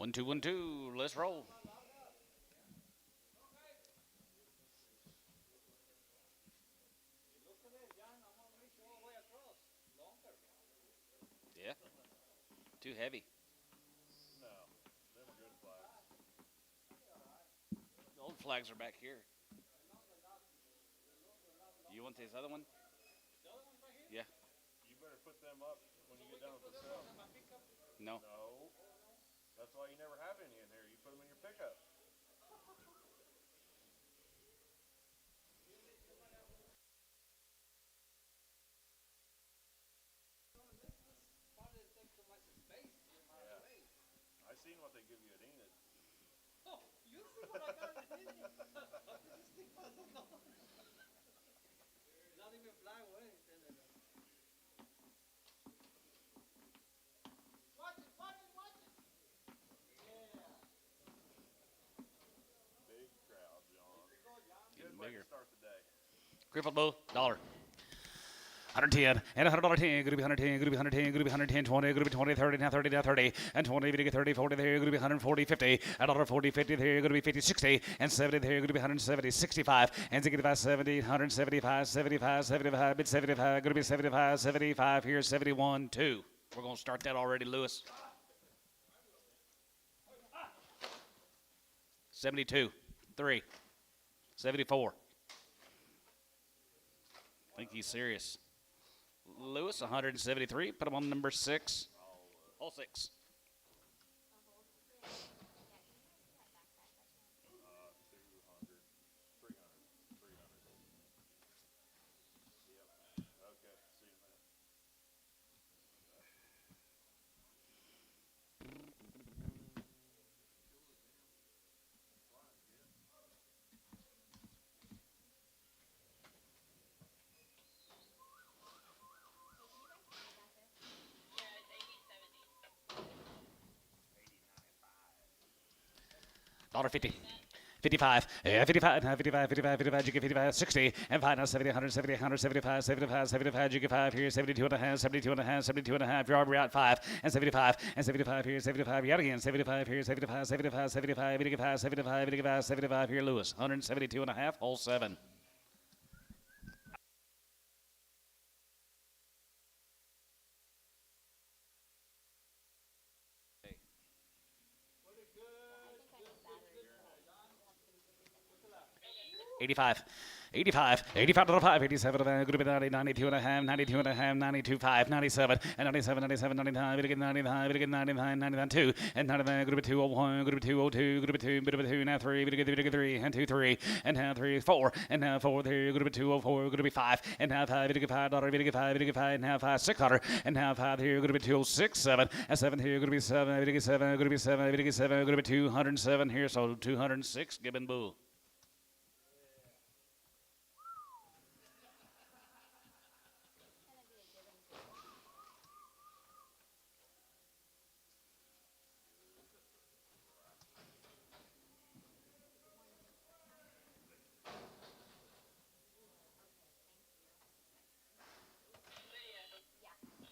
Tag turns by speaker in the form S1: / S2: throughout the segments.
S1: 1, 2, 1, 2. Let's roll. Yeah. Too heavy.
S2: No, them are good flags.
S1: The old flags are back here. You want this other one? Yeah.
S2: You better put them up when you get done with the cell.
S1: No.
S2: No. That's why you never have any in here. You put them in your pickup. Yeah. I seen what they give you at Enid.
S3: Oh, you see what I got at Enid? Not even fly away. Watch it, watch it, watch it. Yeah.
S2: Big crowd, John.
S1: Getting
S2: Good way
S1: bigger.
S2: to start the day.
S1: Crippled bull, $1. 110 and $100 10, gonna be 110, gonna be 110, gonna be 110, 20, gonna be 20, 30, now 30, now 30, and 20, gonna get 30, 40 there, gonna be 140, 50, $1.40, 50 there, gonna be 50, 60, and 70 there, gonna be 170, 65, and 65, 70, 175, 75, 75, mid 75, gonna be 75, 75 here, 71, 2. We're gonna start that already, Lewis. 72, 3, 74. I think he's serious. Lewis, 173. Put him on number 6. All 6.
S2: 200, 300, 300. Yep. Okay. See you, man.
S1: 50. 55, 55, 55, 55, 55, you get 55, 60, and 5, now 70, 170, 175, 75, 75, you get 5 here, 72 and a half, 72 and a half, 72 and a half, you're out 5, and 75, and 75 here, 75, you out again, 75 here, 75, 75, 75, 85, 75, 85, 75 here, Lewis, 172 and a half, hole 7. $85. 85, 85 to the 5, 87 to the group of 90, 92 and a half, 92 and a half, 92, 5, 97, and 97, 97, 99, we get 99, we get 99, 99, 2, and 99, group of 201, group of 202, group of 2, group of 2, now 3, we get 3, and 2, 3, and now 3, 4, and now 4, there, group of 204, group of 5, and now 5, we get $5, we get 5, we get 5, and now 5, $6, and now 5 here, group of 206, 7, and 7 here, group of 7, we get 7, group of 7, we get 7, group of 207 here, so 206, Gibbon Bull.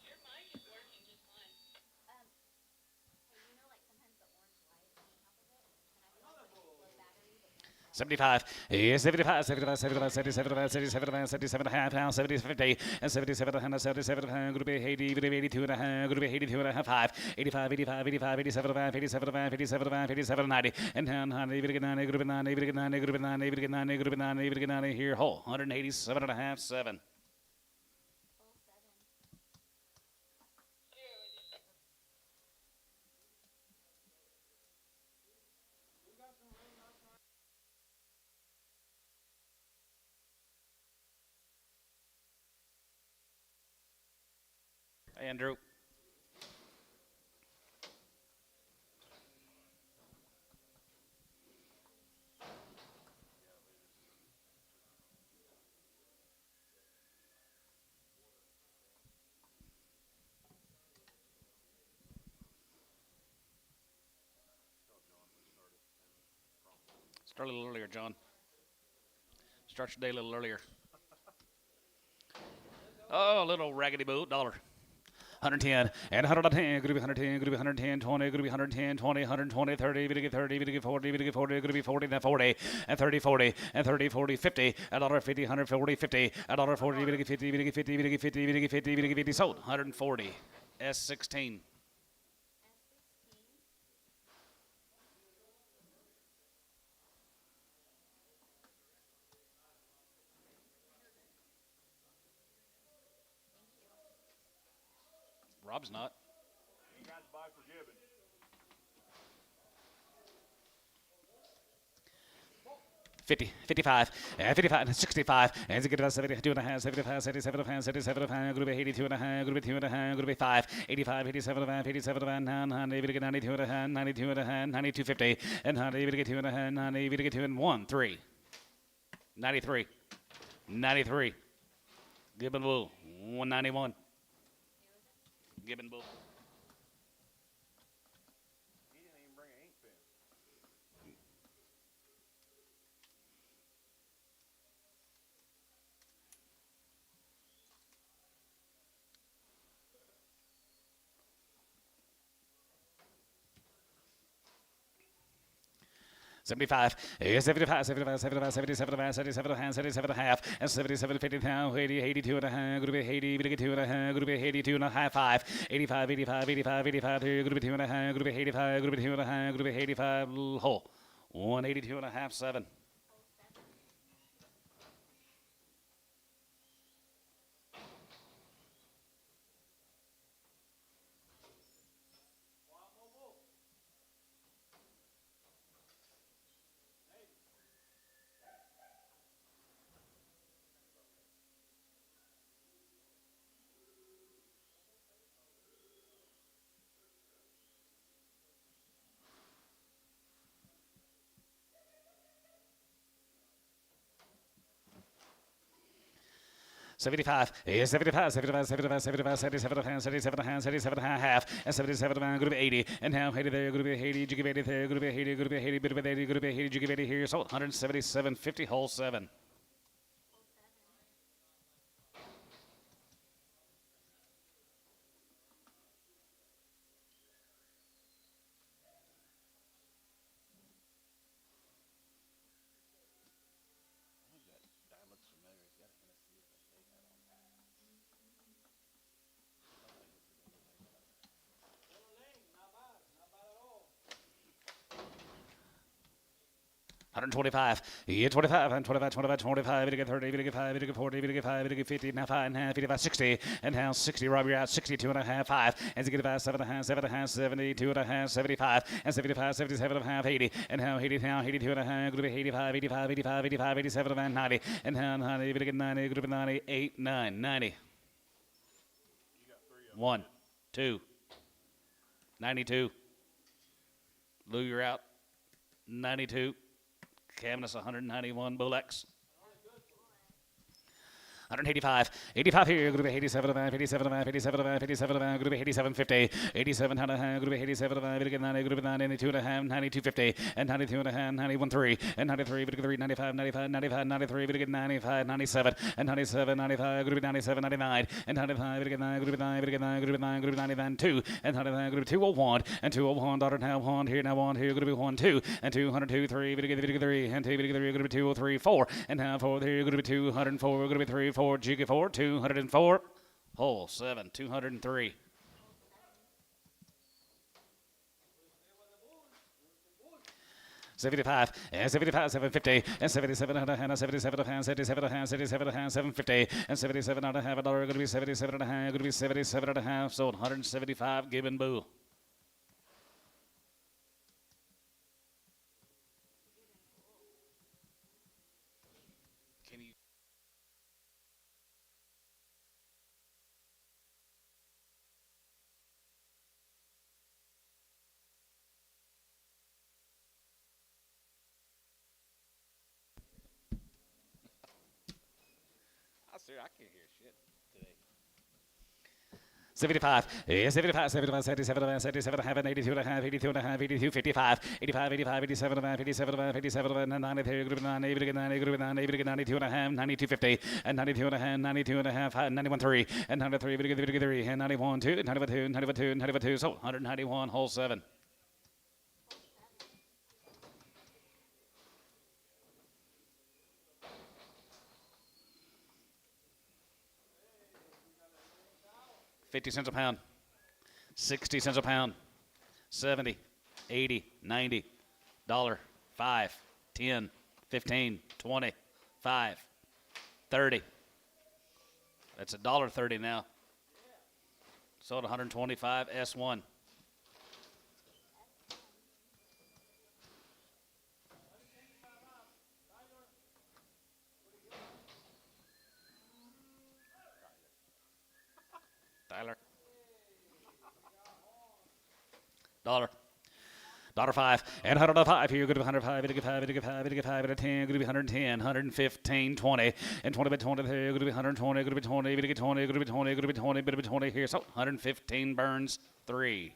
S4: Your mic is working just fine.
S5: Hey, you know, like sometimes the orange light on top of it, and I feel like low battery, but
S1: 75, yeah, 75, 75, 75, 77, 77, 77 and a half, now 70, 50, and 77, 77, group of 80, 82 and a half, group of 82 and a half, 5, 85, 85, 85, 87, 87, 87, 87, 90, and 90, group of 90, group of 90, group of 90, group of 90, group of 90, group of 90, group of 90, here, whole, 187 and a half, 7.
S5: full 7.
S1: Andrew. Start a little earlier, John. Start your day a little earlier. Oh, a little raggedy boot, $1. 110, and 110, group 110, group 110, 20, group 110, 20, 120, 30, we get 30, we get 40, we get 40, group 40, then 40, and 30, 40, and 30, 40, 50, $1.50, 140, 50, $1.40, we get 50, we get 50, we get 50, we get 50, we get 50, sold, 140, S16. Rob's not.
S2: You guys buy forgiven.
S1: 50, 55, 55, 65, and get about 72 and a half, 75, 77 and a half, 77 and a half, group 82 and a half, group 2 and a half, group 5, 85, 87 and a half, 87 and a half, 90, we get 92 and a half, 92 and a half, 92, 50, and 90, we get 2 and a half, 90, we get 2 and 1, 3, 93, 93, Gibbon Bull, 191, Gibbon Bull.
S2: He didn't even bring an ink pen.
S1: 75, 75, 75, 75, 77 and a half, 77 and a half, 77 and a half, and 77, 50 now, 80, 82 and a half, group 80, we get 2 and a half, group 82 and a half, 5, 85, 85, 85, 85, group 2 and a half, group 85, group 2 and a half, group 85, whole, 182 and a half, 7. $75, 75, 75, 75, 75, 77 and a half, 77 and a half, 77 and a half, and 77 and a group 80, and now 80 there, group 80, you give 80 there, group 80, group 80, group 80, group 80, you give 80 here, so 177, 50, whole 7. $125, yeah, 25, and 25, 25, 25, we get 30, we get 5, we get 40, we get 5, we get 50, now 5 and a half, 55, 60, and now 60, Rob, you're out, 62 and a half, 5, and you get about 7 and a half, 7 and a half, 72 and a half, 75, and 75, 77 and a half, 80, and now 80, now 82 and a half, group 85, 85, 85, 85, 87 and a half, 90, and now 90, we get 90, group 90, 8, 9, 90. 1, 2, 92. Lou, you're out, 92. Cabinet 191, Bulex. 185, 85 here, group 87 and a half, 87 and a half, 87 and a half, 87 and a half, group 87, 50, 87 and a half, group 87 and a half, 90, group 92 and a half, 92, 50, and 92 and a half, 91, 3, and 93, 3, 95, 95, 95, 93, 95, 97, and 97, 95, group 97, 99, and 95, 9, group 9, group 9, group 9, group 99, 2, and 99, group 201, and 201, daughter now 1, here now 1, here, group 1, 2, and 202, 3, 3, and 2, group 203, 4, and now 4, here, group 204, group 3, 4, Jiggy 4, 204, hole 7, 203. $75, and 75, 750, and 77 and a half, 77 and a half, 77 and a half, 77 and a half, 750, and 77 and a half, $1 going to be 77 and a half, going to be 77 and a half, sold 175, Gibbon Boo. I can't hear shit today. 75, 75, 77, 77 and a half, and 82 and a half, 82 and a half, 82, 55, 85, 85, 87 and a half, 87 and a half, 87 and a half, 93, group 9, 80, 90, group 9, 80, 92 and a half, 92, 50, and 92 and a half, 92 and a half, 91, 3, and 93, 3, and 91, 2, 91, 2, 91, 2, 91, 2, so 191, hole 7. $0.50 a pound, 60 cents a pound, 70, 80, 90, $1, 5, 10, 15, 20, 5, 30. That's $1.30 now. Sold 125 S1. Tyler. $1.05 and $105 here. Good to 105, good to 5, good to 5, good to 5, good to 10, good to 110, 115, 20, and 20 by 20 here. Good to 120, good to 20, good to 20, good to 20, good to 20, good to 20 here. So 115 burns 3.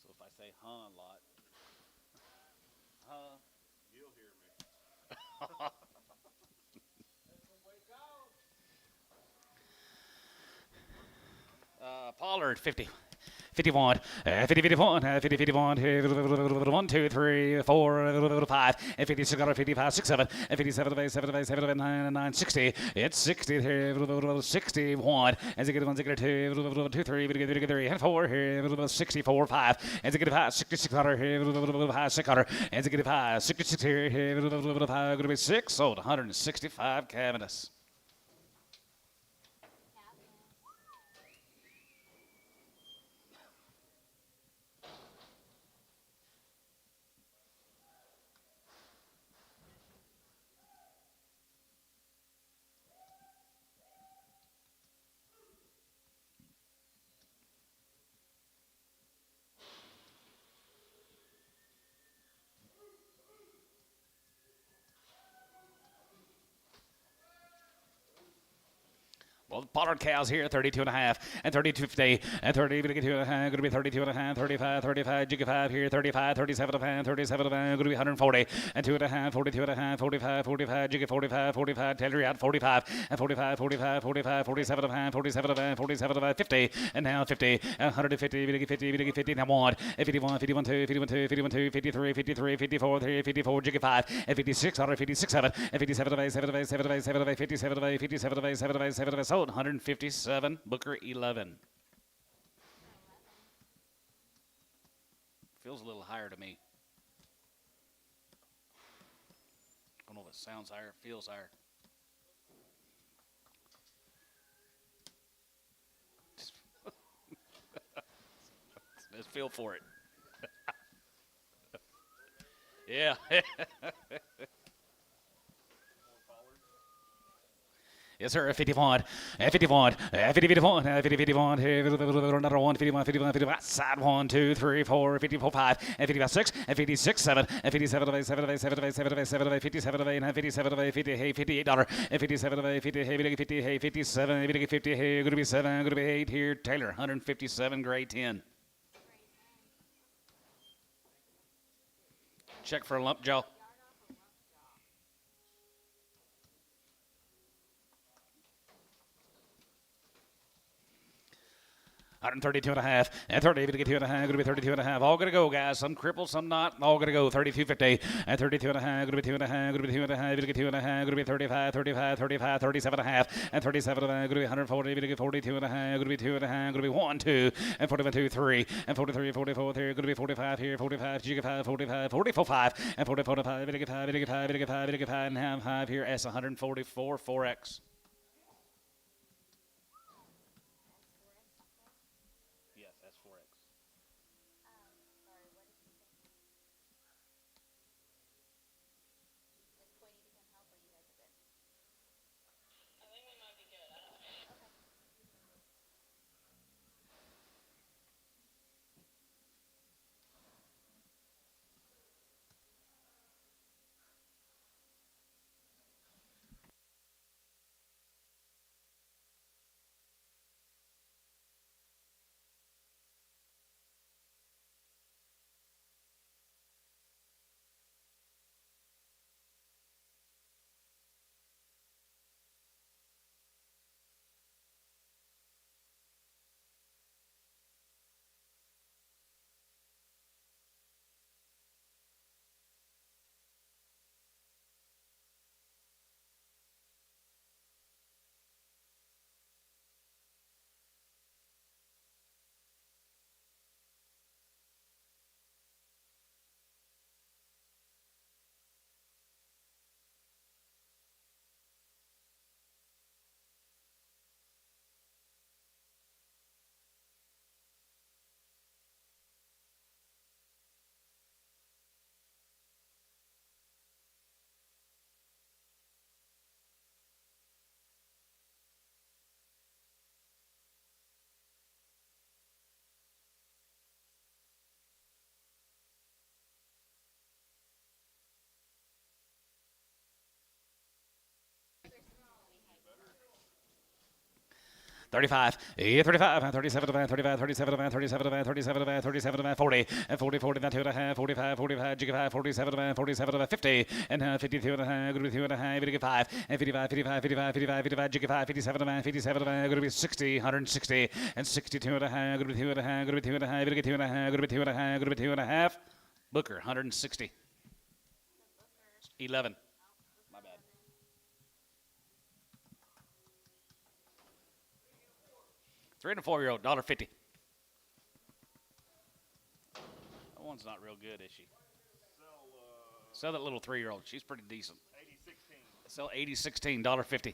S1: So if I say a lot,
S2: You'll hear me.
S1: Pollard 50. 51, 50, 51, 50, 51, 1, 2, 3, 4, 5, and 56, 55, 6, 7, and 57, 7, 7, 9, 9, 60. It's 60 here, 61, and 1, 2, 2, 3, 3, and 4 here, 64, 5, and 5, 66 here, 600, and 5, 66 here, 5, going to be 6, sold 165 cabinets. Well, the Pollard cows here, 32 and a half, and 32.50, and 30, going to be 32 and a half, 35, 35, Jigga 5 here, 35, 37 and a half, 37 and a half, going to be 140, and 2 and a half, 42 and a half, 45, 45, Jigga 45, 45, Taylor out 45, and 45, 45, 45, 47 and a half, 47 and a half, 47 and a half, 50, and now 50, and 150, 50, 50, now 1, and 51, 51, 2, 51, 2, 51, 2, 53, 53, 54, 3, 54, Jigga 5, and 56, 156, 7, and 57 of 8, 7 of 8, 7 of 8, 7 of 8, 57 of 8, 57 of 8, 7 of 8, 7 of 8, sold 157, Booker 11. Feels a little higher to me. I don't know if it sounds higher, feels higher. Let's feel for it. Yeah. Yes, sir. 51, 51, 50, 51, 50, 51, another one, 51, 51, 51, side 1, 2, 3, 4, 54, 5, and 55, 6, and 56, 7, and 57 of 8, 7 of 8, 7 of 8, 7 of 8, 7 of 8, 57 of 8, and 57 of 8, 50, hey, $58, and 57 of 8, 50, hey, 50, hey, 57, 50, hey, going to be 7, going to be 8 here. Taylor, 157, grade 10. Check for a lump, Joe. 132 and a half, and 30, to get 2 and a half, going to be 32 and a half. All going to go, guys. Some crippled, some not. All going to go. 32.50, and 32 and a half, going to be 2 and a half, going to be 2 and a half, to get 2 and a half, going to be 35, 35, 35, 37 and a half, and 37 and a half, going to be 140, to get 42 and a half, going to be 2 and a half, going to be 1, 2, and 41, 2, 3, and 43, 44 here, going to be 45 here, 45, you get 5, 45, 44, 5, and 44, 5, to get 5, to get 5, to get 5, to get 5 and a half, 5 here, S 144, 4X. 35, 35, 37, 35, 37, 37, 37, 37, 40, and 40, 40, 2.5, 45, 45, jiggy 5, 47, 47, 50, and 52 and a half, going to be 2 and a half, 55, and 55, 55, 55, 55, 55, jiggy 5, 57, 57, going to be 60, 160, and 62 and a half, going to be 2 and a half, going to be 2 and a half, going to be 2 and a half, going to be 2 and a half, going to be 2 and a half. Booker, 160. 11. My bad. Three and a 4-year-old, $1.50. That one's not real good, is she? Sell that little 3-year-old. She's pretty decent.
S2: 80-16.
S1: Sell 80-16, $1.50.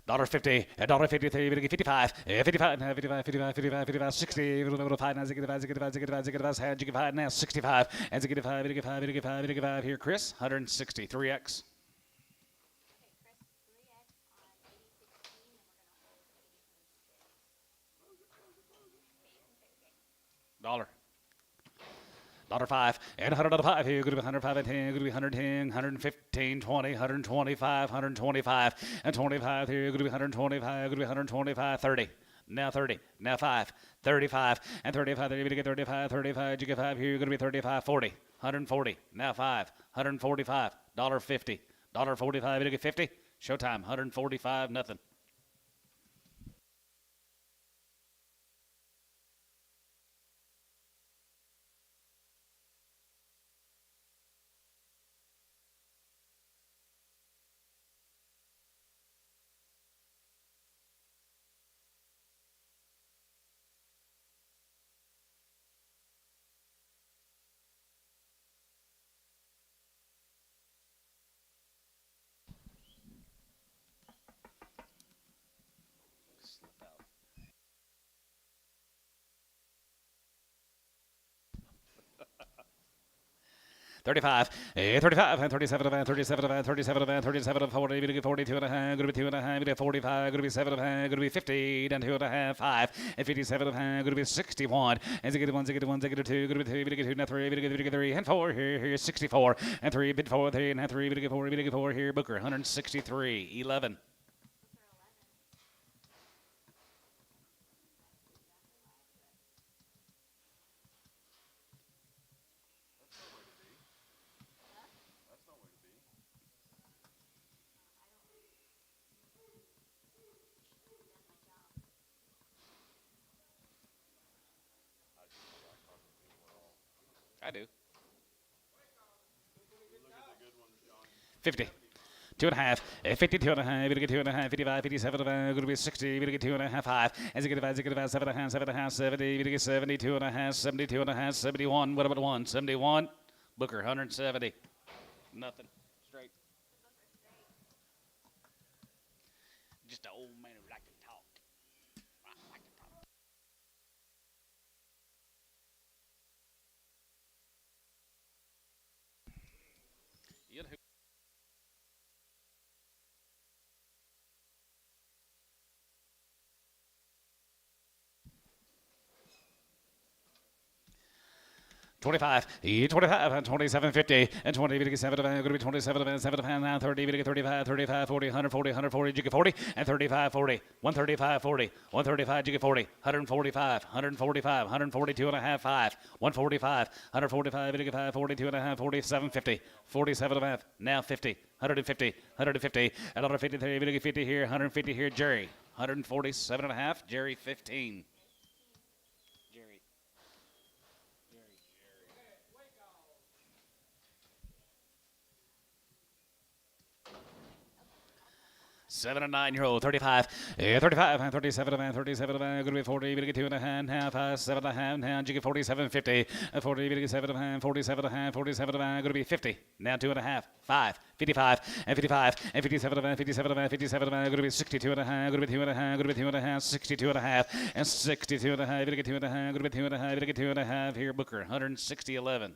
S1: $1.50, $1.53, 55, 55, 55, 55, 55, 55, 60, 5, now 65, now 65, and 65, 85, 85, 85, here, Chris, 160, 3X.
S5: Okay, Chris, 3x on 8016, and we're gonna hold 8026.
S1: Dollar. $5 and $105 here. Good to be 105 and 10. Good to be 110, 115, 20, 125, 125 and 25 here. Good to be 125. Good to be 125, 30. Now 30. Now 5. 35 and 35. There you get 35. 35. You get 5 here. You're going to be 35. 40. 140. Now 5. 145. $1.50. $1.45. You get 50. Showtime. 145. Nothing. $35, 35, 37, 37, 37, 37, 40, going to be 42 and a half, going to be 2 and a half, going to be 45, going to be 7 and a half, going to be 50, and 2 and a half, 5, and 57 and a half, going to be 61, and 61, 61, 62, going to be 2, going to get 2, and 3, going to get 3, and 4, here, 64, and 3, bid 4, 3, and 3, going to get 4, going to get 4, here, Booker, 163, 11. I do. 50. 2 and a half, 52 and a half, going to get 2 and a half, 55, 57, going to be 60, going to get 2 and a half, 5, and 5, 7 and a half, 7 and a half, 70, going to get 72 and a half, 72 and a half, 71, what about 1? 71, Booker, 170. Nothing. Straight. Just an old man who like to talk. I like to talk. You know who? $25, 25, 27, 50, and 20, 7, going to be 27, 7, now 30, 35, 35, 40, 140, 140, you get 40, and 35, 40, 135, 40, 135, you get 40, 145, 145, 142 and a half, 5, 145, 145, you get 5, 42 and a half, 47, 50, 47 and a half, now 50, 150, 150, another 53, you get 50 here, 150 here, Jerry, 147 and a half, Jerry, 15. Seven and 9-year-old, 35, 35, 37, 37, going to be 40, going to get 2 and a half, 7 and a half, now you get 47, 50, 40, going to get 7 and a half, 47 and a half, 47 and a half, going to be 50, now 2 and a half, 5, 55, and 55, and 57 and 57 and 57 and going to be 62 and a half, going to be 2 and a half, going to be 2 and a half, 62 and a half, and 62 and a half, going to get 2 and a half, going to be 2 and a half, going to get 2 and a half, here, Booker, 160, 11.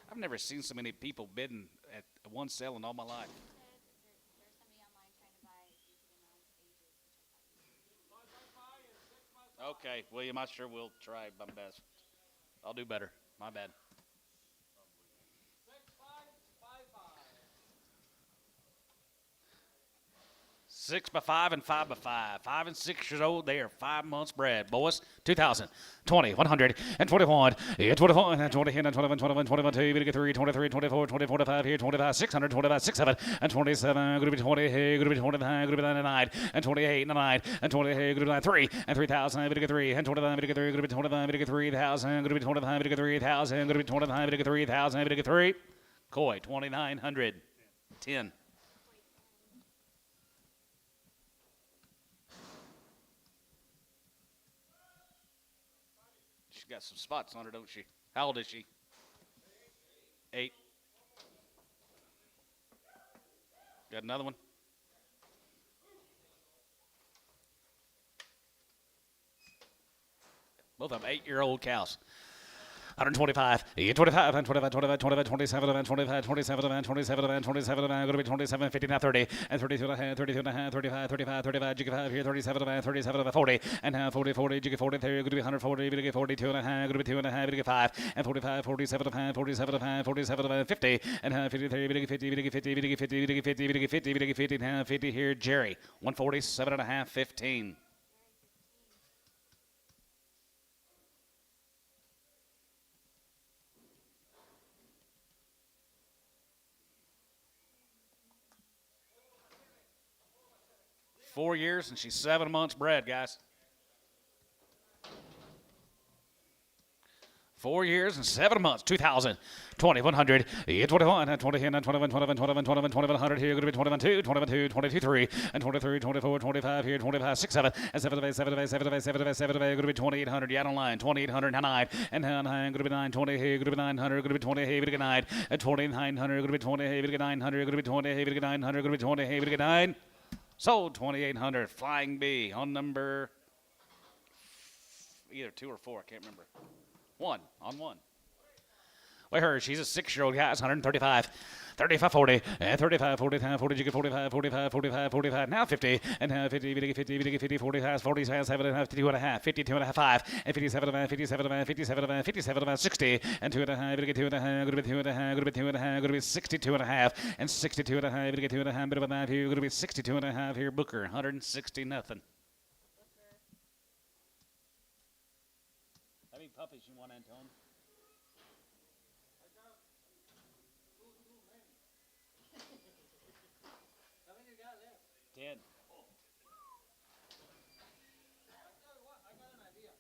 S1: I've never seen so many people bidding at one sale in all my life. Okay, William, I sure will try my best. I'll do better. My bad.
S3: 6555.
S1: 6 by 5 and 5 by 5. 5 and 6 years old. They are 5 months bred, boys. 2,000, 20, 100, and 21, 24, and 20, and 21, 21, 21, 2, 23, 23, 24, 24, 25, here, 25, 600, 25, 67, and 27, going to be 20, hey, going to be 29, going to be 99, and 28, 9, and 20, hey, going to be 3, and 3,000, going to get 3, and 25, going to get 3, going to be 25, going to get 3,000, going to be 25, going to get 3,000, going to be 25, going to get 3,000, going to get 3. Koi, 2,900, 10. She's got some spots on her, don't she? How old is she? 8. Got another one? Both of them 8-year-old cows. 125, 25, 25, 25, 25, 27, 25, 27, 27, 27, going to be 27, 50, now 30, and 32 and a half, 32 and a half, 35, 35, 35, jiggy 5 here, 37, 37, 40, and now 40, 40, jiggy 40, there, going to be 140, going to get 42 and a half, going to be 2 and a half, going to get 5, and 45, 47 and a half, 47 and a half, 47 and a half, 50, and now 53, going to get 50, going to get 50, going to get 50, going to get 50, going to get 50, going to get 50, now 50 here, Jerry, 147 and a half, 15. Four years, and she's 7 months bred, guys. 4 years and 7 months, 2,000, 20, 100, 21, 20, 21, 21, 21, 21, 2100 here, going to be 21, 2, 22, 22, 3, and 23, 24, 25 here, 25, 6, 7, and 7, 7, 7, 7, 7, going to be 2,800, yeah, on line, 2,800, 9, and 9, going to be 9, 20 here, going to be 900, going to be 20 here, going to be 9, and 2,900, going to be 20 here, going to be 900, going to be 20 here, going to be 900, going to be 20 here, going to be 9. Sold 2,800. Flying Bee on number either 2 or 4. I can't remember. 1 on 1. Wait, her. She's a 6-year-old guys. 135, 35, 40, and 35, 40, 40, you get 45, 45, 45, 45. Now 50, and now 50, 50, 50, 50, 40 has 40 has 7 and a half, 52 and a half, 52 and a half, 5, and 57 and a half, 57 and a half, 57 and a half, 57 and a half, 60, and 2 and a half, 2 and a half, going to be 2 and a half, going to be 2 and a half, going to be 62 and a half, and 62 and a half, going to get 2 and a half, bit of a knife here, going to be 62 and a half here, Booker, 160 nothing. How many puppies you want, Antone?
S3: How many you got left?
S1: 10.
S3: I tell you what, I got an idea.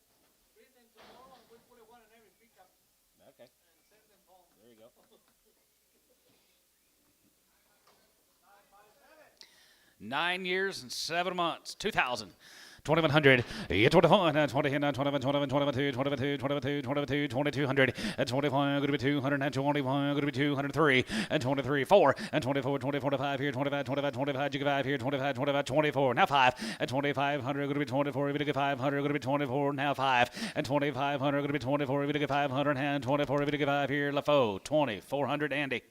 S3: Bring them tomorrow and we put one in every pickup
S1: Okay.
S3: and send them home.
S1: There you go. 9 years and 7 months. 2,000. 2,100, 21, 20, 21, 21, 22, 22, 22, 22, 2,200, and 25, going to be 200, and 21, going to be 203, and 23, 4, and 24, 24, 25 here, 25, 25, 25, 25 here, 25, 25, 24, now 5, and 2,500, going to be 24, going to get 500, going to be 24, now 5, and 2,500, going to be 24, going to get 500, and 24, going to get 5 here, LaFoe, 2,400, Andy.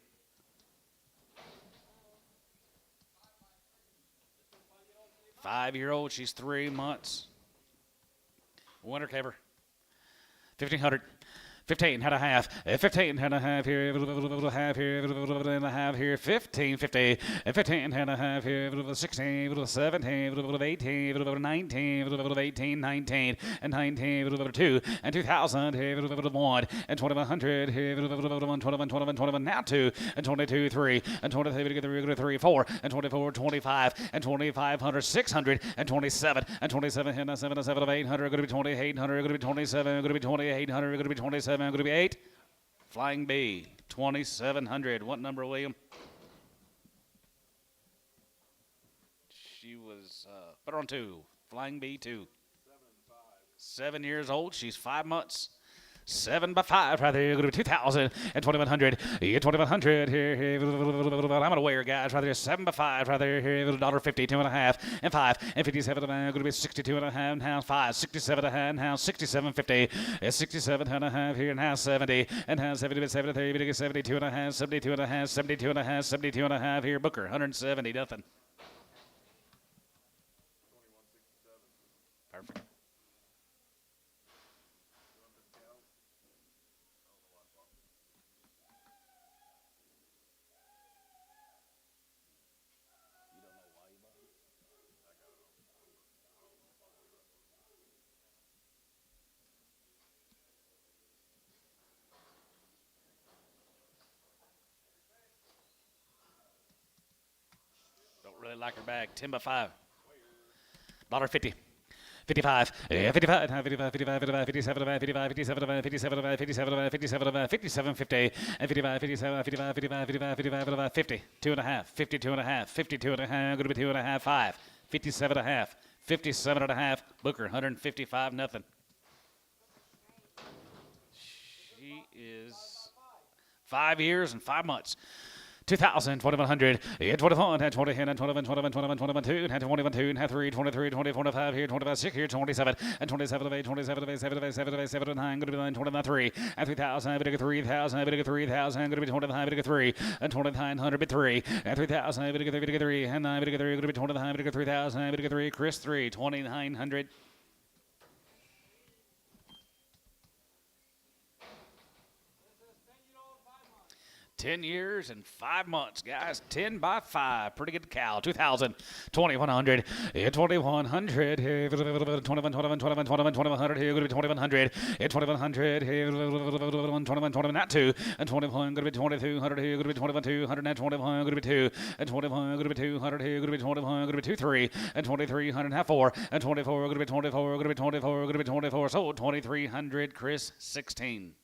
S1: Five-year-old, she's 3 months. Winter caver. 1,500. 15 and a half. 15 and a half here. Half here. And a half here. 15, 50. 15 and a half here. 16, 17, 18, 19, 18, 19, and 19, 2, and 2,000 here. 1, and 2,100 here. 21, 21, now 2, and 22, 3, and 23, 3, 4, and 24, 25, and 2,500, 600, and 27, and 27, and 7, 7, 800, going to be 2,800, going to be 27, going to be 2,800, going to be 27, going to be 8. Flying Bee, 2,700. What number, William? She was, put her on 2. Flying Bee, 2. 7 years old. She's 5 months. 7 by 5 right there. Going to be 2,000 and 2,100. 2,100 here. I'm going to weigh her, guys, right there. 7 by 5 right there. Here, $1.50, 2 and a half, and 5, and 57 and a half. Going to be 62 and a half, now 5, 67 and a half, now 67.50. 67 and a half here, now 70, and now 70, 73, 72 and a half, 72 and a half, 72 and a half, 72 and a half here. Booker, 170, nothing. Perfect. really like her bag. 10 by 5. $1.50. 55, 55, 55, 55, 55, 57, 55, 57, 57, 57, 57, 57, 50, and 55, 57, 55, 55, 55, 55, 50, 2.5, 52.5, 52.5, going to be 2.5, 5, 57.5, 57.5, Booker, 155, nothing. She is 5 years and 5 months. 2,000, 2,100, 21, 20, 21, 21, 21, 21, 2, 21, 2, 3, 23, 24, 5 here, 25, 6 here, 27, and 27 of 8, 27 of 8, 7 of 8, 7 of 8, 7 of 9, going to be 9, 29, 3, and 3,000, I'm going to get 3,000, I'm going to get 3,000, going to be 29, I'm going to get 3, and 2,900 be 3, and 3,000, I'm going to get 3, and 9, I'm going to get 3, going to be 29, I'm going to get 3,000, I'm going to get 3, Chris 3, 2,900.
S3: This is 10-year-old 5 months.
S1: 10 years and 5 months, guys. 10 by 5. Pretty good cow. 2,000, 2,100, 2,100, 21, 21, 21, 21, 2,100, here, going to be 2,100, 2,100, 21, 21, not 2, and 21, going to be 2,200, here, going to be 2,200, and 21, going to be 2, and 21, going to be 200, here, going to be 21, going to be 2, 3, and 2,300, half 4, and 24, going to be 24, going to be 24, going to be 24, so 2,300, Chris, 16.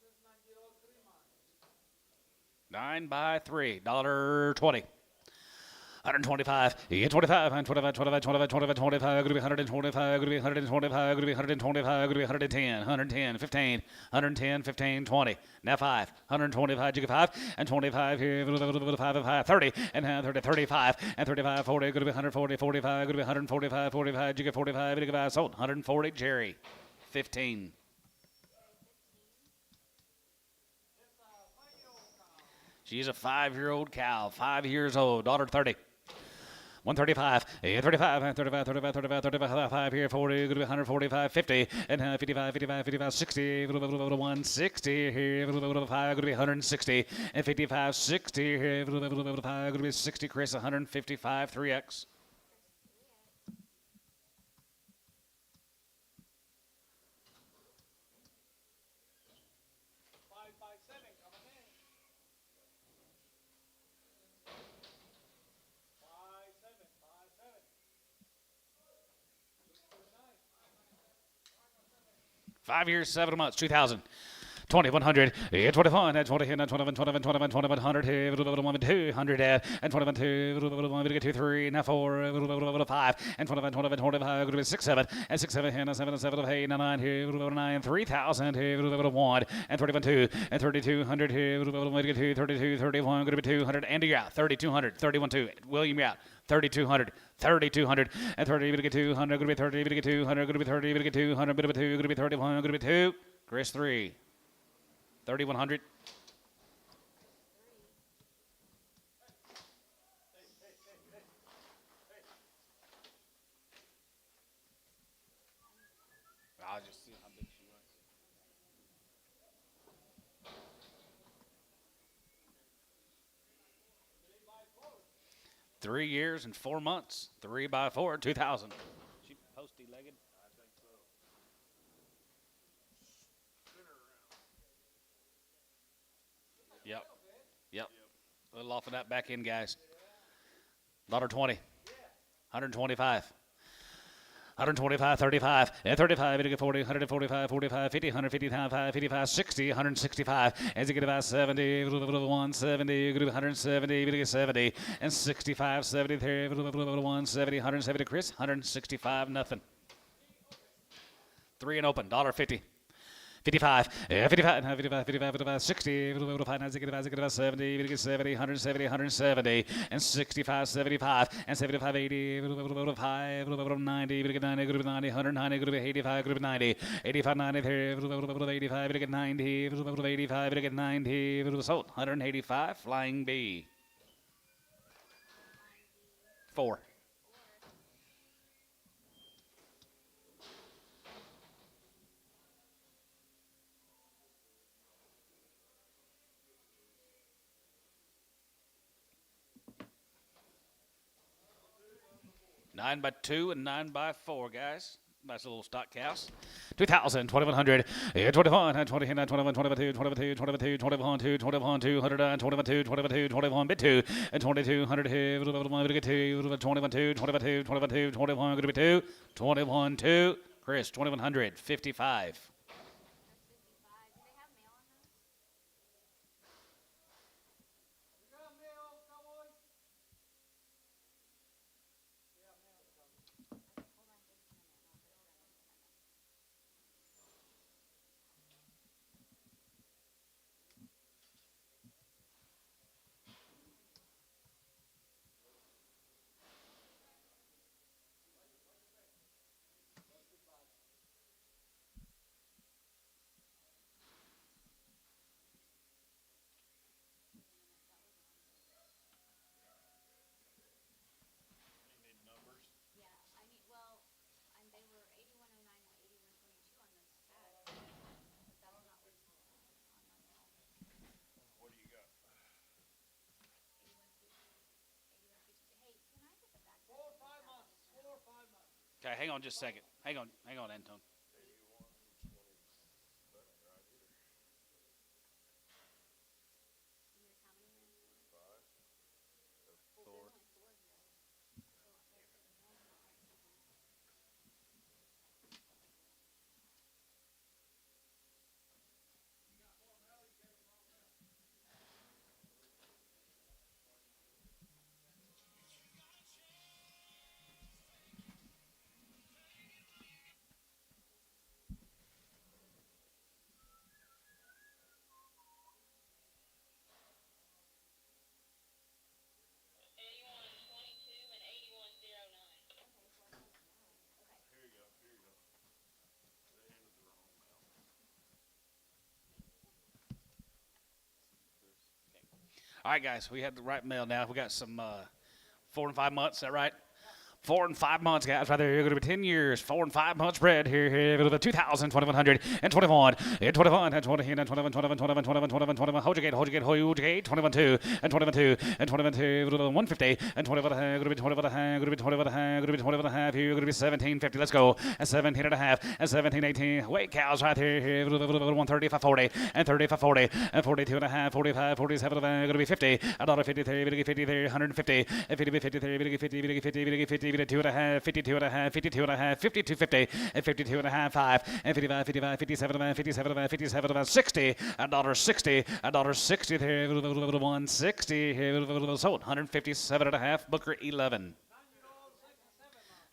S3: This is 9-year-old 3 months.
S1: 9 by 3, $1.20. 125, 25, 125, 25, 25, 25, 25, going to be 125, going to be 125, going to be 125, going to be 110, 110, 15, 110, 15, 20. Now 5, 125, you get 5, and 25 here, 5 and 5, 30, and 30, 35, and 35, 40, going to be 140, 45, going to be 145, 45, you get 45, you get 5, sold, 140, Jerry, 15.
S3: It's a 5-year-old cow.
S1: She's a 5-year-old cow, 5 years old, $1.30. 135, 35, 35, 35, 35, 35, 5 here, 40, going to be 145, 50, and 55, 55, 55, 60, 160 here, 5, going to be 160, and 55, 60 here, 5, going to be 60, Chris, 155, 3X.
S3: Five by 7 coming in. 5-7, 5-7.
S1: 5 years, 7 months, 2,000. 2,100, 21, 20, 21, 21, 21, 2100, 200, and 21, 2, 2, 3, now 4, 5, and 21, 21, 25, 6, 7, and 6, 7, and 7, 7, 8, 9, here, 9, 3,000, 1, and 31, 2, and 3,200, 2, 32, 31, going to be 200, Andy, you're out, 3,200, 31, 2, William, you're out, 3,200, 3,200, and 30, going to get 200, going to be 30, going to get 200, going to be 30, going to get 200, going to be 2, going to be 31, going to be 2, Chris 3. 3,100. I'll just see how big she was. 3 years and 4 months. 3 by 4, 2,000. She posty legged.
S2: I think so. Spin her around.
S1: Yep. Yep. A little off of that back end, guys. $1.20. 125. 125, 35, and 35, 40, 145, 45, 50, 155, 55, 60, 165, as you get about 70, 170, 170, 70, and 65, 73, 170, 170, Chris, 165, nothing. 3 and open, $1.50. 55, 55, 55, 55, 55, 60, 55, 65, 70, 70, 170, 170, and 65, 75, and 75, 80, 5, 90, 90, 90, 190, 85, 90, 85, 90, 85, 90, 85, 90, sold, 185, Flying B. 4. 9 by 2 and 9 by 4, guys. Nice little stock cows. 2,000, 2,100, 21, 20, 21, 22, 22, 22, 21, 2, 21, 200, 21, 2, 22, 21, bit 2, and 2200, 21, 2, 21, 2, 22, 22, 21, 2, 21, 2. Chris, 2100, 55.
S5: That's 55. Do they have mail on those?
S3: You got mail, cowboy? Yeah, mail's coming.
S5: Hold on just a minute. And I'll put it on this amendment.
S2: You need numbers.
S5: Yeah, I need, well, they were 8109 and 8122 on this tag, but that's not what's on my mail.
S2: What do you got?
S5: 8150, 8152. Hey, can I get the back?
S3: 4 or 5 months. 4 or 5 months.
S1: Okay, hang on just a second. Hang on, Anton.
S2: 8127 right here.
S5: There's how many men?
S2: 5.
S5: Oh, there's only 4 here. So there's mail's not right somehow.
S2: Here you go. Here you go. They handed the wrong mail.
S1: All right, guys, we had the right mail now. We got some 4 and 5 months. Is that right? 4 and 5 months, guys. Right there, you're going to be 10 years. 4 and 5 months spread here. 2,000, 2,100, and 21, and 21, and 20, and 21, 21, 21, 21, 21, 21. Hold your gate. 21, 2, and 21, 2, and 21, 2, 150, and 21, going to be 21, going to be 21, going to be 21 and a half. Here, going to be 1750. Let's go. And 17 and a half, and 17, 18. Wait, cows, right here. 135, 40, and 35, 40, and 42 and a half, 45, 47, going to be 50, $1.53, 53, 150, and 50, 53, 50, 50, 50, 52 and a half, 52 and a half, 52 and a half, 52, 50, and 52 and a half, 5, and 55, 55, 57 and a half, 57 and a half, 57 and a half, 60, $1.60, $1.60 there, 160, sold, 157 and a half, Booker 11.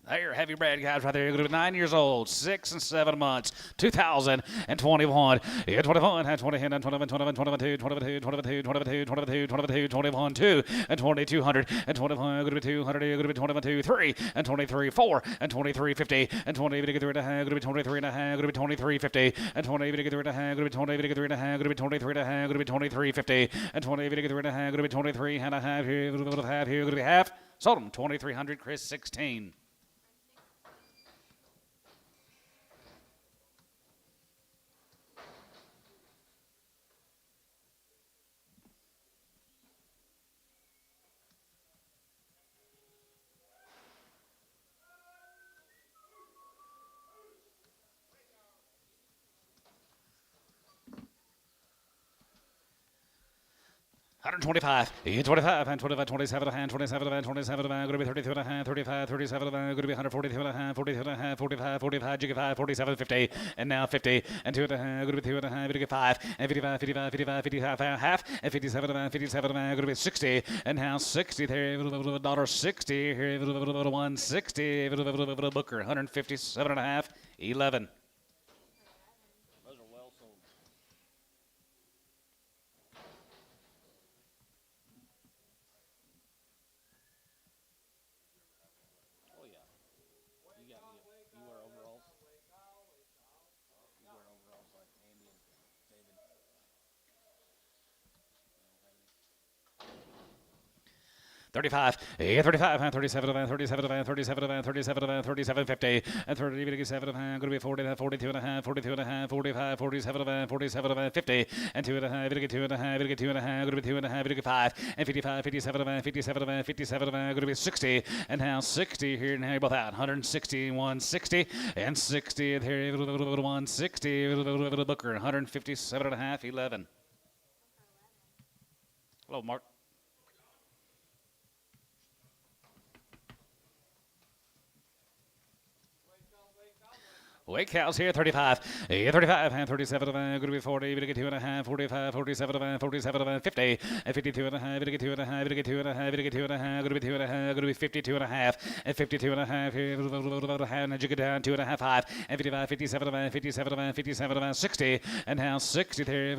S1: There, heavy bread, guys, right there. You're going to be 9 years old, 6 and 7 months, 2021. Yeah, 21, 20, 21, 21, 22, 22, 22, 22, 22, 22, 21, 2, and 2200, and 21, going to be 200, going to be 21, 2, 3, and 23, 4, and 23, 50, and 20, going to be 23 and a half, going to be 23, 50, and 20, going to be 20, going to be 23 and a half, going to be 23, 50, and 20, going to be 23 and a half, here, going to be half. Sold them, 2,300, Chris, 16. $125, 25, and 25, 27 and a half, 27 and a half, 27 and a half, going to be 32 and a half, 35, 37 and a half, going to be 142 and a half, 42 and a half, 45, 45, jiggy 5, 47, 50, and now 50, and 2 and a half, going to be 2 and a half, going to get 5, and 55, 55, 55, 55 and a half, and 57 and a half, 57 and a half, going to be 60, and now 60 there, $1.60 here, 160, Booker, 157 and a half, 11.
S2: Those are well sold.
S1: Oh, yeah. You wear overalls? You wear overalls like Andy and David? 35, 35, 37, 37, 37, 37, 37, 50, and 37, going to be 40, 42 and a half, 42 and a half, 45, 47, 47, 50, and 2 and a half, 2 and a half, 2 and a half, going to be 2 and a half, 5, and 55, 57, 57, 57, going to be 60, and now 60 here, now you're both out, 160, 160, and 60, here, 160, Booker, 157 and a half, 11. Hello, Mark. Weight cows here, 35, 35, and 37, going to be 40, going to get 2 and a half, 45, 47, 47, 50, and 52 and a half, going to get 2 and a half, going to get 2 and a half, going to get 2 and a half, going to be 2 and a half, going to be 52 and a half, and 52 and a half here, and you get down 2 and a half, 5, and 55, 57, 57, 57, 60, and now 60 there,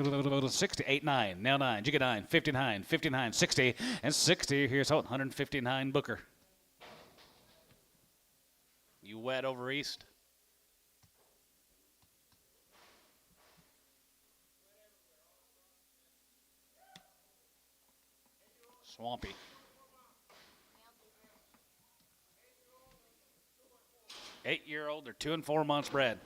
S1: 60, 8, 9, now 9, you get 9, 59, 59, 60, and 60 here, so 159 Booker. You wet over east? Swampy. 8-year-old, they're 2 and 4 months bred.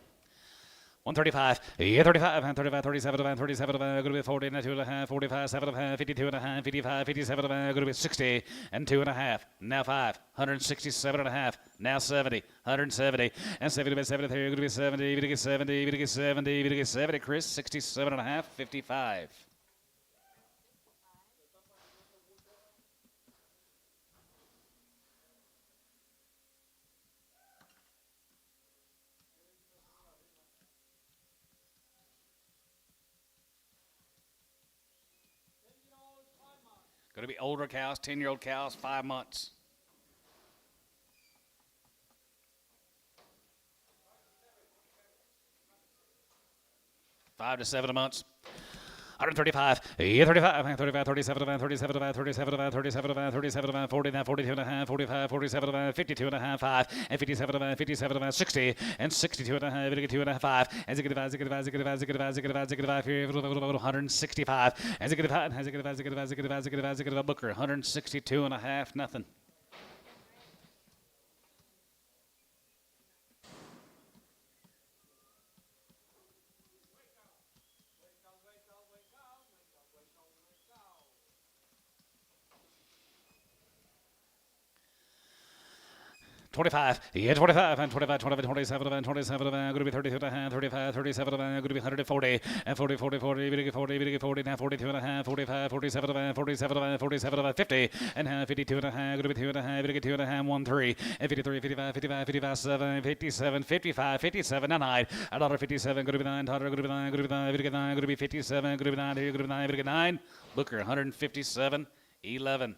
S1: 135, 35, 35, 37, 37, going to be 40, and 2 and a half, 45, 7 and a half, 52 and a half, 55, 57, going to be 60, and 2 and a half, now 5, 167 and a half, now 70, 170, and 70 by 73, going to be 70, going to get 70, going to get 70, going to get 70, Chris, 67 and a half, 55. Going to be older cows, 10-year-old cows, 5 months. 5 to 7 months. 135, 35, 35, 37, 37, 37, 37, 37, 40, 42 and a half, 45, 47, 52 and a half, 5, and 57, 57, 60, and 62 and a half, 52 and a half, 5, and 165, here, 165, and 165, Booker, 162 and a half, nothing. $25, yeah, 25, and 25, 25, 27, and 27, going to be 32 and a half, 35, 37, going to be 140, and 40, 40, 40, 40, 40, now 42 and a half, 45, 47, 47, 47, 50, and 52 and a half, going to be 2 and a half, going to get 2 and a half, 1, 3, and 53, 55, 55, 55, 7, 57, 55, 57, and 9, $1.57, going to be 9, $1, going to be 9, going to be 9, going to get 9, going to be 57, going to be 9, here, going to be 9, going to get 9, Booker, 157, 11.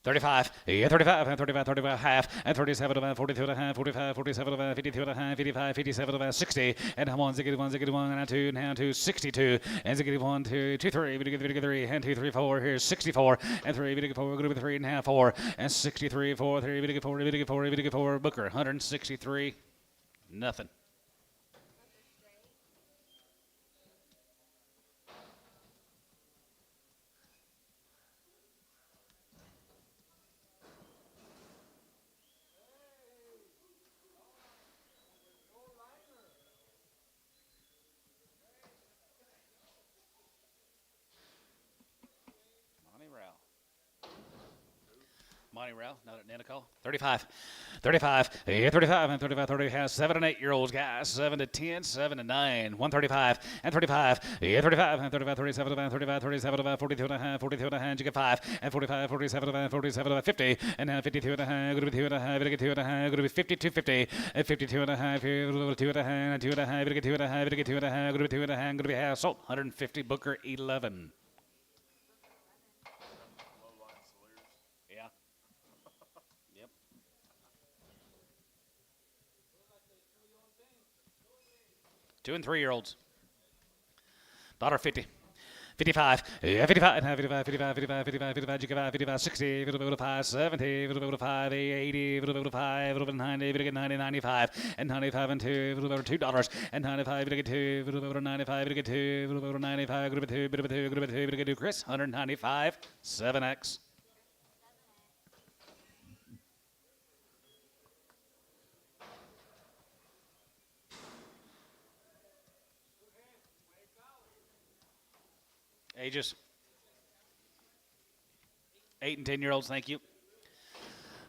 S1: $35, yeah, 35, and 35, 35, half, and 37, 42 and a half, 45, 47, 52 and a half, 55, 57, 60, and 1, 1, and 2, now 2, 62, and 1, 2, 2, 3, 3, and 2, 3, 4, here's 64, and 3, 4, going to be 3 and a half, 4, and 63, 4, 3, 4, 4, Booker, 163, nothing. Monty Rao, not at Nanico. 35, 35, yeah, 35, and 35, 30 has 7 and 8-year-olds, guys, 7 to 10, 7 to 9, 135, and 35, yeah, 35, and 35, 37, 35, 37, 42 and a half, 42 and a half, you get 5, and 45, 47, 47, 50, and now 52 and a half, going to be 2 and a half, going to get 2 and a half, going to be 52, 50, and 52 and a half, here, 2 and a half, 2 and a half, going to get 2 and a half, going to get 2 and a half, going to be 2 and a half, going to be half, so 150, Booker, 11. Yeah. Yep. 2 and 3 year olds. $1.50. 55, 55, 55, 55, 55, 55, 55, 55, 60, 55, 70, 55, 80, 55, 90, 90, 95, and 95 and 2, $2, and 95, 2, 95, 2, 95, group 2, group 2, group 2, group 2, Chris, 195, 7X. Ages 8 and 10 year olds, thank you.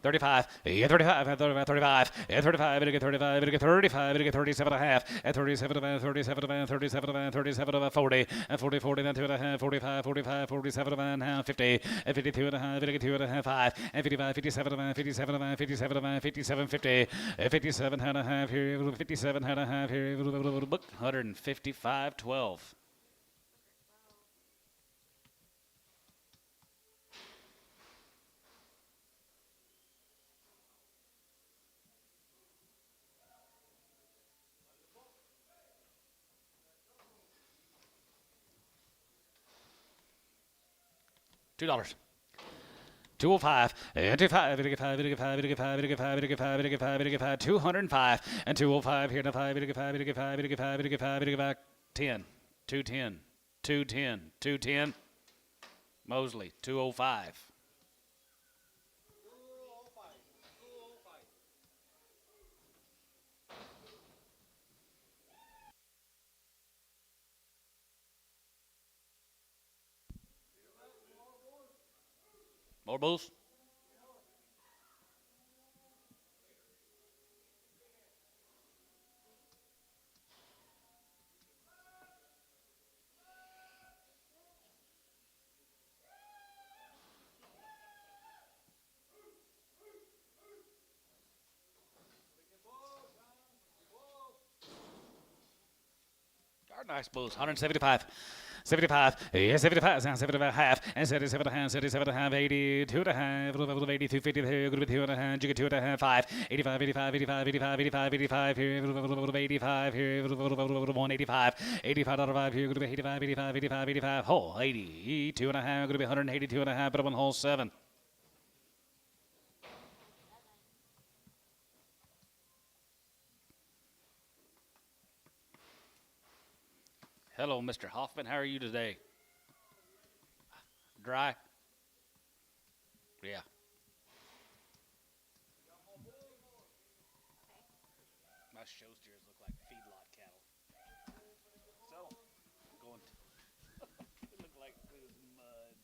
S1: 35, 35, 35, 35, 35, 35, 35, 37 and a half, 37, 37, 37, 37, 40, 40, 40, then 2 and a half, 45, 45, 47 and a half, 50, 52 and a half, 52 and a half, 5, 55, 57, 57, 57, 57, 50, 57 and a half here, 57 and a half here, 155, 12. $2. 205, 85, 85, 85, 85, 85, 85, 85, 85, 205, and 205 here to 5, 85, 85, 85, 85, 85, 10, 210, 210, 210. Mosley, 205.
S3: 205.
S1: More bulls? Are nice bulls. 175. 75, yeah, 75, 75 half, and 77 and a half, 77 and a half, 82 and a half, 82, 53, group 2 and a half, jigger 2 and a half, 5, 85, 85, 85, 85, 85, 85, here, 85, here, 185, 85 out of 5, here, group 85, 85, 85, 85, hole, 82 and a half, group 182 and a half, but 1 hole 7. Hello, Mr. Hoffman. How are you today? Dry? Yeah. My show steers look like feedlot cattle. So, I'm going to they look like mud.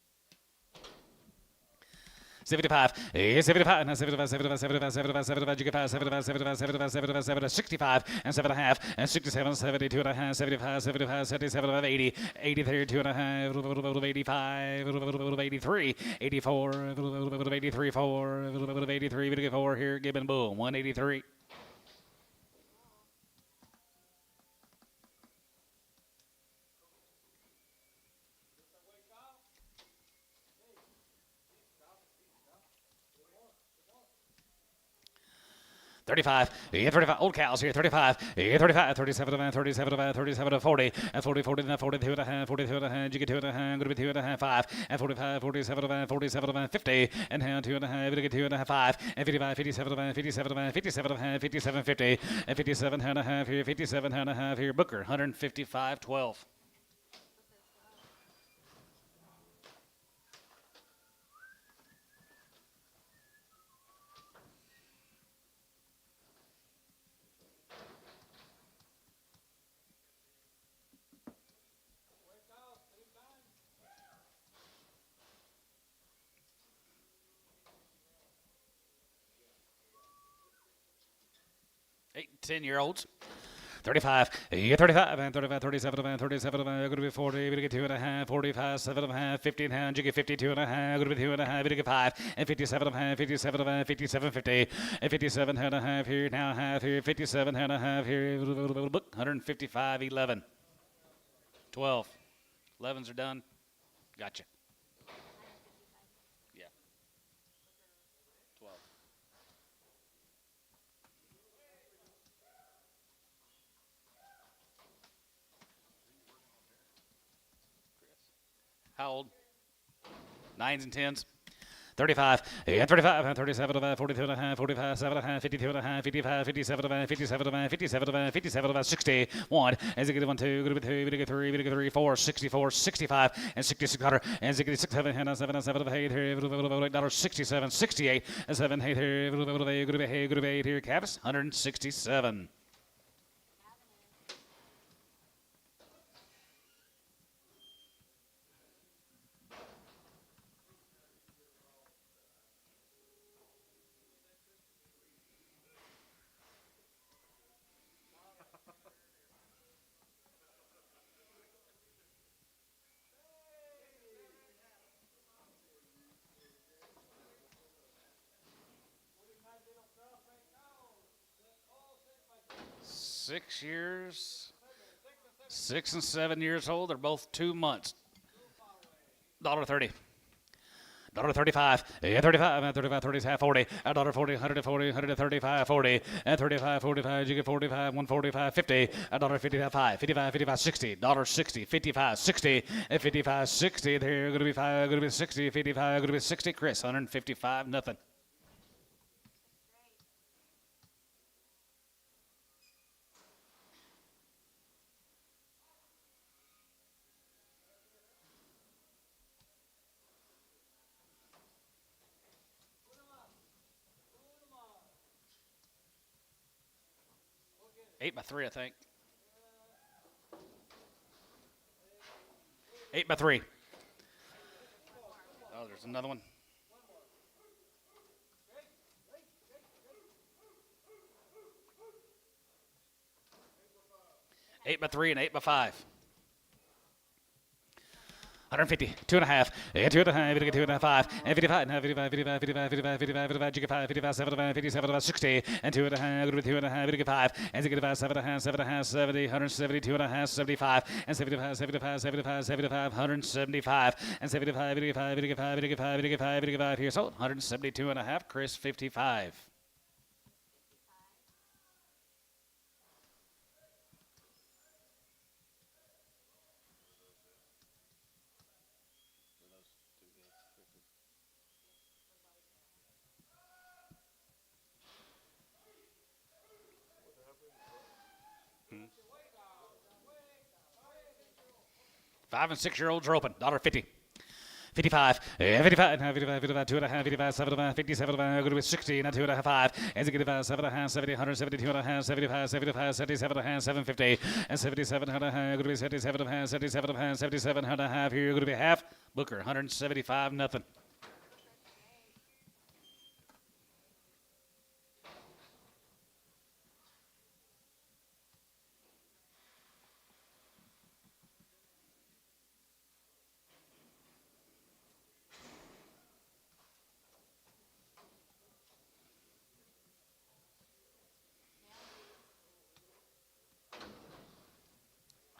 S1: 75, 75, and 75, 75, 75, 75, 75, 75, 75, 75, 75, 75, 65, and 7 and a half, and 67, 72 and a half, 75, 75, 77, 80, 83, 2 and a half, 85, 83, 84, 83, 4, 83, 4, here, Gibbon Bull, 183. $35, yeah, 35, old cows here, 35, yeah, 35, 37, 37, 37, 40, and 40, 40, 42 and a half, 42 and a half, jiggy 2 and a half, gonna be 2 and a half, 5, and 45, 47, 47, 50, and hand 2 and a half, gonna get 2 and a half, 5, and 55, 57, 57, 57, 57, 50, and 57 and a half here, 57 and a half here, Booker, 155, 12. Eight, 10-year-olds. 35, yeah, 35, and 35, 37, and 37, going to be 40, going to get 2 and a half, 45, 7 and a half, 50 and a half, jiggy 52 and a half, going to be 2 and a half, going to get 5, and 57 and a half, 57 and a half, 57, 50, and 57 and a half here, now half here, 57 and a half here, 155, 11. 12. 11s are done. Gotcha. Yeah. 12. How old? 9s and 10s. 35, 35, 37, 42 and a half, 45, 7 and a half, 52 and a half, 55, 57, 57, 57, 57, 61, and 1, 2, 3, 3, 4, 64, 65, and 66, and 66, 7, and 7, 7, 8, $8, 67, 68, and 7, 8, here, Caps, 167. Six years, 6 and 7 years old. They're both 2 months. $1.30. $1.35, 35, 35, 30, half 40, $1.40, 140, 135, 40, and 35, 45, you get 45, 145, 50, $1.55, 55, 55, 60, $1.60, 55, 60, and 55, 60. They're going to be 5, going to be 60, 55, going to be 60. Chris, 155, nothing. Eight by 3, I think. 8 by 3. Oh, there's another one. 8 by 3 and 8 by 5. 150, 2 and a half, 2 and a half, 2 and a half, 5, and 55, 55, 55, 55, 55, 55, 55, 55, 75, 57, 60, and 2 and a half, 2 and a half, 5, and 65, 7 and a half, 7 and a half, 70, 170, 2 and a half, 75, and 75, 75, 75, 75, 175, and 75, 85, 85, 85, 85, 85, here, so 172 and a half, Chris, 55. Five and 6 year olds are open. $1.50. 55, 55, 55, 55, 2 and a half, 55, 7 and a half, 57, going to be 60, and 2 and a half, 5, and 65, 7 and a half, 70, 172 and a half, 75, 75, 77 and a half, 750, and 77 and a half, going to be 77 and a half, 77 and a half, 77 and a half, here, going to be half. Booker, 175, nothing.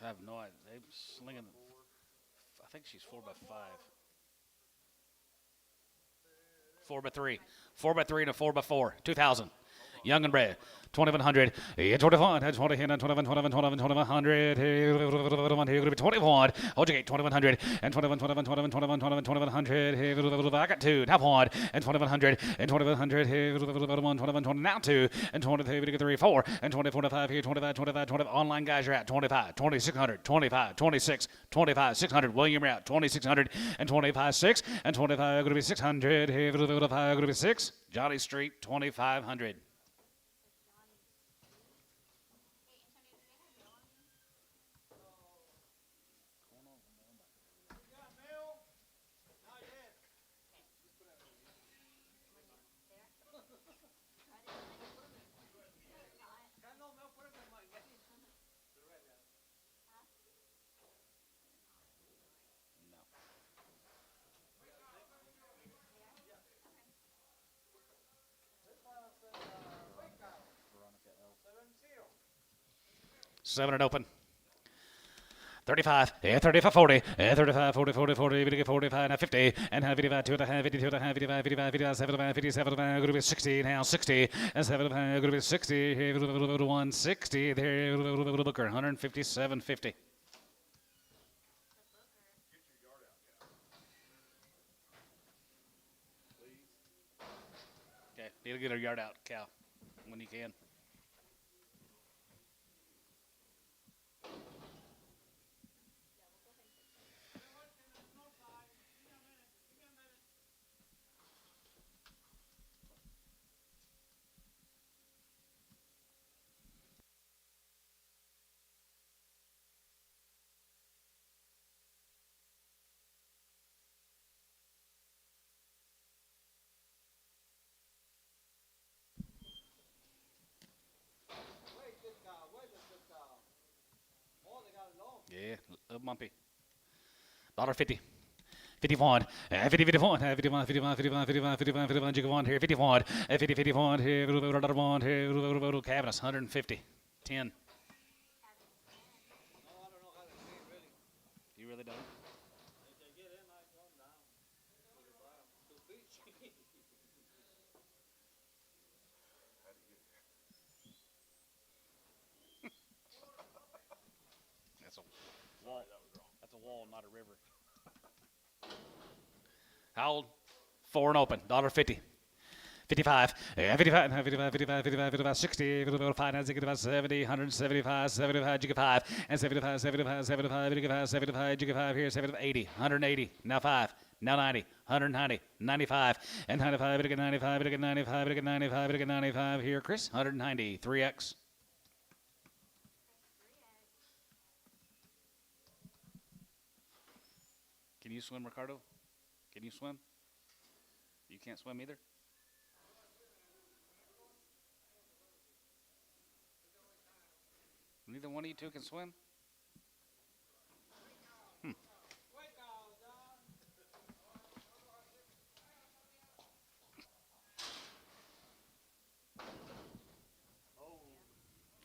S1: I have no idea. They're slinging. I think she's 4 by 5. 4 by 3. 4 by 3 and a 4 by 4. 2,000. Young and bred. 2,100. 21. 20. 21. 21. 21. 2100. Here going to be 21. Hold your gate. 2,100. And 21. 21. 21. 21. 21. 2100. Here I got 2. Top 1. And 2,100. And 2,100. Here 21. 21. 20. Now 2. And 23. 3. 4. And 24 to 5. Here 25. 25. 20. Online guys are at 25. 2,600. 25. 26. 25. 600. William Rout. 2,600. And 25. 6. And 25. Going to be 600. Here 5. Going to be 6. Johnny Street. 2,500. Seven and open. 35, 35, 40, 35, 40, 40, 40, 45, 50, and 55, 2 and a half, 52 and a half, 55, 55, 57, 57, going to be 60, now 60, and 7 going to be 60, 160, there, Booker, 157.50. Need to get her yard out, cow, when you can.
S3: Where's this cow? Where's this cow? Oh, they got it long.
S1: Yeah, a little bumpy. $1.50. 51, 50, 51, 51, 51, 51, 51, 51, 51, jig of one here, 51, 50, 51 here, one here, cabinets, 150, 10.
S3: No, I don't know how to say it really.
S1: You really don't?
S3: If they get in, I go down. 2 feet.
S1: That's a wall. That's a wall, not a river. How old? 4 and open, $1.50. 55, 55, 55, 55, 55, 55, 60, 55, 65, 70, 175, 75, jig of 5, and 75, 75, 75, jig of 5, 75, jig of 5 here, 75, 80, 180, now 5, now 90, 190, 95, and 95, jig of 95, jig of 95, jig of 95, jig of 95 here, Chris, 190, 3X. Can you swim, Ricardo? Can you swim? You can't swim either? Neither one of you two can swim?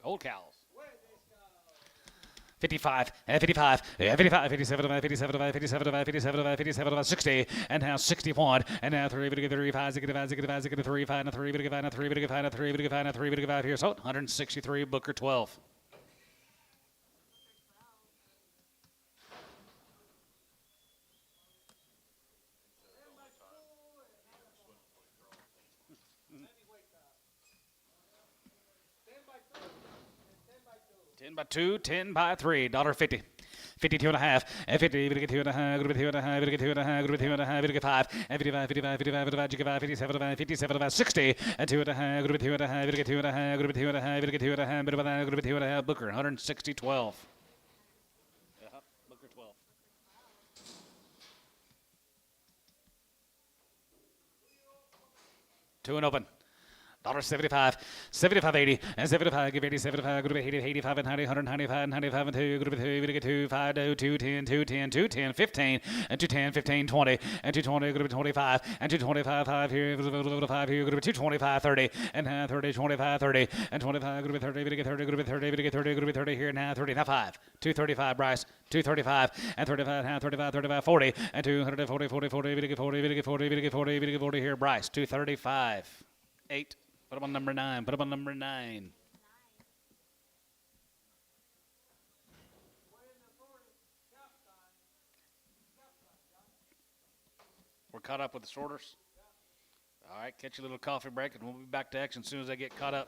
S1: Old cows. 55, 55, 55, 57, 57, 57, 57, 57, 60, and now 61, and now 3, 35, 3, 5, 3, 5, 3, 5, 3, 5, 3, 5 here, so 163, Booker 12. Ten by two, 10 by three, $1.50. 52 and a half, and 50, 52 and a half, 52 and a half, 52 and a half, 52 and a half, 55, and 55, 55, 55, 55, 57, 57, 60, and 2 and a half, 52 and a half, 52 and a half, 52 and a half, 52 and a half, 52 and a half, Booker, 160, 12. Booker 12. Two and open. $1.75, 75, 80, and 75, give 80, 75, good 80, 85, and 90, 195, 95, and 2, good 2, 2, 5, 2, 10, 2, 10, 2, 10, 15, and 210, 15, 20, and 220, good 25, and 225, 5 here, 5 here, good 225, 30, and 30, 25, 30, and 25, good 30, good 30, good 30, good 30, good 30 here, now 30, now 5, 235, Bryce, 235, and 35, 35, 35, 40, and 240, 40, 40, 40, 40, 40, 40 here, Bryce, 235, 8. Put him on number 9. Put him on number 9. We're caught up with the sorters. All right, catch a little coffee break, and we'll be back to action as soon as I get caught up.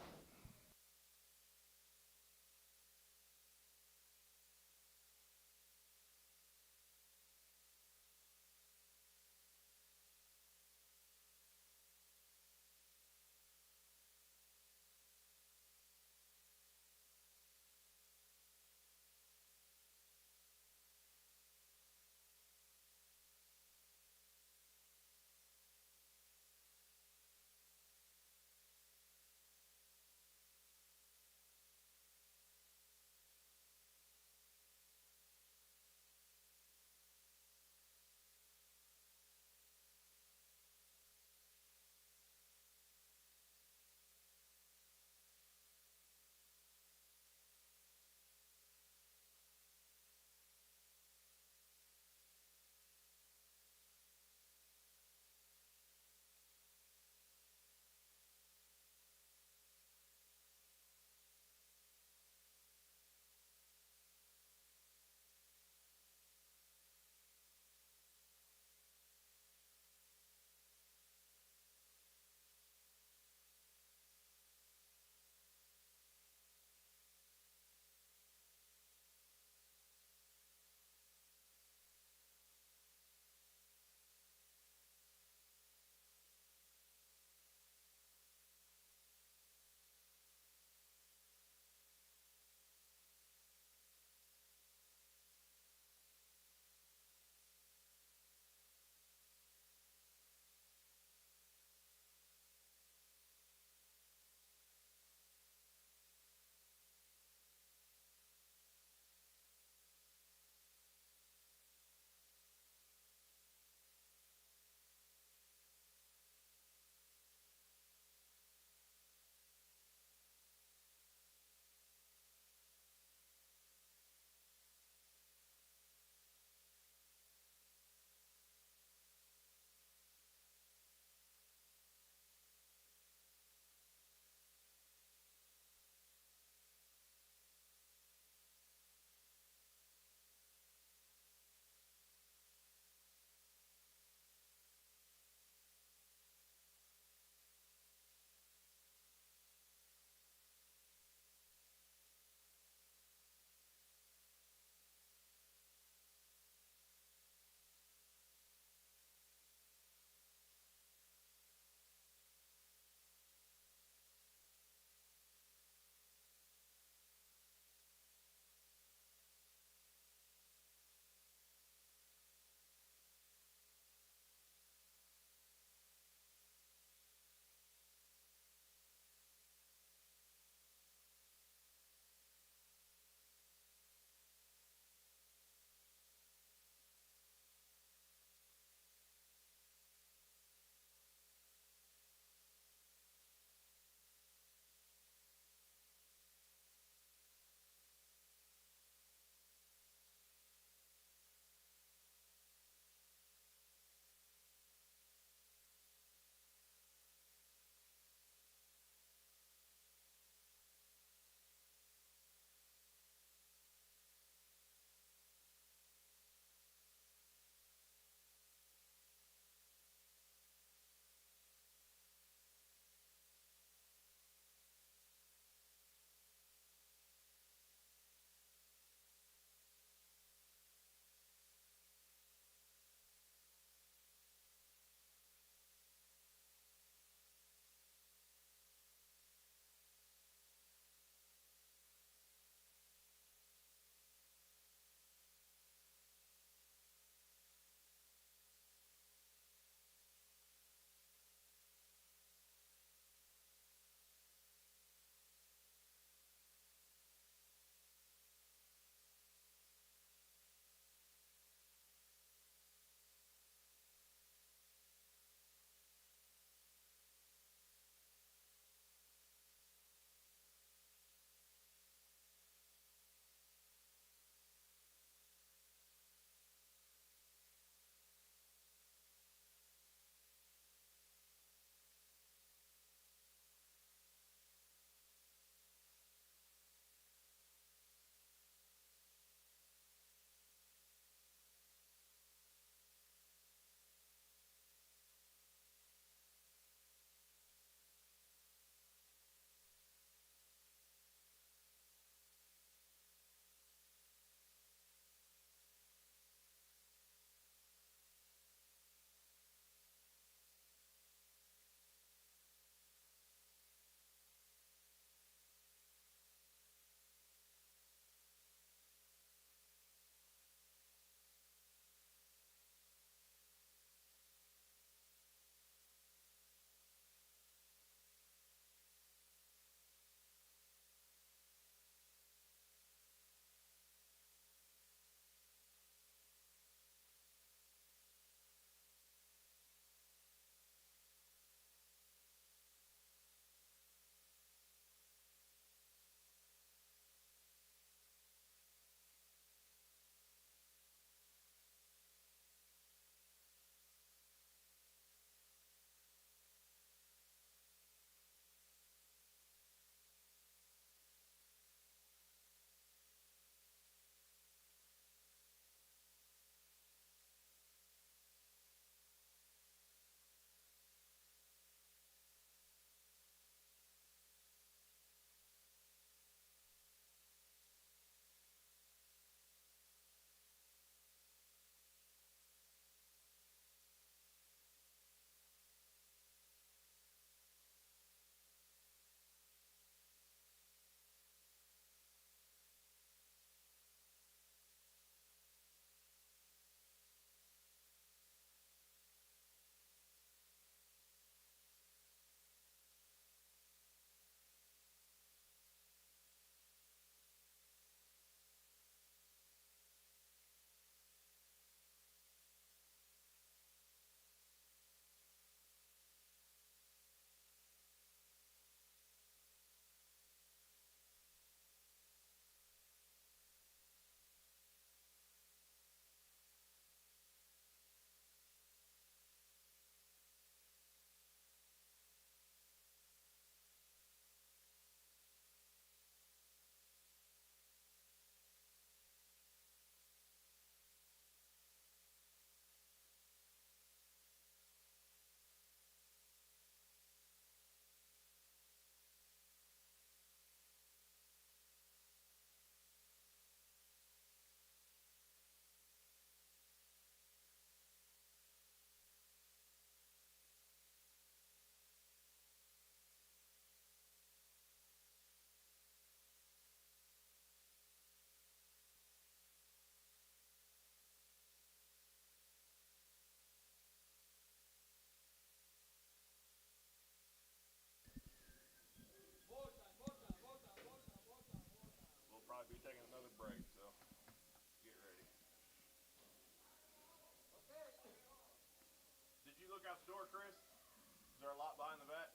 S2: store, Chris? Is there a lot behind the back?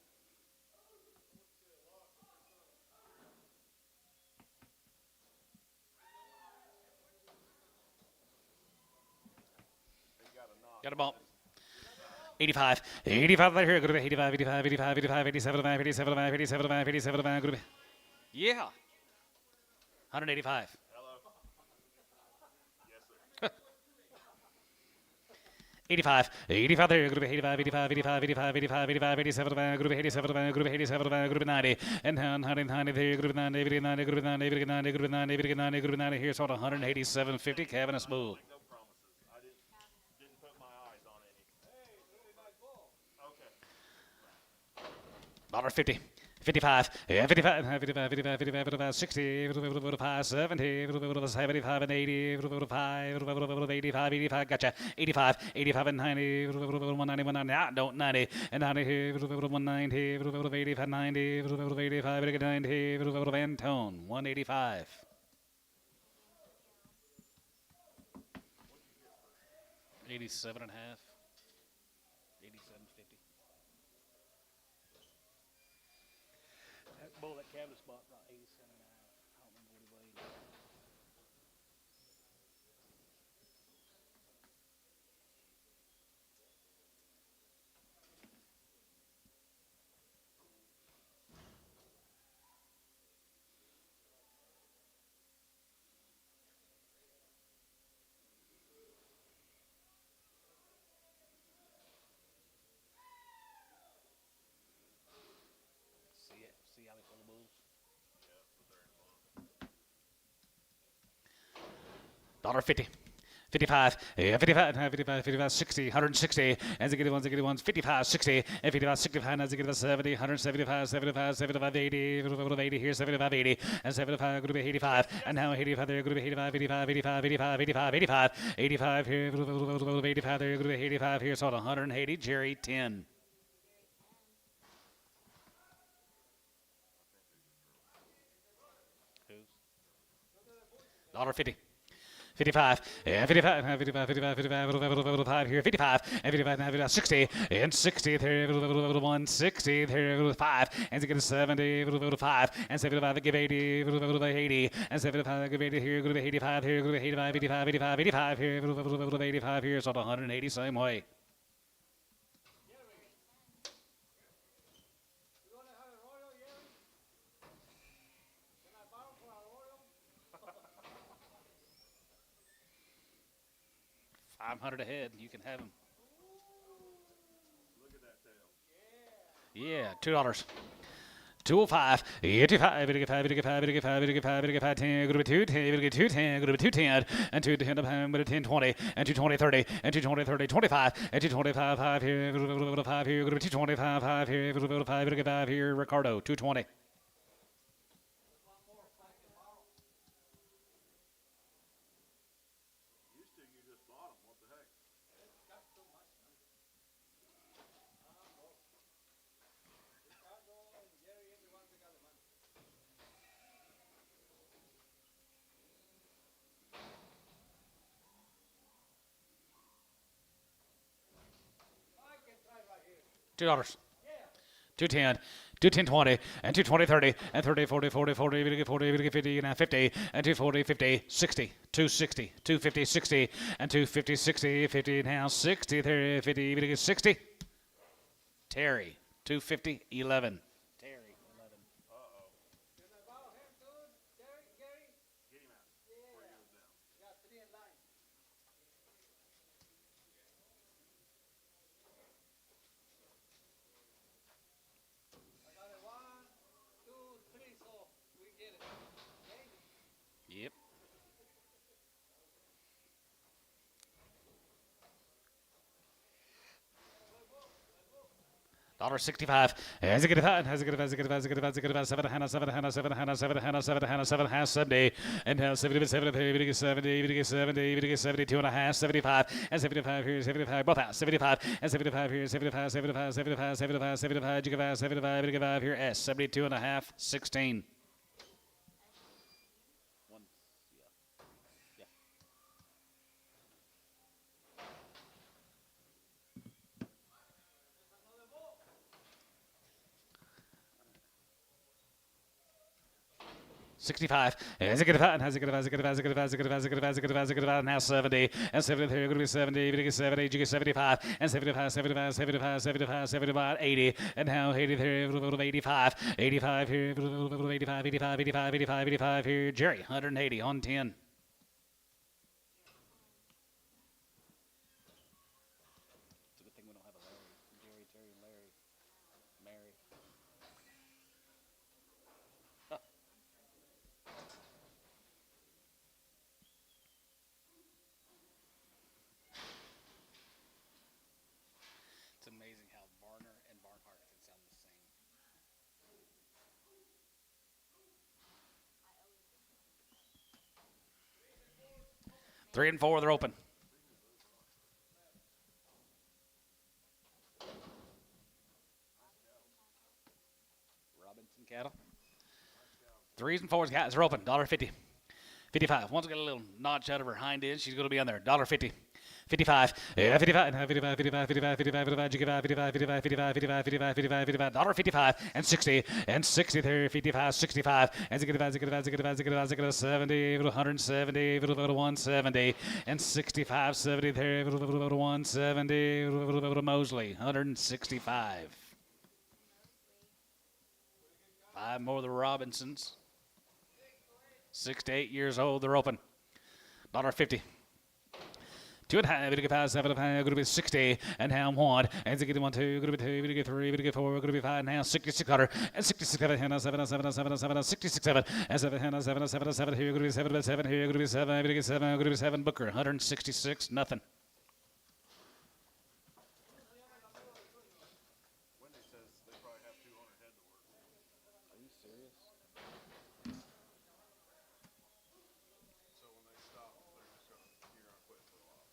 S2: He got a knock.
S1: Got a bump. 85. 85 right here. Go to 85, 85, 85, 85, 87, 87, 87, 87, go to yeah. 185.
S2: Hello. Yes, sir.
S1: 85. 85 there. Go to 85, 85, 85, 85, 85, 85, 87, go to 87, go to 87, go to 90. And down 190 there. Go to 90, 90, go to 90, 90, go to 90, 90, go to 90. Here's on 187.50. Kevin is smooth.
S2: No promises. I didn't put my eyes on any. Okay.
S1: $1.50. 55, 55, 55, 55, 55, 55, 60, 55, 70, 75, and 80, 5, 85, 85, gotcha, 85, 85, and 90, 190, 190, don't 90, and 90, 190, 85, 90, 85, 90, and tone, 185. $87.5, $87.50. Bull that cabinet spot about 87 and a half. I don't remember what he weighed. See how they pull the bulls? $1.50. 55, 55, 55, 55, 60, 160, and the good ones, 55, 60, and 55, 65, and the 70, 175, 75, 75, 80, 80, here, 75, 80, and 75, going to be 85, and now 85, there, going to be 85, 85, 85, 85, 85, 85, 85, here, 85, there, going to be 85, here, so 180, Jerry, 10. $1.50. 55, 55, 55, 55, 55 here, 55, and 55, 55, 60, and 60, there, 160, there, 5, and to get a 70, 5, and 75, give 80, 80, and 75, give 80 here, go to 85 here, go to 85, 85, 85, 85 here, 85 here, so 180, same way.
S3: You want to have a royal, Jerry? Can I borrow for a royal?
S1: 500 ahead, you can have them.
S2: Look at that tail.
S1: Yeah, $2. 205, 85, 85, 85, 85, 85, 85, 10, go to 210, 210, go to 210, and 210 up home, but 10, 20, and 220, 30, and 220, 30, 25, and 225, 5 here, 5 here, go to 225, 5 here, 5 here, Ricardo, 220.
S2: Used to, you just bought them. What the heck?
S1: $2. 210, 210, 20, and 220, 30, and 30, 40, 40, 40, 40, 50, and 50, and 240, 50, 60, 260, 250, 60, and 250, 60, 50, now 60, 30, 50, 60. Terry, 250, 11. Terry, 11.
S3: Can I borrow him too, Jerry? Gary?
S2: Get him out. Before he goes down.
S3: Got 3 in line. I got it 1, 2, 3, so we get it. Okay?
S1: Yep. $1.65. As a good five, has a good five, as a good five, as a good five, as a good five, 7, Hannah, 7, Hannah, 7, Hannah, 7, Hannah, 7, Hannah, 7, Hannah, 70, and now 70, 70, 70, 70, 70, 72 and a half, 75, and 75 here, 75, both out, 75, and 75 here, 75, 75, 75, 75, 75, you 75, 75 here, S, 72 and a half, 16. 65. As it get about, has it get about, as it get about, as it get about, as it get about, as it get about, as it get about, as it get about, now 70. And 73, going to be 70, you get 70, you get 75. And 75, 75, 75, 75, 75, 80. And now 83, 85. 85 here, 85, 85, 85, 85, 85 here. Jerry, 180 on 10. It's a good thing we don't have a Larry. Jerry, Terry, Larry, Mary. It's amazing how Varner and Barnhart can sound the same. Three and four, they're open. Robinson cattle. Threes and fours, guys, are open. $1.50. 55. One's got a little notch out of her hind end. She's going to be on there. $1.50. 55. Yeah, 55. 55, 55, 55, 55, 55, 55, 55, 55, 55, 55, 55, 55, $1.55 and 60 and 60 there, 55, 65 and 70, 170, 170 and 65, 70 there, 170, Mosley, 165. Five more of the Robinsons. 6 to 8 years old, they're open. $1.50. 2.5, 7, going to be 60, and now 1, and to get 1, 2, going to be 2, going to get 3, going to get 4, going to be 5, now 6600, and 67, and 7, 66, 7, and 7, 7, here, going to be 7, 7, here, going to be 7, going to get 7, going to be 7, Booker, 166, nothing.
S2: Wendy says they probably have 200 head to work.
S1: Are you serious?
S2: So when they stop, they're just gonna you're gonna quit for a while.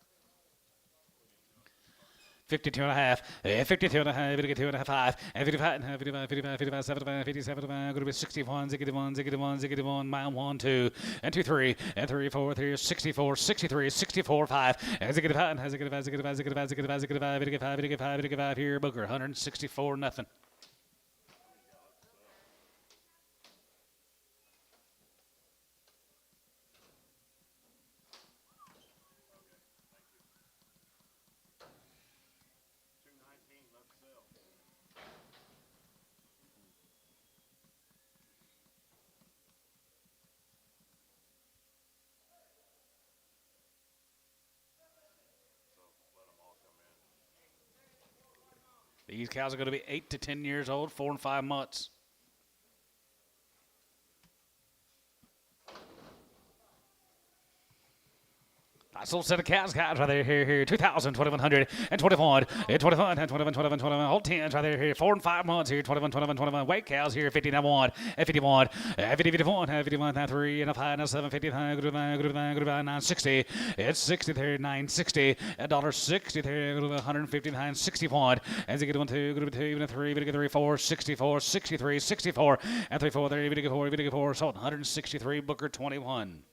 S1: 52 and a half, 52 and a half, 52 and a half, 5, and 55 and a half, 55, 55, 55, 75, 57, going to be 61, 61, 61, 61, mile 1, 2, and 2, 3, and 3, 4, 3, 64, 63, 64, 5, and 65, and 65, 65, 65, 65, 65, 55, 55, 55 here, Booker, 164, nothing.
S2: Left sale. So let them all come in.
S1: These cows are going to be 8 to 10 years old, 4 and 5 months. Nice little set of cows, guys, right there, here, 2,000, 2,100, and 21, and 21, and 21, 21, 21, all 10s right there, here, 4 and 5 months here, 21, 21, 21, weight cows here, 50, now 1, and 51, and 50, 51, and 51, now 3, and a 5, now 7, 50, goodbye, 960, it's 60 there, 960, and $1.60 there, 159, 61, and 1, 2, good 2, even a 3, even a 3, 4, 64, 63, 64, and 3, 4 there, even a 4, even a 4, sold 163, Booker 21.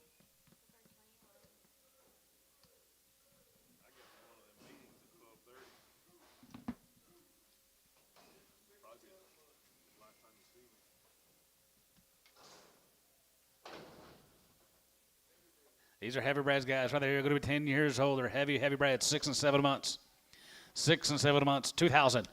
S1: These are heavy breds, guys, right there. You're going to be 10 years old. They're heavy breds, 6 and 7 months. 6 and 7 months, 2,000,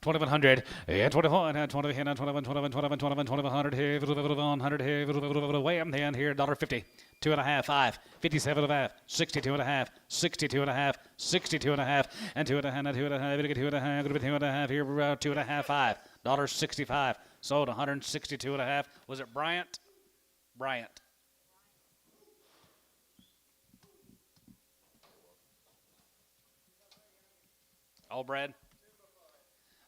S1: 2,100, and 21, and 20, and 21, 21, 21, 21, 2,100 here, 100 here, way up the end here, $1.50, 2.5, 5, 57 and a half, 62 and a half, 62 and a half, 62 and a half, and 2.5, and 2.5, 2.5, going to be 2.5 here, 2.5, 5, $1.65, sold 162 and a half. Was it Bryant? Bryant. All bred.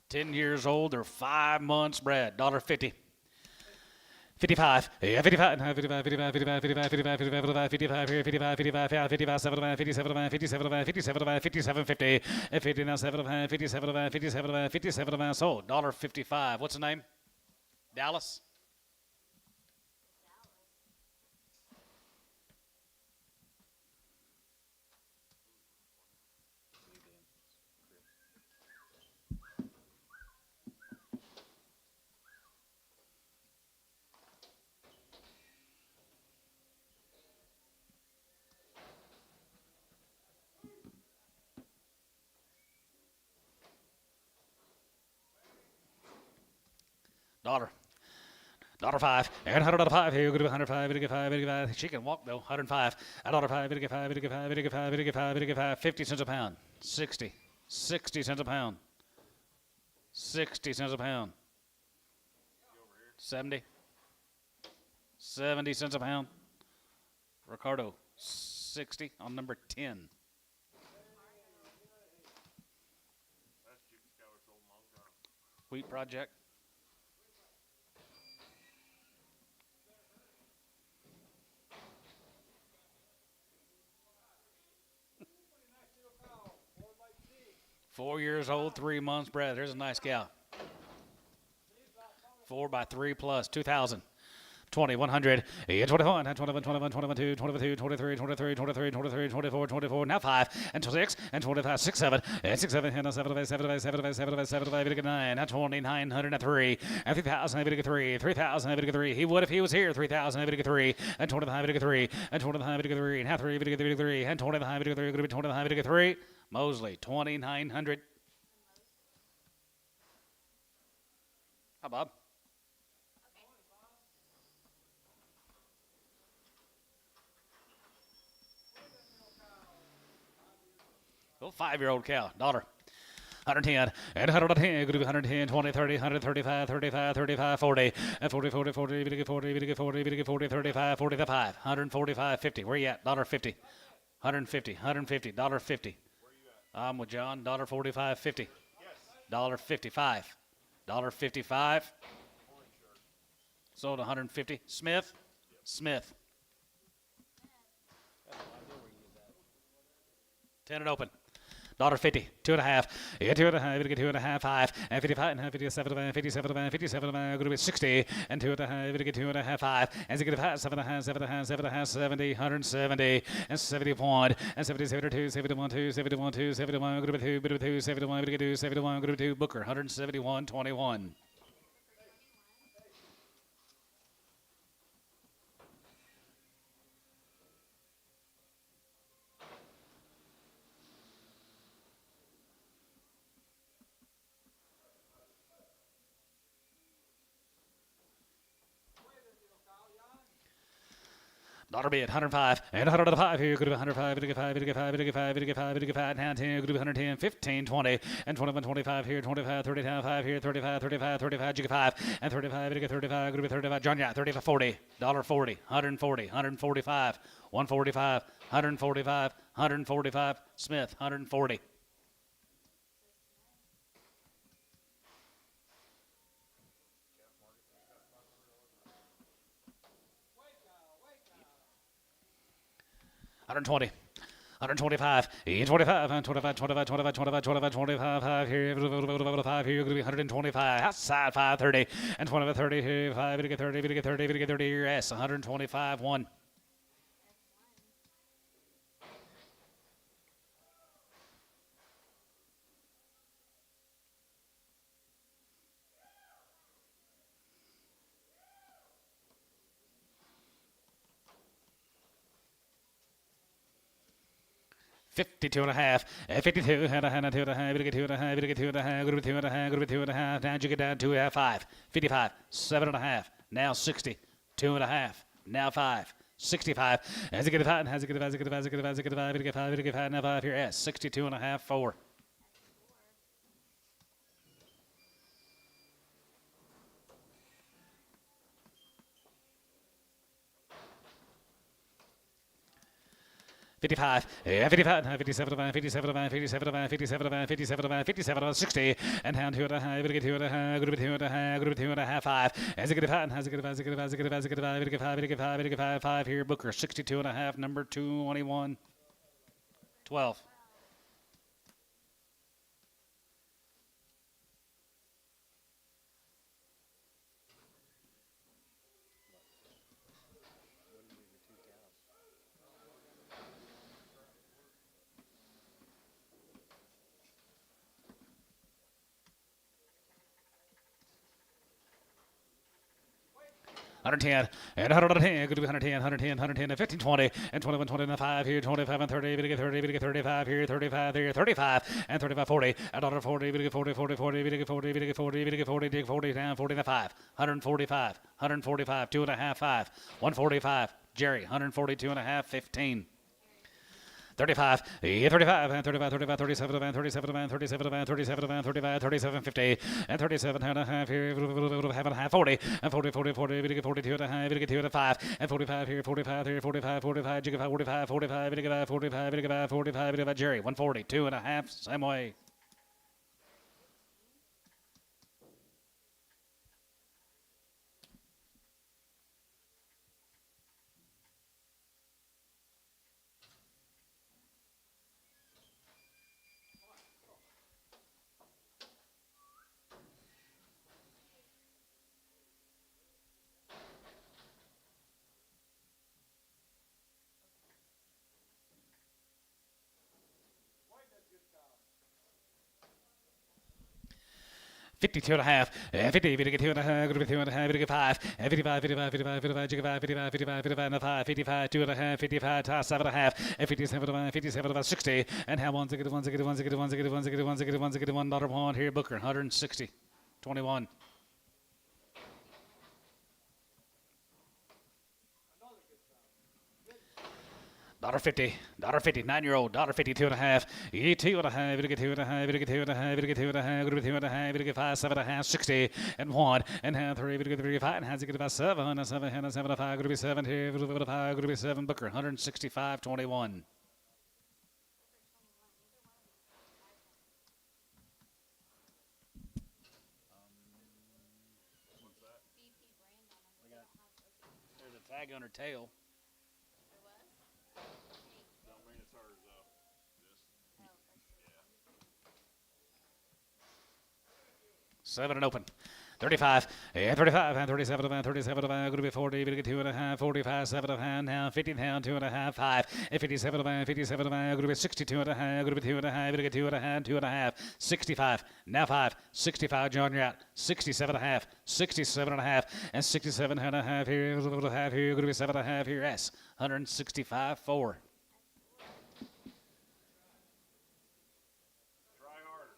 S1: 10 years old. They're 5 months bred. $1.50. 55. Yeah, 55. 55, 55, 55, 55, 55, 55, 55 here, 55, 55, 55, 7, 57, 57, 57, 57, 50, and 50 now 7, 57, 57, 57, sold. $1.55. What's the name? Dallas? $5. $5. And $100 here. Good $105. $85. She can walk though. $105. $5. $55. 50 cents a pound. 60. 60 cents a pound. 60 cents a pound. 70. 70 cents a pound. Ricardo. 60 on number 10.
S2: That's chicken cow we sold a long time.
S1: Wheat Project.
S3: Nice little cow, 4x6.
S1: 4 years old, 3 months bred. There's a nice cow. 4 by 3 plus 2,000. 20, 100, 21, 21, 21, 22, 22, 23, 23, 23, 23, 24, 24, now 5, and 26, and 25, 6, 7, and 6, 7, and 7, 7, 7, 7, 7, 7, 9, and 2,903, and 3,000, 3, 3,000, 3. He would if he was here, 3,000, 3, and 25, 3, and 25, 3, and 3, 3, and 25, 3, 25, 3. Mosley, 2,900. Hi, Bob. Little 5-year-old cow, daughter. 110, and 110, could be 110, 20, 30, 135, 35, 35, 40, and 40, 40, 40, 40, 40, 40, 40, 35, 45, 145, 50. Where you at? $50. 150, 150, $50. I'm with John, $45, 50. $55. $55. Sold 150. Smith? Smith. 10 and open. $50, 2.5, yeah, 2.5, we get 2.5, 5, and 55, and 57, 57, 57, going to be 60, and 2.5, we get 2.5, 5, and 5, 7.5, 7.5, 7.5, 70, 170, and 71, and 70, 72, 71, 2, 71, 2, 71, going to be 2, 71, we get 2, 71, going to be 2, Booker, 171, 21. Dollar bid, 105, and 105 here, could be 105, 5, 10, could be 110, 15, 20, and 21, 25 here, 25, 35, 5 here, 35, 35, 35, you get 5, and 35, 35, could be 35, John, yeah, 35, 40, $40, 140, 145, 145, 145, 145, Smith, 140. $120, 125, 25, 25, 25, 25, 25, 25, 25, 5 here, 5 here, going to be 125, outside 530, and 25, 30 here, 5, 30, 30, 30, 30 here, S, 125, 1. $52 and a half, 52 and a half, 2 and a half, 2 and a half, 2 and a half, 2 and a half, 2 and a half, now you get down 2 and a half, 5, 55, 7 and a half, now 60, 2 and a half, now 5, 65, as it get 5, as it get 5, as it get 5, as it get 5, as it get 5, as it get 5, as it get 5, now 5 here, S, 62 and a half, 4. $55, 55, 57, 57, 57, 57, 57, 57, 60, and down 2 and a half, 2 and a half, 2 and a half, 2 and a half, 5, as it get 5, as it get 5, as it get 5, as it get 5, as it get 5, as it get 5, as it get 5, as it get 5, 5 here, Booker, 62 and a half, number 21, 12. 110 and 110. Good to be 110, 110, 110 and 15, 20 and 21, 20 and 5 here, 25 and 30. We get 30, we get 35 here, 35 here, 35 and 35, 40 and $1 40. We get 40, 40, 40. We get 40, we get 40, we get 40, 40 down, 40 and 5, 145, 145, 2.5, 5, 145. Jerry, 142 and a half, 15. 35, 35, and 35, 35, 37, and 37, and 37, and 37, and 35, 37, 50, and 37 and a half here, half and a half, 40, and 40, 40, 40, we get 42 and a half, we get 2 and a 5, and 45 here, 45 here, 45, 45, you get 45, 45, we get 45, we get 45, we get Jerry, 140, 2 and a half, same way.
S3: White, that's good cow.
S1: 52 and a half, and 50, we get 2 and a half, good to be 2 and a half, we get 5, and 55, 55, 55, 55, 55, 55, 55, 55 and a 5, 55, 2 and a half, 55, toss 7 and a half, and 57 and 57 and 60, and how ones, get ones, get ones, get ones, get ones, get ones, get ones, get $1 one here, Booker, 160, 21. $1.50, $1.50, 9-year-old, $1.50, 2 and a half, 2 and a half, we get 2 and a half, we get 2 and a half, we get 2 and a half, we get 2 and a half, we get 5, 7 and a half, 60, and 1, and half 3, we get 3, 5, and has to get about 7, and 7, and 7 and 5, going to be 7 here, going to be 7, Booker, 165, 21.
S2: What's that?
S5: BP brand on them. They don't have OKC.
S1: There's a tag on her tail.
S5: There was?
S2: Don't mean it's hers though. Just,
S5: Oh, that's
S2: yeah.
S1: 7 and open. 35, and 35, and 37, and 37, and going to be 40, we get 2 and a half, 45, 7 and a half, now 50 down, 2 and a half, 5, and 57, and 57, and going to be 62 and a half, going to be 2 and a half, we get 2 and a half, 2 and a half, 65, now 5, 65, John, you're out, 67 and a half, 67 and a half, and 67 and a half here, going to be 7 and a half here, S, 165, 4.
S2: Try harder.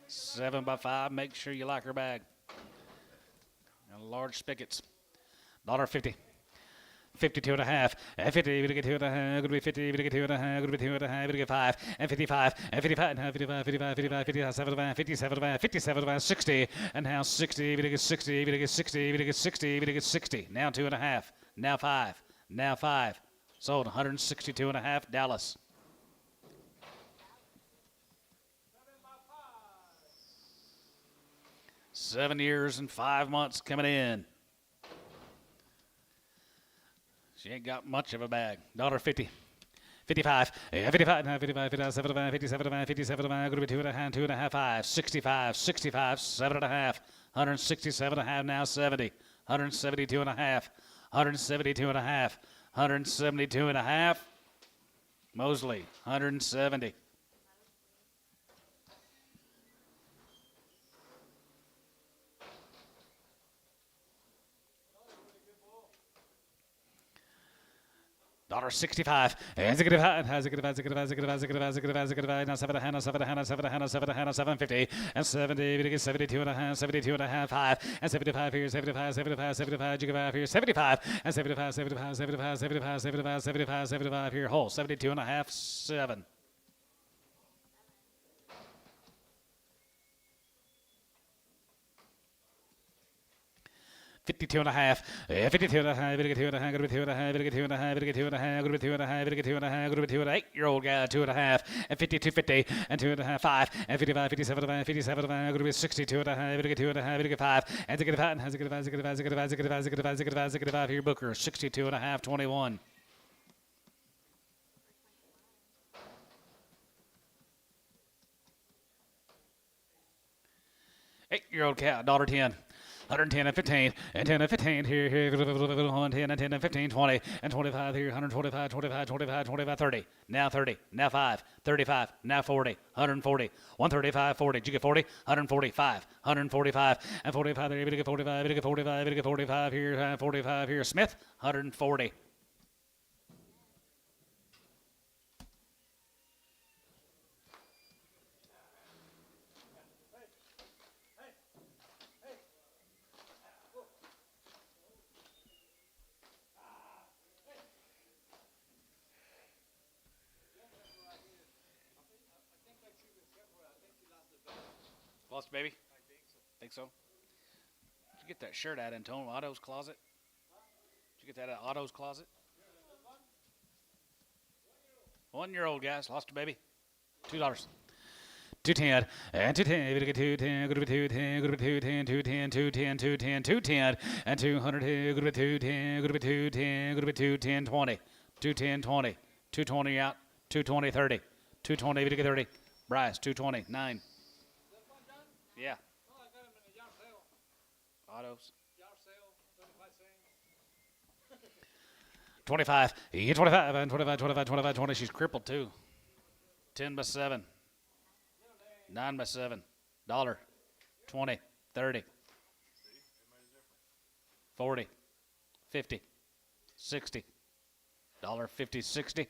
S1: 7 by 5, make sure you like her bag. And large spigots. $1.50. 52 and a half, and 50, we get 2 and a half, going to be 50, we get 2 and a half, going to be 2 and a half, we get 5, and 55, and 55, and 55, 55, 55, 57, 57, 57, 60, and now 60, we get 60, we get 60, we get 60, we get 60, now 2 and a half, now 5, now 5, sold 162 and a half, Dallas. 7 years and 5 months coming in. She ain't got much of a bag. $1.50. 55, 55, 55, 57, 57, 57, going to be 2 and a half, 2 and a half, 5, 65, 65, 7 and a half, 167 and a half, now 70, 172 and a half, 172 and a half, 172 and a half. Mosley, 170. $1.65. Now 750 and 70. We get 72 and a half, 72 and a half, 5 and 75 here, 75, 75, 75. You get here, 75 and 75, 75, 75, 75, 75, 75, 75 here. Whole 72 and a half, 7. $52 and a half, 52 and a half, 2 and a half, 2 and a half, 2 and a half, 2 and a half, 2 and a half, 2 and a half, 2 and a 8-year-old guy, 2 and a half, and 52.50 and 2 and a half, 5 and 55, 57, 57, going to be 62 and a half, 2 and a half, 5 and 5 and 5 here, Booker, 62 and a half, 21. Eight-year-old cow, $1.10. 110 and 15, and 10 and 15 here, 110 and 10 and 15, 20 and 25 here, 125, 25, 25, 25, 30. Now 30, now 5, 35, now 40, 140, 135, 40. Did you get 40? 145, 145, and 45 there, get 45, get 45, get 45 here, 45 here. Smith, 140. Lost, baby? I think so. Did you get that shirt out in Tone Otto's closet? Did you get that out of Otto's closet? 1-year-old guys. Lost a baby. $2. 210 and 210. We get 210. Good to be 210. Good to be 210. 210. 210. 210. 210 and 200. Good to be 210. Good to be 210. Good to be 210. 20. 210. 20. 220 out. 220. 30. 220. We get 30. Bryce. 220. 9. Yeah.
S3: No, I got him in a yard sale.
S1: Autos.
S3: Yard sale, 25 cents.
S1: 25. 25 and 25, 25, 25, 20. She's crippled too. 10 by 7. 9 by 7. $1. 20. 30. 40. 50. 60. $1.50. 60.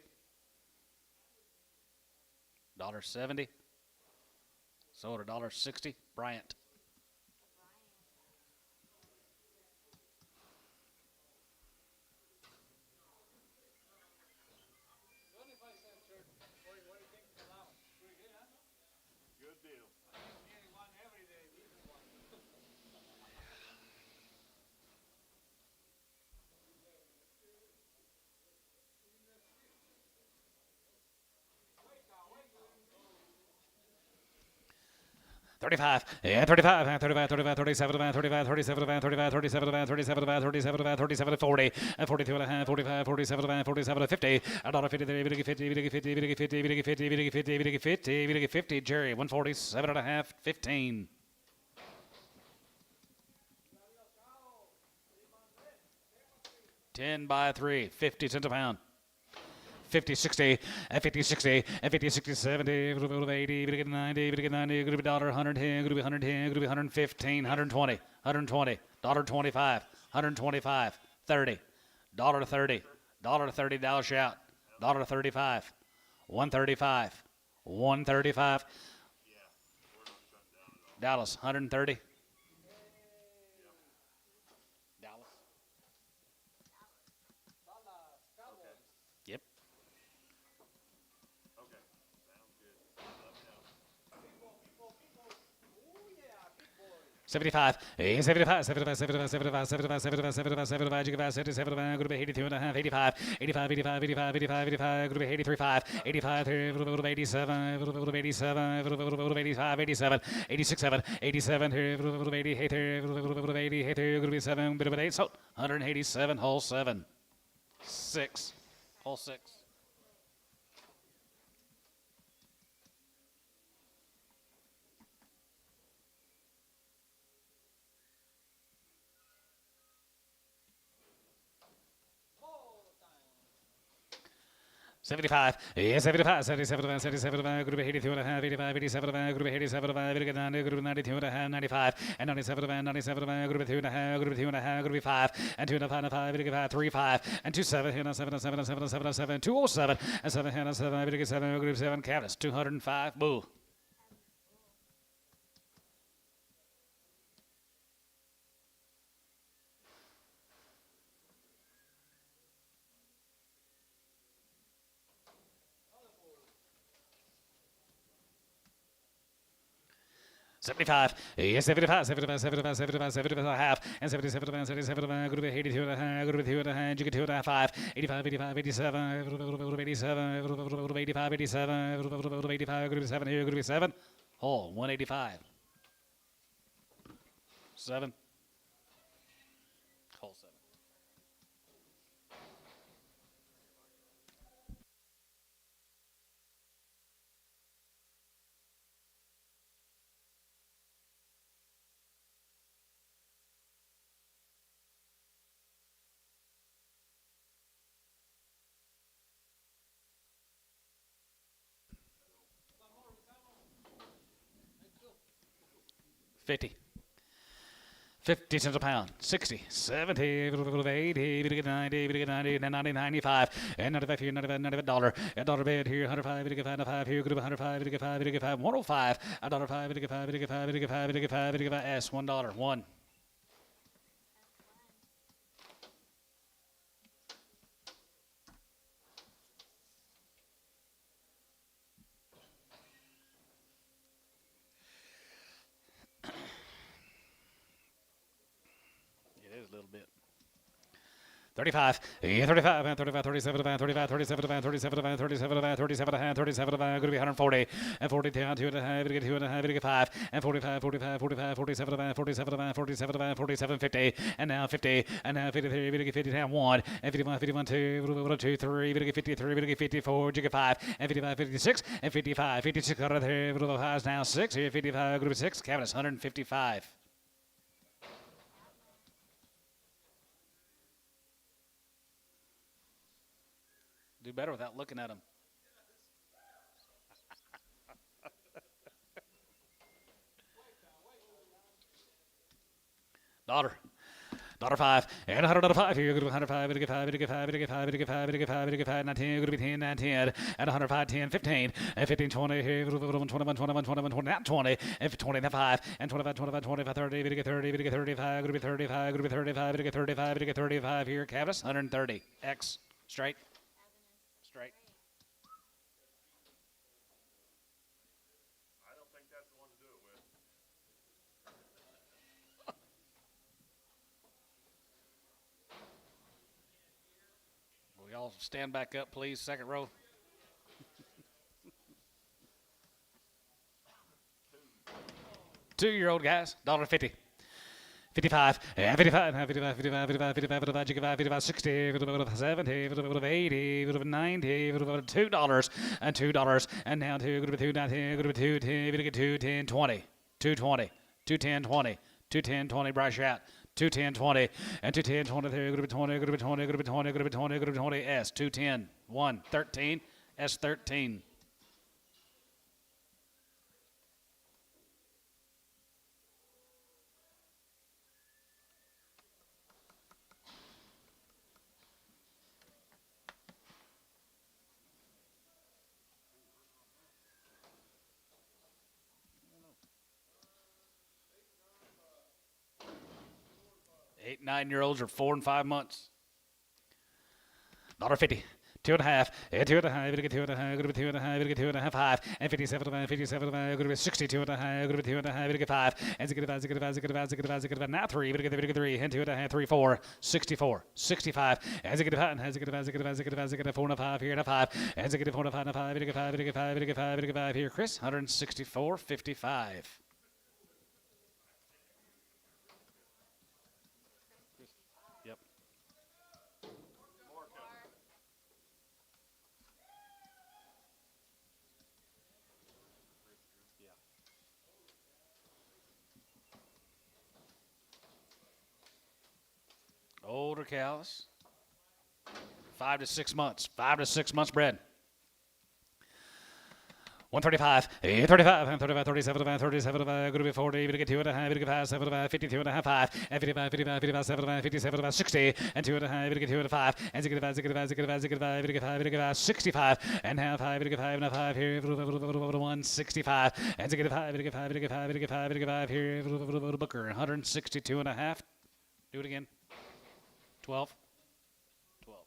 S1: $1.70. Sold $1.60. Bryant.
S3: What do you think of the allowance? Pretty good, huh?
S2: Good deal.
S3: Nearly one every day, even one.
S1: $35 and 35 and 35, 35, 37 and 35, 37 and 35, 37 and 37 and 37 and 37 and 40 and 42 and a half, 45, 47 and 47 and 50. $1.50 there, 50, 50, 50, 50, 50, 50, 50, 50, 50, 50, Jerry, 147 and a half, 15. $10 by 3, 50 cents a pound. 50, 60, and 50, 60, and 50, 60, 70, 80, we get 90, we get 90, good to be $1, 110, good to be 110, good to be 115, 120, 120, $1.25, 125, 30, $1.30, $1.30, Dallas shout, $1.35, 135, 135, Dallas, 130. Dallas. Yep.
S2: Okay. Sounds good. Let me know.
S1: 75, 75, 75, 75, 75, 75, 75, 75, 75, you give out 77, good to be 82 and a half, 85, 85, 85, 85, 85, 85, good to be 83, 5, 85, 87, 87, 85, 87, 86, 7, 87, 80, 80, 80, good to be 7, bit of an 8, so 187, hole 7, 6, hole 6. $75, 75, 77, 77, good to be 82 and a half, 85, 87, good to be 87, good to be 90, good to be 92 and a half, 95, and 97, 97, good to be 2 and a half, good to be 2 and a half, good to be 5, and 2 and a half, and 5, good to be 3, 5, and 2, 7, and 7, 7, 7, 7, 7, 207, and 7, and 7, good to be 7, good to be 7, Cavus, 205, boo. $75, 75, 75, 75, 75, 75 and a half, and 77, 77, good to be 82 and a half, good to be 2 and a half, you get 2 and a half, 5, 85, 85, 87, 87, 85, 87, 85, good to be 7 here, good to be 7, hole 185, 7, hole 7. 50. 50 cents a pound, 60, 70, 80, 90, 90, 90, 95, and 95 here, 95, $95, a dollar bed here, 105, 95 here, good 105, 85, 105, a dollar 5, 85, 85, 85, 85, 85, S, $1, 1. It is a little bit. 35, 35, 35, 37, 35, 37, 37, 37, 37, 37, going to be 140, and 40 down, 2.5, 2.5, 5, and 45, 45, 45, 47, 47, 47, 47, 50, and now 50, and now 53, 50 down 1, and 51, 51, 2, 2, 3, 53, 54, 5, and 55, 56, and 55, 56 out of there, highs now 6, here 55, group 6, cabinets 155. Do better without looking at them. Daughter 5, and $100 here, good 105, 19, good 10, 10, and 105, 10, 15, and 15, 20 here, 21, 21, 20, and 25, and 25, 25, 30, 30, 35, good 35, good 35, 35, 35 here, cabinets 130, X, straight. Straight.
S2: I don't think that's the one to do it with.
S1: Will y'all stand back up, please? Second row. 2-year-old guys, $1.50. 55, 55, 55, 55, 55, 55, 55, 60, 70, 80, 90, $2, and $2, and now 2, 2, 10, 2, 10, 2, 10, 20, 220, 210, 20, 210, 20, brush out, 210, 20, and 210, 20, 20, 20, 20, 20, S, 210, 1, 13, S, 13. Eight, 9-year-olds are 4 and 5 months. $1.50. 2.5, and 2.5, 2.5, 2.5, 5, and 57, 57, 62, 2.5, 5, and 5, now 3, 3, and 2.5, 3, 4, 64, 65, and 4 and 5 here, and 5, and 4 and 5, 5 here, Chris, 164, 55. Yep. Older cows, 5 to 6 months. 5 to 6 months bred. 135, 35, 35, 37, 37, going to be 40, going to get 2.5, 5, 52.5, 5, and 55, 55, 57, 57, 60, and 2.5, going to get 2.5, and 65, 65, and now 5, 5 here, 165, and 5 here, Booker, 162.5. Do it again. 12. 12.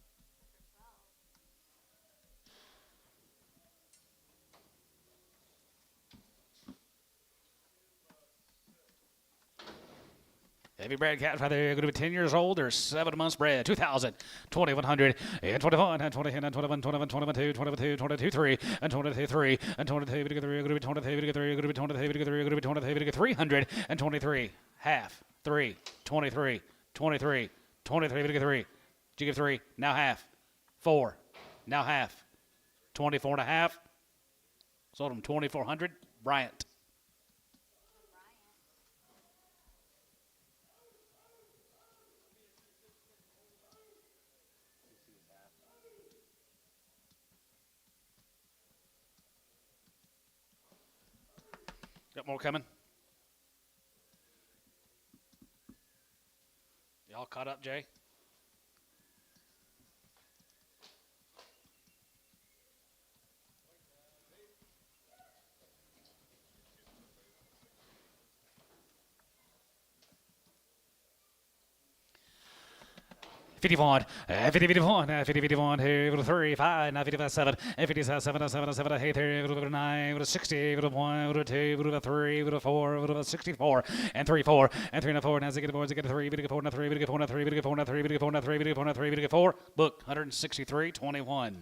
S1: Heavy bred cats right there, going to be 10 years old. They're 7 months bred. 2,000, 2,100, and 21, and 20, and 21, 21, 22, 22, 22, 3, and 22, 3, and 22, 3, going to be 23, 3, going to be 23, 3, going to be 23, 300, and 23, half, 3, 23, 23, 23, 3. Did you give 3? Now half. 4, now half. 24 and a half. Sold them 2,400. Bryant. Got more coming. caught up, Jay? $51, $50, $51, $50, 3, 5, 55, 7, $57, 7, 7, 7, 8, 9, 60, 1, 2, 3, 4, 64, and 3, 4, and 3, 4, now they get a 4, they get a 3, they get 4, 3, they get 4, 3, they get 4, 3, they get 4, 3, they get 4, 3, they get 4, book 163.21.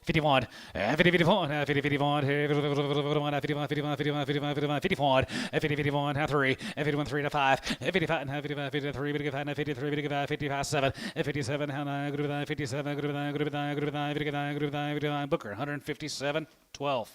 S1: $51, $50, $51, $50, $51, $51, $51, $51, $51, $51, $51, 3, $51, 3 to 5, $55, $55, $53, $55, $53, $55, 7, $57, $57, Booker, 157.12.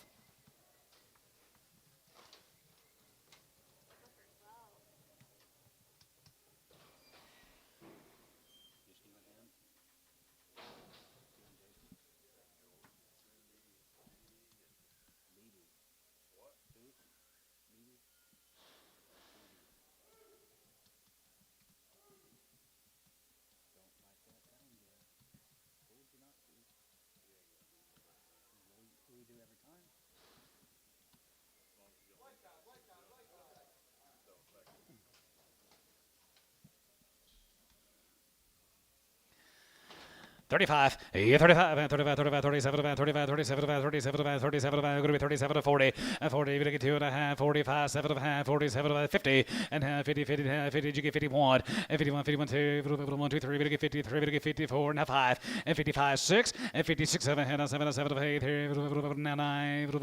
S1: $35, $35, $35, $35, $37, $35, $37, $37, $37, going to be 37 to 40, 40, you get 2.5, 45, 7.5, 47, 50, and 50, 50, 50, you get 51, and 51, 51, 2, 1, 2, 3, you get 53, you get 54, and 5, and 55, 6, and 56, 7, 7, 7, 8, 9, going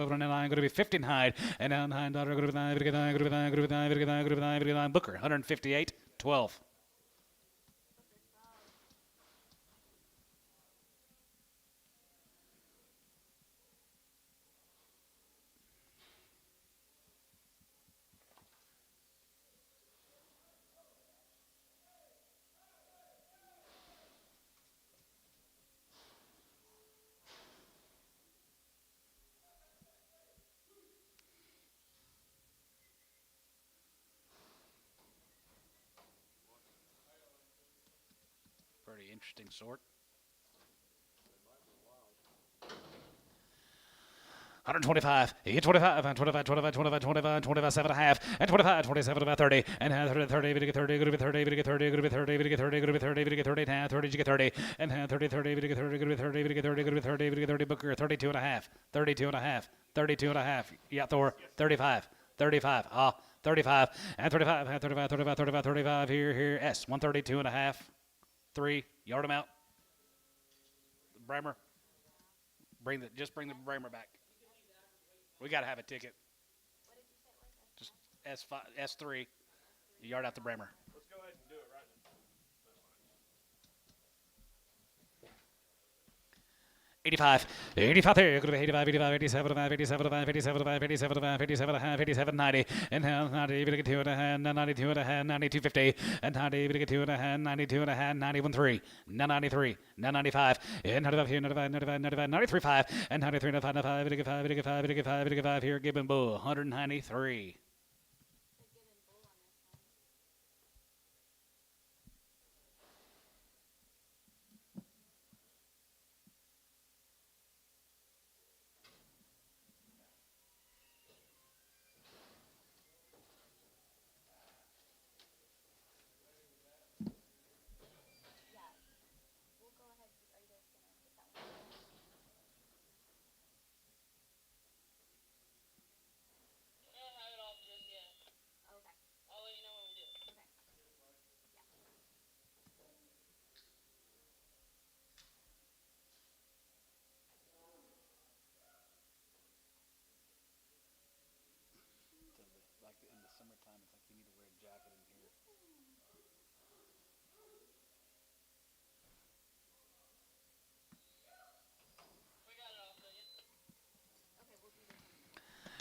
S1: to be 59, and now $9, going to be 9, going to be 9, going to be 9, going to be 9, going to be 9, going to be 9, going to be 9, Booker, 158.12. Pretty interesting sort. 125, 25, 25, 25, 25, 25, 25, 7.5, and 25, 27, about 30, and 30, 30, get 30, go to 30, get 30, go to 30, get 30, go to 30, get 30, and 30, you get 30, and 30, 30, get 30, go to 30, get 30, go to 30, get 30, Booker, 32 and a half, 32 and a half, 32 and a half, yeah, Thor, 35, 35, 35, and 35, and 35, 35, 35, 35, here, S, 132 and a half, 3, yard him out. Bremer, just bring the Bremer back. We got to have a ticket.
S5: What did you say it was?
S1: Just S5, S3, yard out the Bremer.
S2: Let's go ahead and do it right now.
S1: 85, 85 there, could be 85, 85, 87, 87, 87, 87, 87, 87, 90, and 90, you get 2 and a half, 92 and a half, 92, 50, and 90, you get 2 and a half, 92 and a half, 91, 3, 93, 95, and 95 here, 95, 95, 95, 93, 5, and 93, 95, 95, 5, 5, 5, 5 here, Gibbon Bull, 193.
S5: We'll go ahead. Are you guys gonna get that one?
S4: I had it all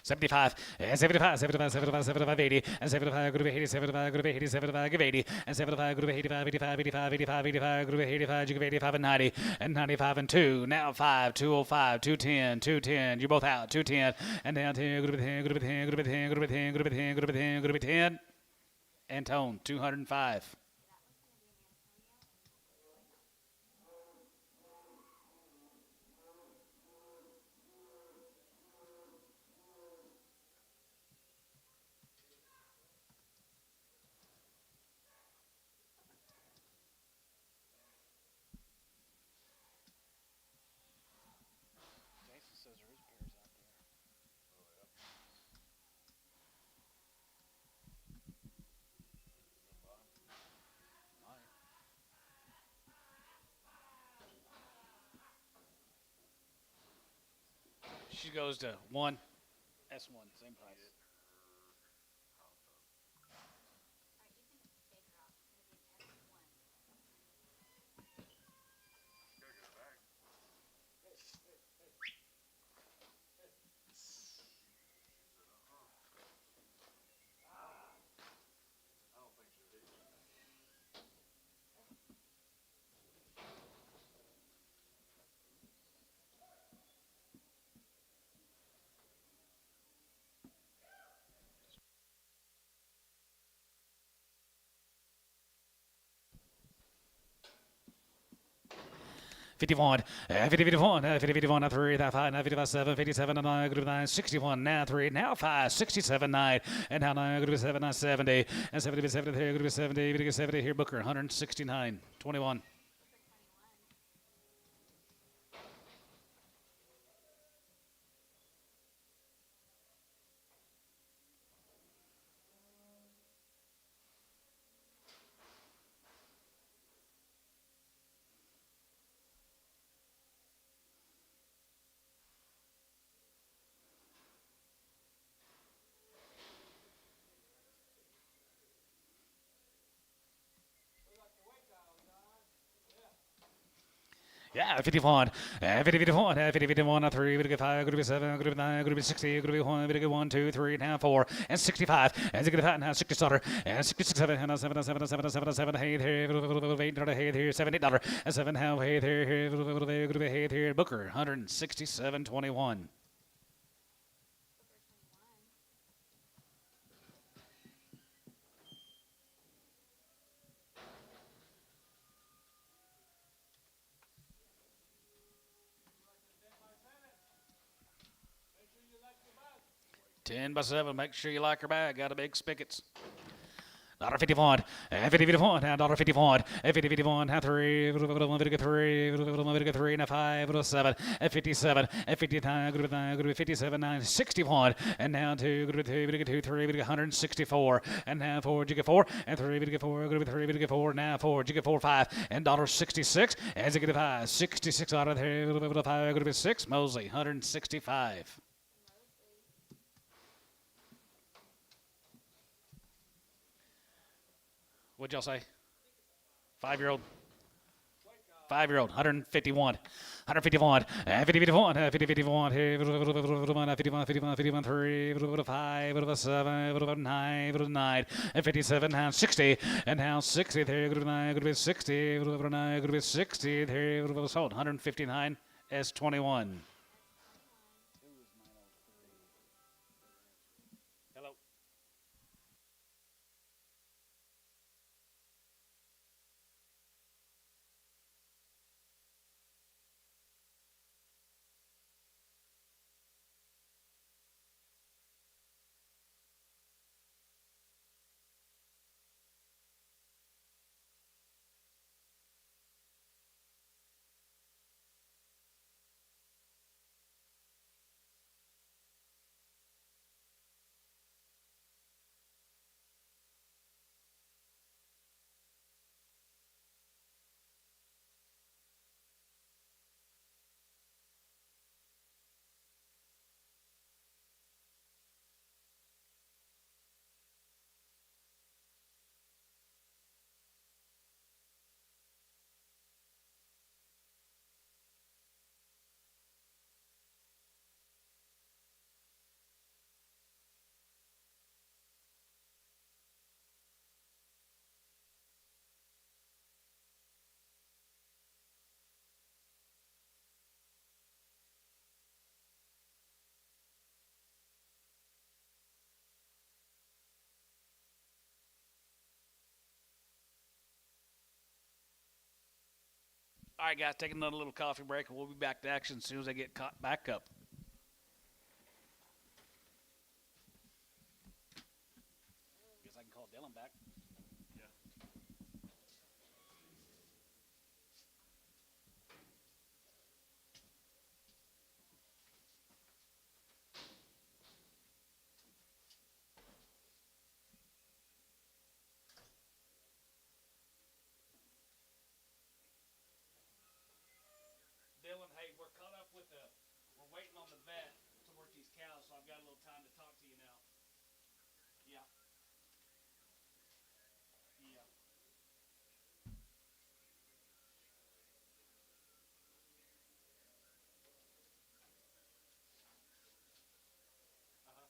S1: 75, and 75, 75, 75, 75, 80, and 75, group of 80, 75, group of 80, 75, give 80, and 75, group of 85, 85, 85, 85, 85, group of 85, you give 85 and 90, and 95 and 2, now 5, 205, 210, 210, you're both out, 210, and down 10, group of 10, group of 10, group of 10, group of 10, group of 10, group of 10, group of 10, and tone, 205.
S3: Jason says there is bears out there. She goes to one. S1, same price.
S1: Fifty-one, 51, 51, 3, 5, 55, 7, 57, 9, group 9, 61, now 3, now 5, 67, 9, and now 9, group 7, 9, 70, and 70, 73, group 70, 70, here, Booker, 169, 21. Yeah, 51, 51, 51, 3, 5, group 7, group 9, group 60, group 1, 2, 3, now 4, and 65, and 65, now 60 starter, and 66, 7, and 7, 7, 7, 7, 7, hey, here, 8, hey, here, $78, and 7, how, hey, here, group, hey, here, Booker, 167.21.
S3: Make sure you like your bag.
S1: 10 by 7, make sure you like your bag, got a big spigots. $51, 51, $51, 51, 3, 3, now 5, 7, 57, 59, group 9, group 57, 9, 61, and now 2, group 2, 3, 164, and now 4, you get 4, and 3, 4, group 3, 4, now 4, you get 4, 5, and $66, as you get 5, 66 out of there, 5, group 6, Mosley, 165. What'd y'all say? 5-year-old? 5-year-old, 151. 151, 51, 51, 51, 51, 3, 5, 7, 9, and 57, now 60, and now 60, there, group 9, group 60, group 9, group 60, there, sold, 159, S21. Hello. All right, guys, taking another little coffee break, and we'll be back to action as soon as I get caught back up. Guess I can call Dylan back.
S2: Yeah.
S1: Dylan, hey, we're caught up with we're waiting on the vet to work these cows, so I've got a little time to talk to you now. Yeah. Yeah. Uh-huh.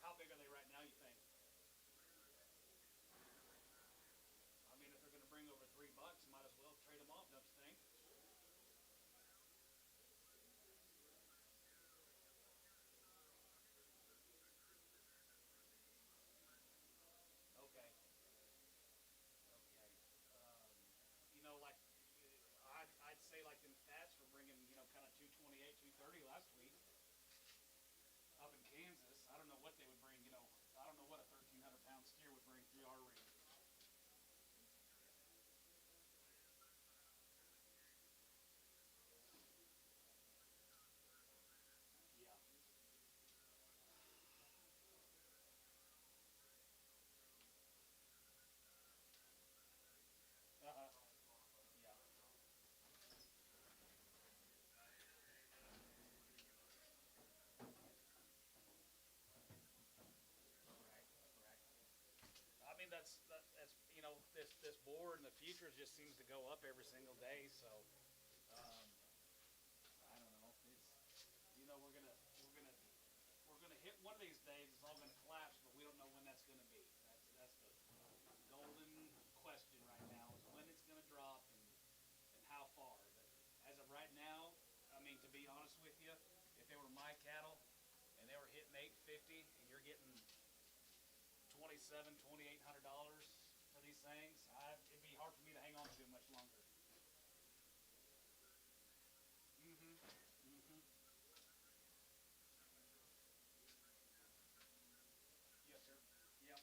S1: How big are they right now, you think? I mean, if they're going to bring over $3, might as well trade them off, don't you think? Okay. Okay. Um, like I'd say like them stats were bringing kind of 228, 230 last week up in Kansas. I don't know what they would bring. I don't know what a 1,300-pound steer would bring through our ring. Yeah. Uh-huh. Yeah. Right. Right. I mean that's this board in the futures just seems to go up every single day. So um, I don't know. We're gonna hit one of these days. It's all gonna collapse, but we don't know when that's gonna be. That's the golden question right now is when it's gonna drop and how far. But as of right now, I mean to be honest with you, if they were my cattle and they were hitting 850 and you're getting 2,800 dollars for these things, it'd be hard for me to hang on to much longer. Mm-hmm. Mm-hmm. Yes, sir. Yep.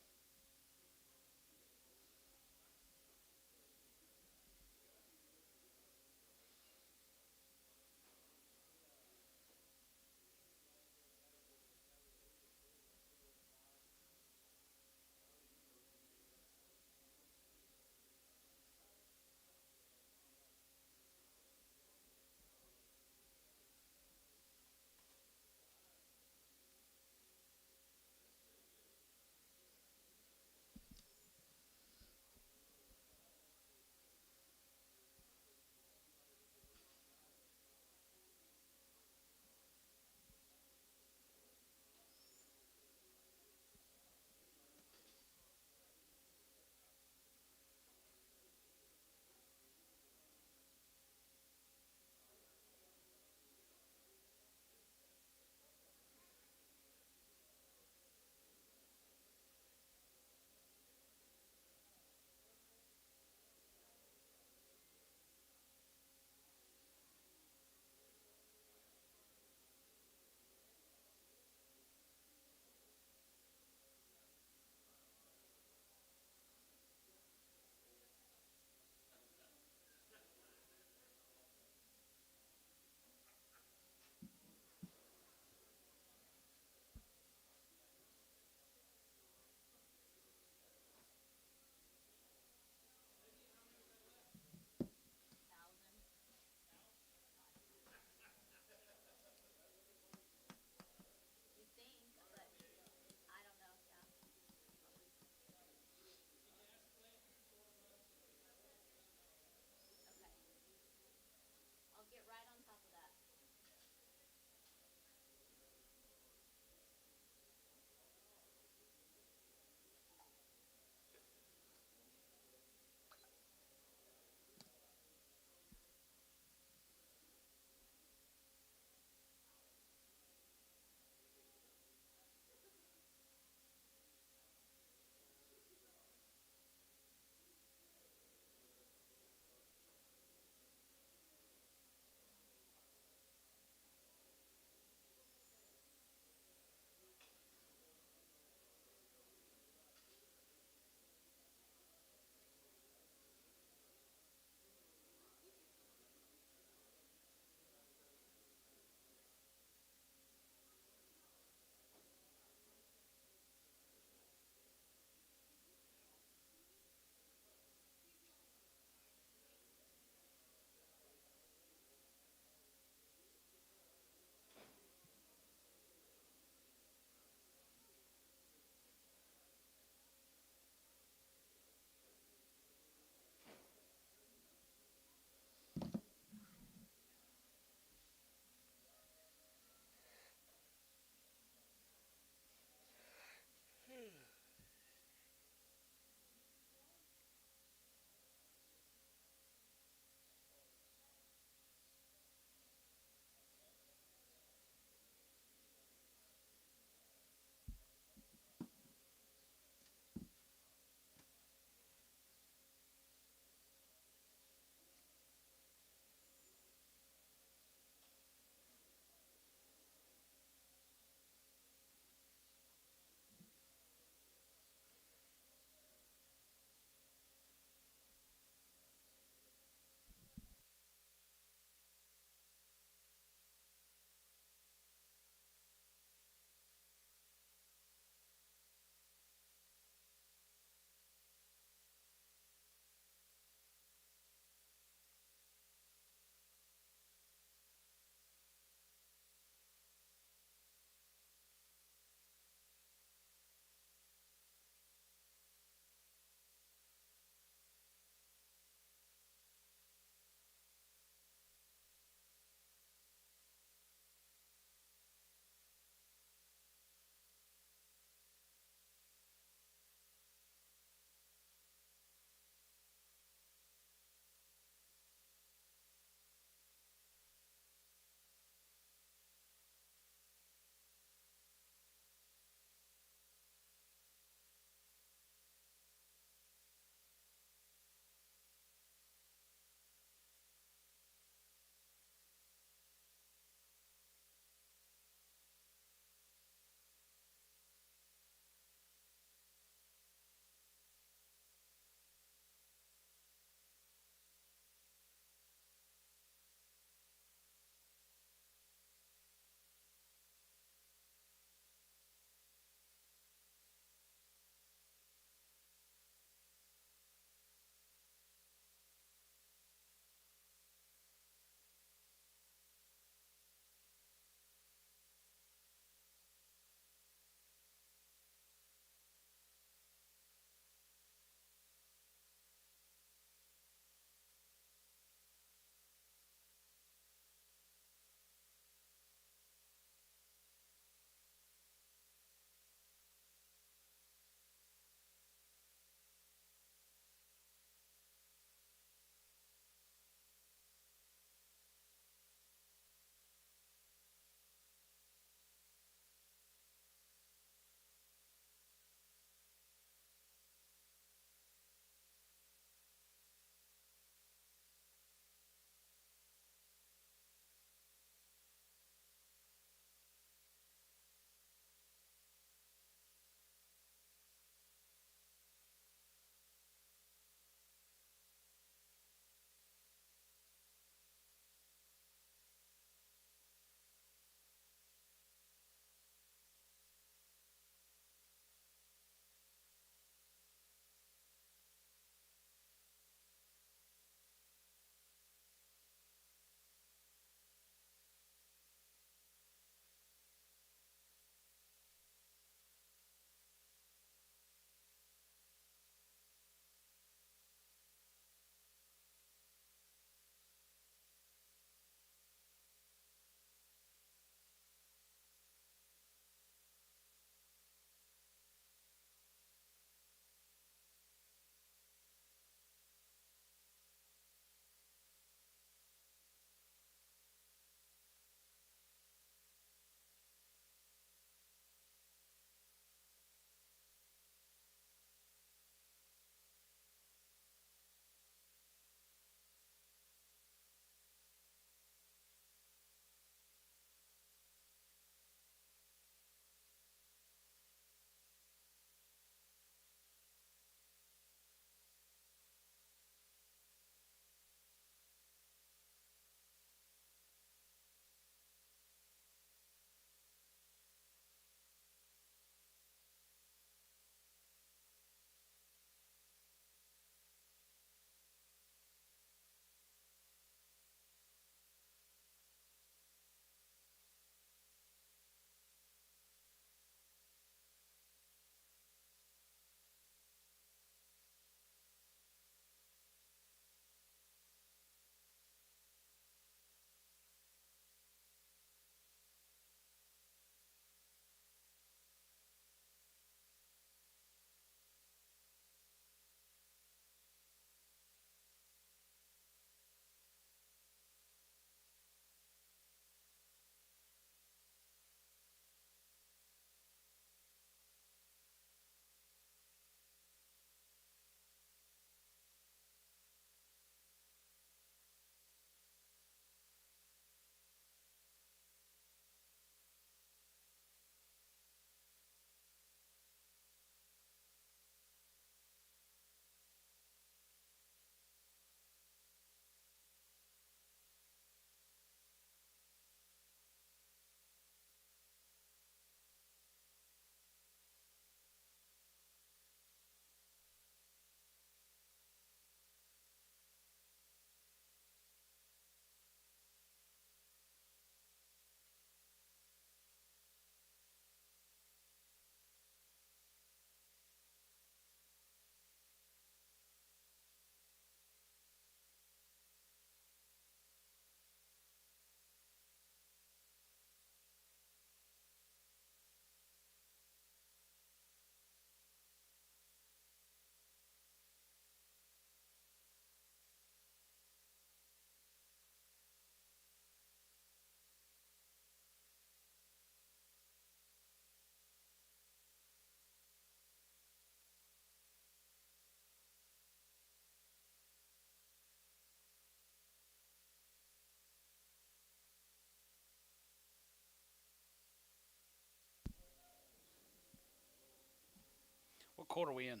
S1: What quarter are we in?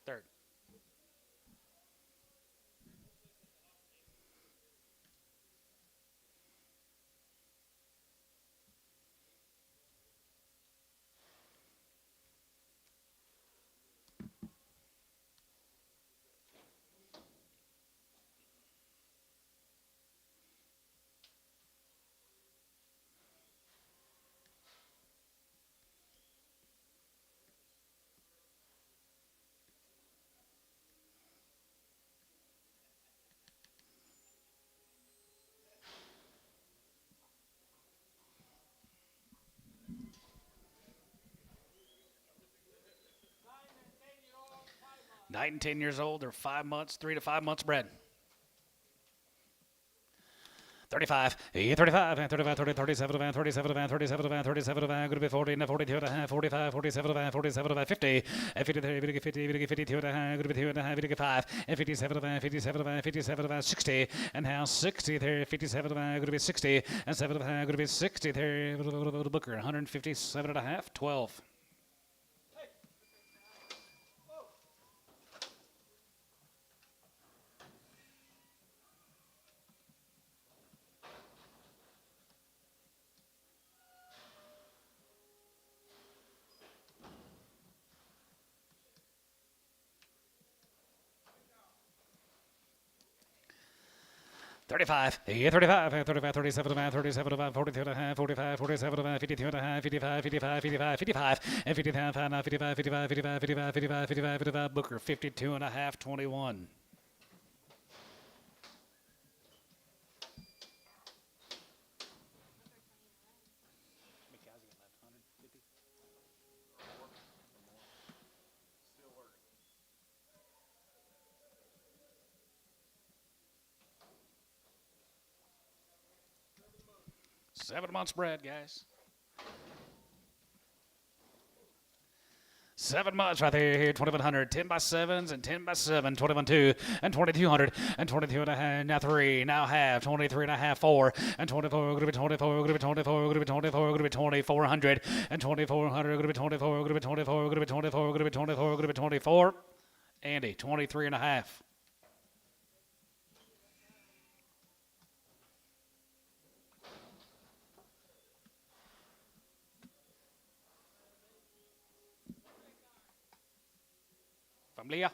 S1: Third. Nine and 10 years old. They're 5 months, 3 to 5 months bred. 35, 35, 35, 30, 37, 37, 37, 37, going to be 40, 42 and a half, 45, 47, 47, 50, 53, 50, 52 and a half, going to be 2 and a half, 55, 57, 57, 57, 60, and now 60 there, 57, going to be 60, and 7 going to be 60 there, Booker, 157 and a half, 12. Thirty-five, 35, 35, 37, 37, 42 and a half, 45, 47, 52 and a half, 55, 55, 55, 55, and 55, 55, 55, 55, 55, 55, 55, 55, Booker, 52 and a half, 21. Seven months bred, guys. 7 months right there, here, 2100, 10 by 7s and 10 by 7, 21.2 and 2200 and 22 and a half, now 3, now half, 23 and a half, 4, and 24, going to be 24, going to be 24, going to be 24, going to be 2400, and 2400, going to be 24, going to be 24, going to be 24, going to be 24, going to be 24. Andy, 23 and a half. Familia.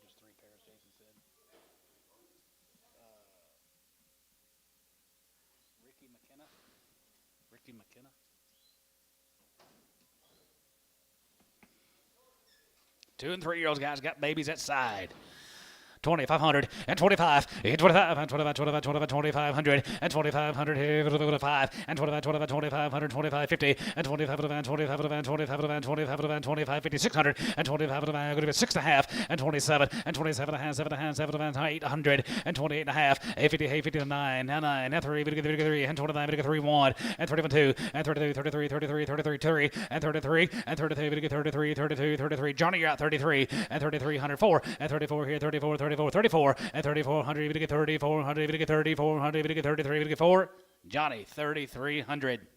S1: Just 3 pairs, Jason said. Ricky McKenna. 2 and 3 year olds, guys, got babies at side. 2,500 and 25 and 25 and 25, 25, 25, 2,500 and 2,500 here, 5 and 25, 25, 2,500, 25, 50 and 25 and 25 and 25 and 25 and 25, 5,600 and 25 and going to be 6 and a half and 27 and 27 and a half, 7 and a half, 7 and 800 and 28 and a half, 50, 59, now 9, and 3, 3 and 29, 3, 1 and 31, 2 and 32, 33, 33, 33, 3 and 33 and 33, 33, 32, 33. Johnny, you're out 33 and 3,304 and 34 here, 34, 34 and 3,400, even to get 3,400, even to get 3,400, even to get 33, even to get 4. Johnny, 3,300.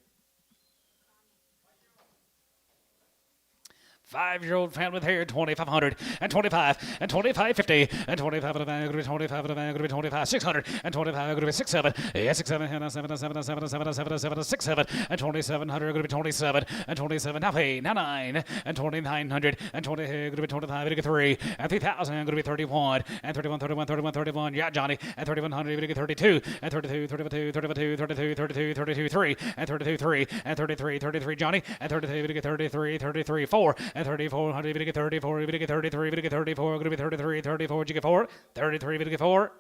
S1: 5-year-old fan with hair, 2,500 and 25 and 25, 50 and 25 and going to be 25 and going to be 25, 600 and 25 going to be 67, yeah, 67 and 7 7 7 7 7 7 67 and 2,700 going to be 27 and 27 now pay now 9 and 2,900 and 20 going to be 25 going to get 3 and 3,000 going to be 31 and 31 31 31 31 yeah Johnny and 3,100 going to get 32 and 32 32 32 32 32 32 3 and 32 3 and 33 33 Johnny and 33 going to get 33 33 4 and 3,400, even to get 34, even to get 33, even to get 34, going to be 33, 34, did you get 4? 33, even to get 4.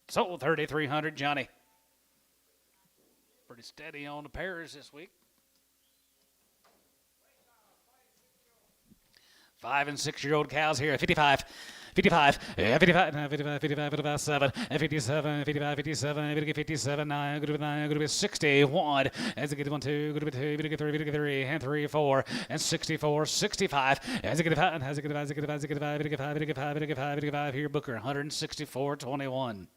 S1: So 3,300, Johnny. Pretty steady on the pairs this week. 5 and 6-year-old cows here, 55. 55, 55, 55, 55, 55, 7, and 57, 55, 57, going to get 57, 9, going to be 61, as it gets 1, 2, going to be 2, going to get 3, going to get 3, and 3, 4, and 64, 65, as it gets 5, as it gets 5, as it gets 5, as it gets 5, as it gets 5, as it gets 5, as it gets 5, as it gets 5, here, Booker, 164, 21.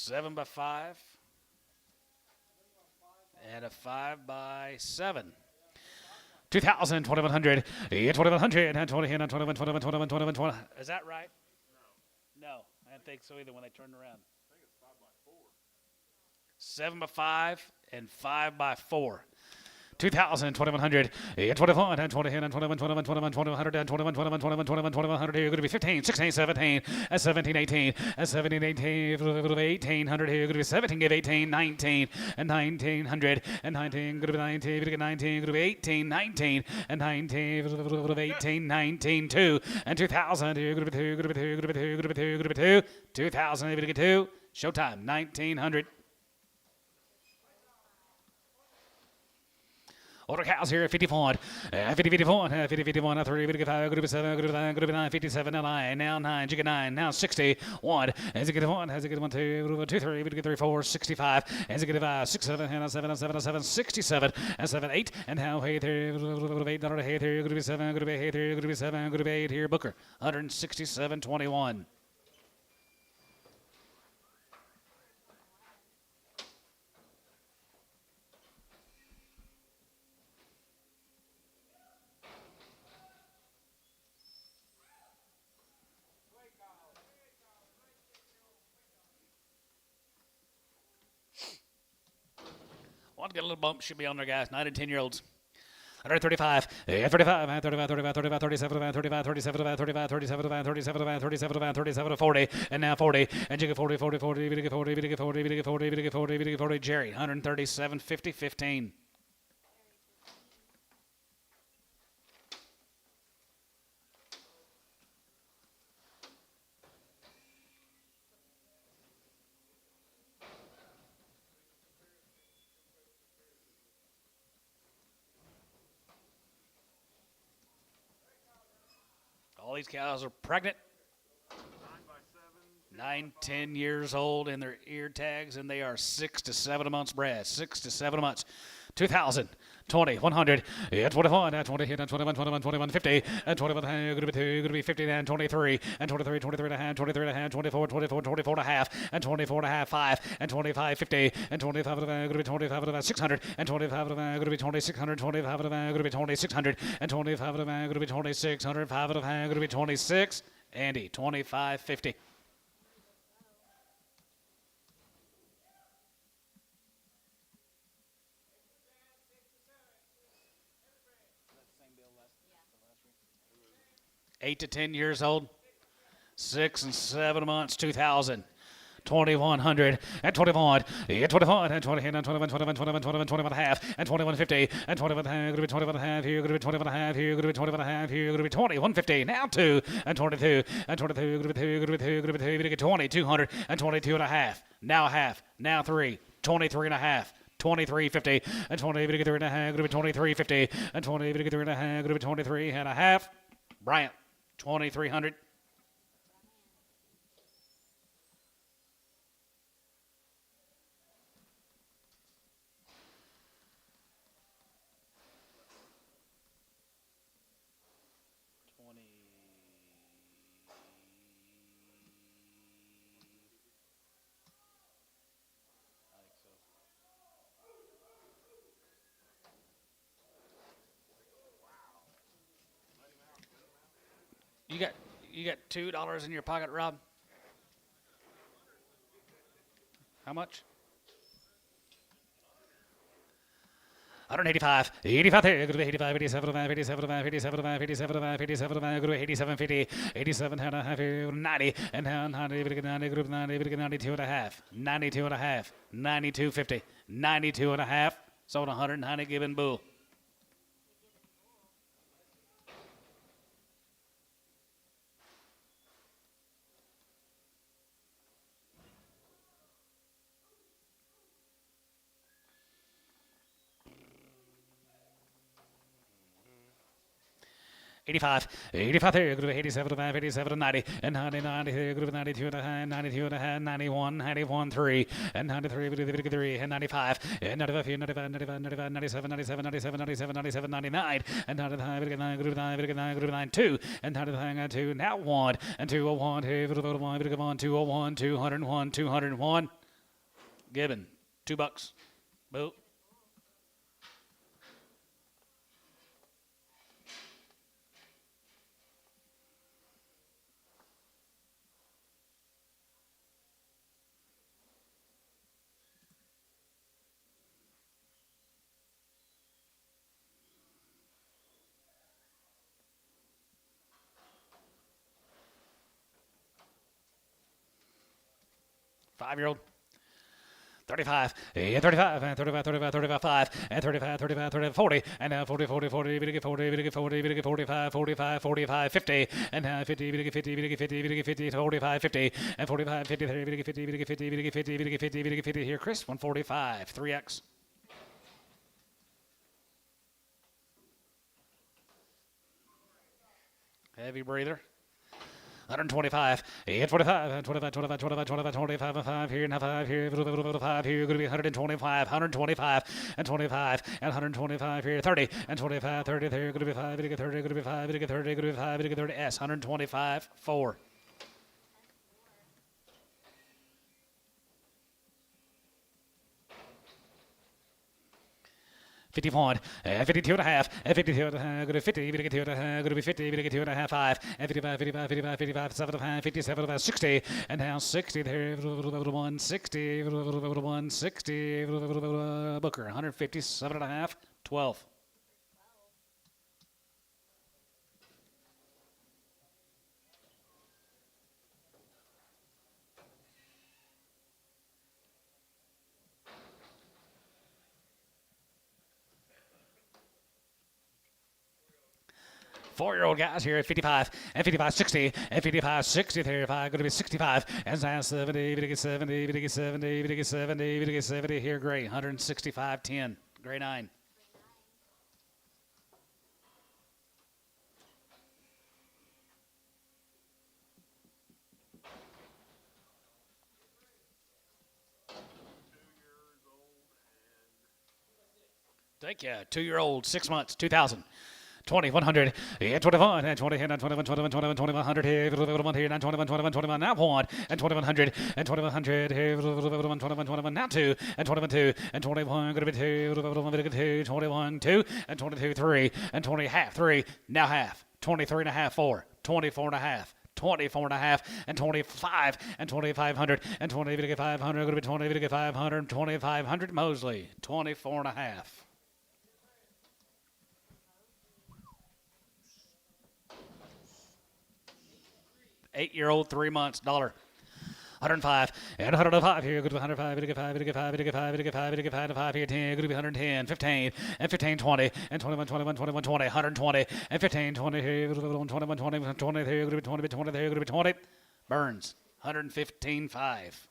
S1: 7 by 5. And a 5 by 7. 2,000, 2,100, 2,100, and 20, and 21, 21, 21, 21, 20. Is that right? No, I didn't think so either when they turned around. 7 by 5 and 5 by 4. 2,000, 2,100, 21, and 20, and 21, 21, 21, 2,100, and 21, 21, 21, 21, 2,100. You're going to be 15, 16, 17, and 17, 18, and 17, 18, 1,800. You're going to be 17, give 18, 19, and 1,900, and 19, going to be 19, going to 19, going to be 18, 19, and 19, 18, 19, 2, and 2,000. You're going to be 2, going to be 2, going to be 2, going to be 2, going to be 2, 2,000. You're going to get 2. Showtime, 1,900. Order cows here at 54, 50, 54, 50, 51, 3, 55, group 7, group 9, group 9, 57, now 9, now 9, you get 9, now 60, 1, as you get 1, as you get 1, 2, 2, 3, we get 3, 4, 65, as you get 5, 6, 7, and 7, 7, 7, 67, and 7, 8, and now 8, 8, $8, 8, group 7, group 8, group 7, group 8, here, Booker, 167.21. Want to get a little bump, should be on there, guys. 9 and 10-year-olds. 135, 35, 35, 35, 35, 37, 35, 37, 35, 37, 37, 37, 37, 40, and now 40, and you get 40, 40, 40, you get 40, you get 40, you get 40, you get 40, you get 40, Jerry, 137, 50, 15. All these cows are pregnant, 9, 10 years old, in their ear tags, and they are 6 to 7 months bred. 6 to 7 months. 2,000, 20, 100, 21, 20, 21, 21, 21, 50, 21, going to be 50, and 23, and 23, 23 and a half, 23 and a half, 24, 24, 24 and a half, and 24 and a half, 5, and 25, 50, and 25 going to be 25 600, and 25 going to be 2,600, 25 going to be 2,600, and 25 going to be 2,600, 5 going to be 26, Andy, 25, 50. Yeah. 8 to 10 years old, 6 and 7 months, 2,000. 2,100 and 21, 21 and 20 and 21, 21, 21, 21, 21 and a half, and 21.50 and 21 and a half, going to be 21 and a half, here, going to be 21 and a half, here, going to be 21 and a half, here, going to be 21.50, now 2 and 22 and 22, going to be 2, going to be 2, going to be 2, going to get 20, 200 and 22 and a half, now a half, now 3, 23 and a half. 23.50 and 20, going to get 3 and a half, going to be 23.50 and 20, going to get 3 and a half, going to be 23 and a half. Bryant, 2,300. You got $2 in your pocket, Rob? How much? 185, 85, 85, 87, 87, 87, 87, 87, 87, 50, 87, 90, and 90, 90, 92 and a half, 92 and a half, 92.50, 92 and a half, sold 190 given bull. $85, 85, 87, 87, 90, and 90, 92 and a half, 92 and a half, 91, 91, 3, and 93, 3, and 95, and 95, 95, 95, 95, 97, 97, 97, 97, 97, 99, and 99, group 9, 2, and 99, 2, now 1, and 201, 201, 201, 201, 201, Gibbon, $2. Boo. Five-year-old. 35, and 35, and 35, 35, 35, 5, and 35, 35, 35, 40, and now 40, 40, 40, 40, 40, 40, 45, 45, 45, 50, and now 50, 50, 50, 50, 50, 45, 50, and 45, 50, 50, 50, 50, 50, 50, 50, 50, here, Chris, 145, 3X. Heavy breather. 125, 845, 25, 25, 25, 25, 25, 5 here, now 5 here, 5 here, going to be 125, 125, and 25, and 125 here, 30, and 25, 30 there, going to be 5, 30, going to be 5, 30, going to be 5, 30, S, 125, 4. $50, 52 and a half, and 52 and a half, go to 50, 52 and a half, go to be 50, 52 and a half, 5, and 55, 55, 55, 55, 7 and a half, 57 and a half, 60, and now 60 there, 160, 160, Booker, 157 and a half, 12. Four-year-old guys here at 55, and 55, 60, and 55, 60, 35, going to be 65, and now 70, 70, 70, 70, 70, here, Gray, 165, 10, Gray 9. Thank you. 2-year-old, 6 months, 2,000. 20, 100, yeah, 21, and 20, and 21, 21, 21, 2100, here, 21 here, and 21, 21, 21, now 1, and 2100, and 2100, here, 21, 21, 21, now 2, and 21, 2, and 21, going to be 2, 2, 21, 2, and 22, 3, and 20, half, 3, now half, 23 and a half, 4, 24 and a half. 24 and a half, and 25, and 2,500, and 20, 500, going to be 20, 500, 2,500, Mosley, 24 and a half. Eight-year-old, 3 months, $1. 105, and 105 here, good to 105, good to 5, good to 5, good to 5, good to 5, good to 5, 5 here, 10, good to be 110, 15, and 15, 20, and 21, 21, 21, 20, 120, and 15, 20 here, 21, 20, 20 here, good to be 20, 20 there, good to be 20. Burns, 115, 5.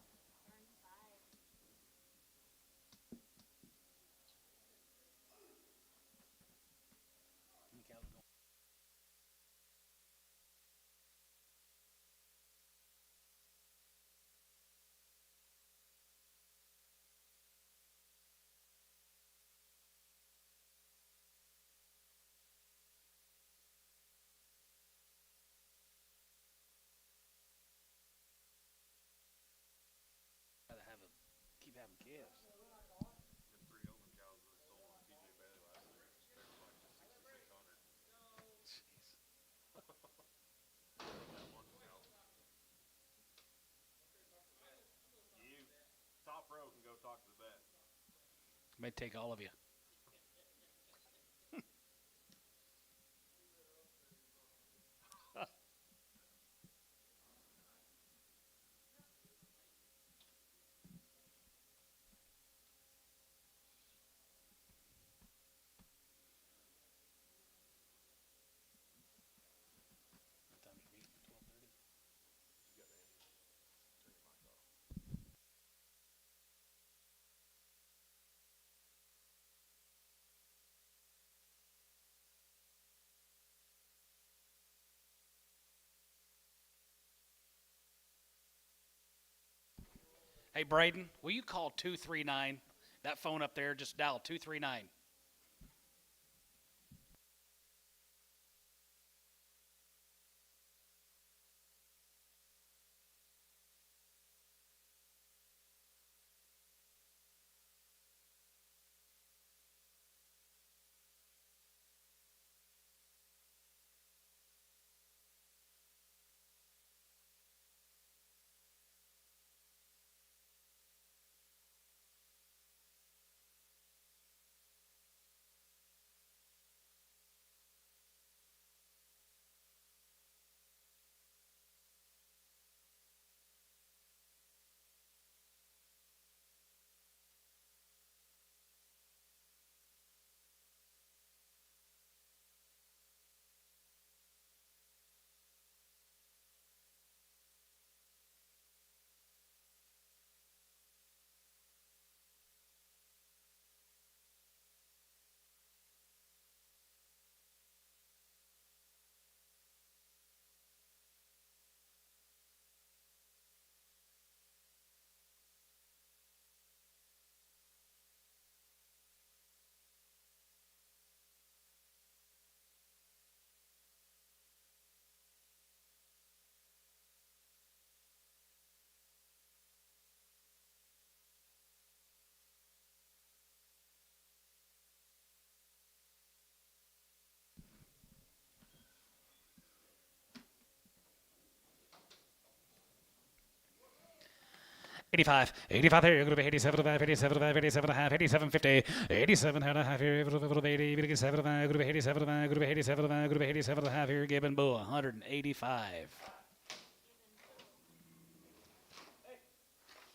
S1: Keep having kids.
S2: The 3 open cows that I sold on TJ Bailey last year, they're like 6,600.
S1: Jeez.
S2: That one cow. You, top row can go talk to the vet.
S1: May take all of you. Hey, Braden, will you call 239? That phone up there, just dial 239. 85, 85 here, group 87, 87, 87 and a half, 87, 50, 87 and a half here, group 80, 75, group 87, group 87, group 87 and a half here, Gibbon Bull, 185.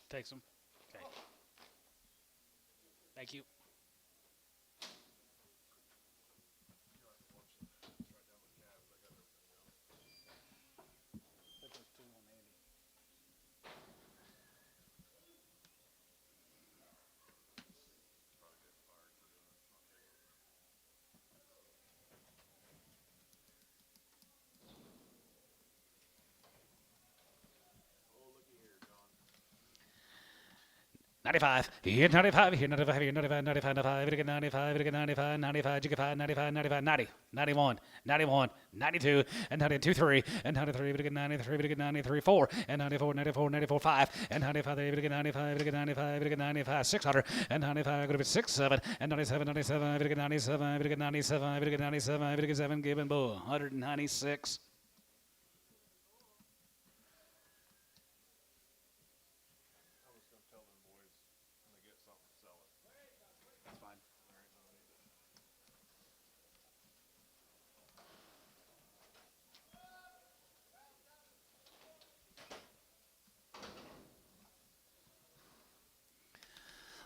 S1: Takes them. Okay. Thank you.
S2: Oh, looky here, John.
S1: 95, here 95, here 95, here 95, 95, 95, it again 95, it again 95, 95, you get 5, 95, 95, 90, 91, 91, 92, and 92, 3, and 93, it again 93, it again 93, 4, and 94, 94, 94, 5, and 95, it again 95, it again 95, it again 95, 600, and 95, going to be 6, 7, and 97, 97, it again 97, it again 97, it again 97, it again 7, Gibbon Bull, 196.
S2: I was gonna tell them boys when they get something, sell it.
S1: That's fine.
S2: There ain't no need to.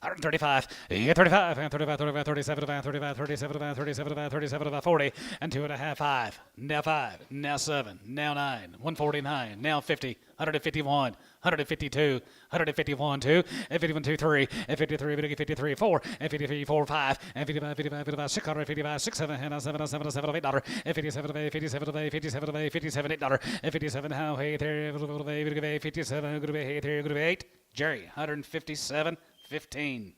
S1: Hundred 35, yeah, 35, and 35, 35, 37, 35, 37, 37, 37, 40, and 2.5, 5, now 5, now 7, now 9, 149, now 50, 151, 152, 151, 2, and 51, 2, 3, and 53, 53, 4, and 53, 4, 5, and 55, 55, 55, 655, 6, 7, and 7, 7, 7, $8, and 57, 57, 57, 57, $8, and 57, how, hey, there, 57, 8, Jerry, 157, 15.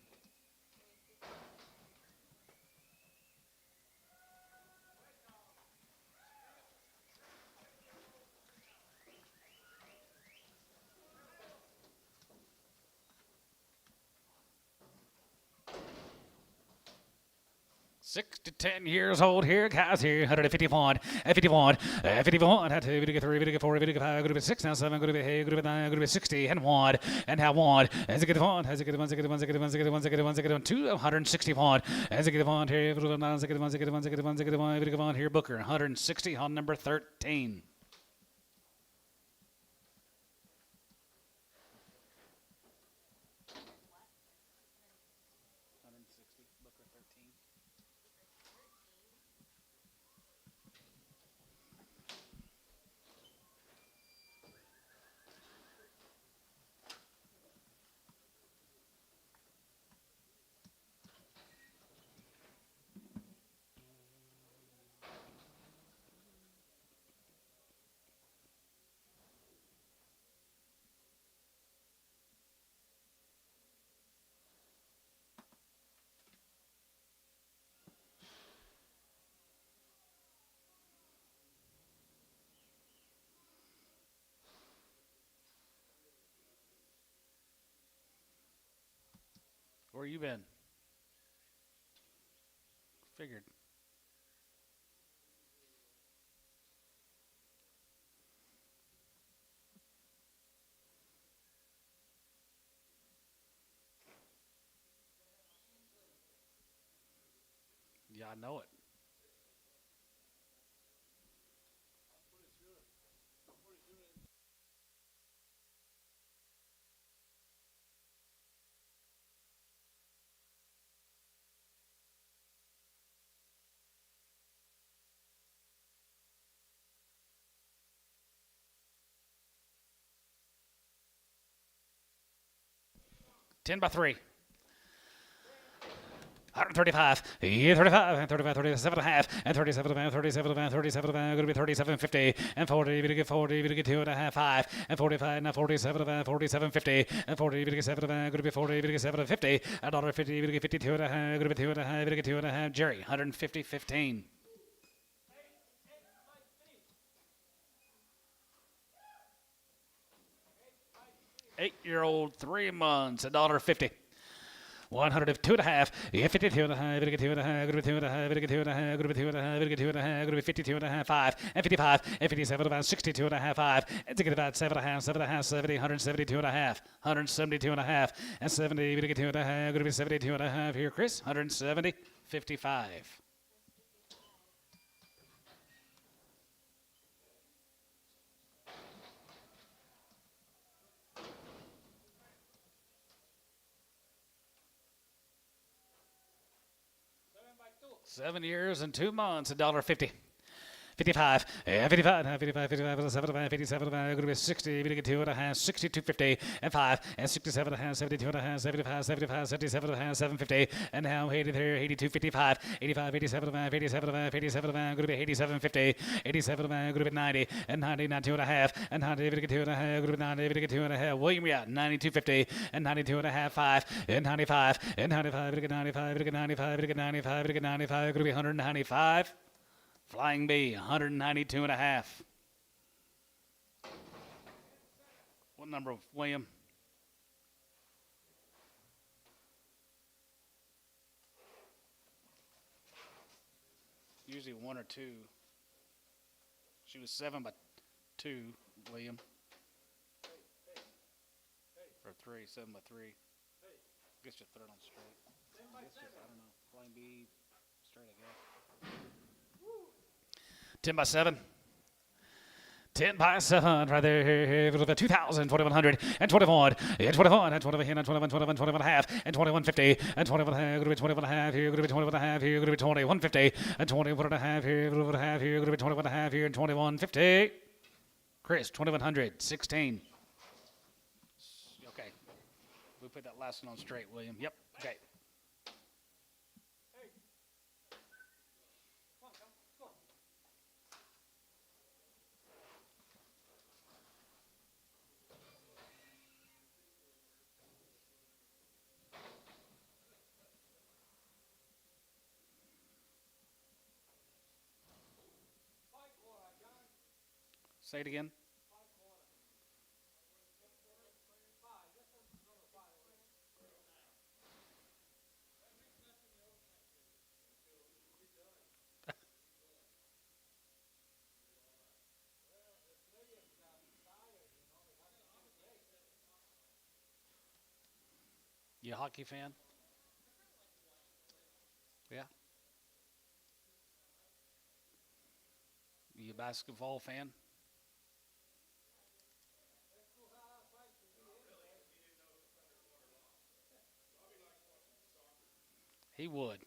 S1: Six to 10 years old here, guys here, 151, 51, 51, had to get 3, get 4, get 5, go to 6, now 7, go to 8, go to 9, go to 60, and 1, and now 1, as it get 1, as it get 1, as it get 1, as it get 1, as it get 1, as it get 1, as it get 1, 261, as it get 1 here, as it get 1, as it get 1, as it get 1, as it get 1, as it get 1 here, Booker, 160 on number 13. Booker 13. Where you been? Figured. Yeah, I know it. Ten by 3. 135, yeah, 35, and 35, 37 and a half, and 37, 37, 37, going to be 37, 50, and 40, we get 40, we get 2.5, 5, and 45, now 47, 47, 50, and 40, we get 7, going to be 40, we get 7, 50, and $1.50, we get 52 and a half, going to be 2.5, we get 2.5, Jerry, 150, 15. Eight-year-old, 3 months, $1.50. 102 and a half, 52 and a half, 52 and a half, 52 and a half, 52 and a half, 52 and a half, 52 and a half, 52 and a half, 5, and 55, and 57 about 62 and a half, 5, and to get about 7 and a half, 7 and a half, 70, 172 and a half, 172 and a half, and 70, 52 and a half, going to be 72 and a half here, Chris, 170, 55.
S3: Seven by two.
S1: 7 years and 2 months, $1.50. 55, 55, 55, 55, 75, 57, going to be 60, going to get 2 and a half, 62.50, and 5, and 67 and a half, 72 and a half, 75, 75, 77 and a half, 750, and now 80 there, 82.55, 85, 87 and a half, 87 and a half, 87 and a half, going to be 87.50, 87 and a half, going to be 90, and 90, 92 and a half, and 90, going to get 2 and a half, going to be 90, going to get 2 and a half, William, yeah, 92.50, and 92 and a half, 5, and 95, and 95, going to get 95, going to get 95, going to get 95, going to get 95, going to be 195. Flying B, 192 and a half. What number, William? Usually 1 or 2. She was 7 by 2, William. Or 3, 7 by 3. Guess you're third on straight. I don't know. Flying B, straight, I guess. 10 by 7. 10 by 7, right there, 2,000, 2,100, and 21, and 21, and 21, and 21, 21, 21 and a half, and 21.50, and 21 and a half, going to be 21 and a half here, going to be 21 and a half here, going to be 21.50, and 21 and a half here, 21 and a half here, going to be 21 and a half here, and 21.50. Chris, 2,100, 16. Okay. We put that last one on straight, William. Yep, okay.
S3: Come on, come. Let's go.
S1: Say it again. You a hockey fan? Yeah. You a basketball fan? He would.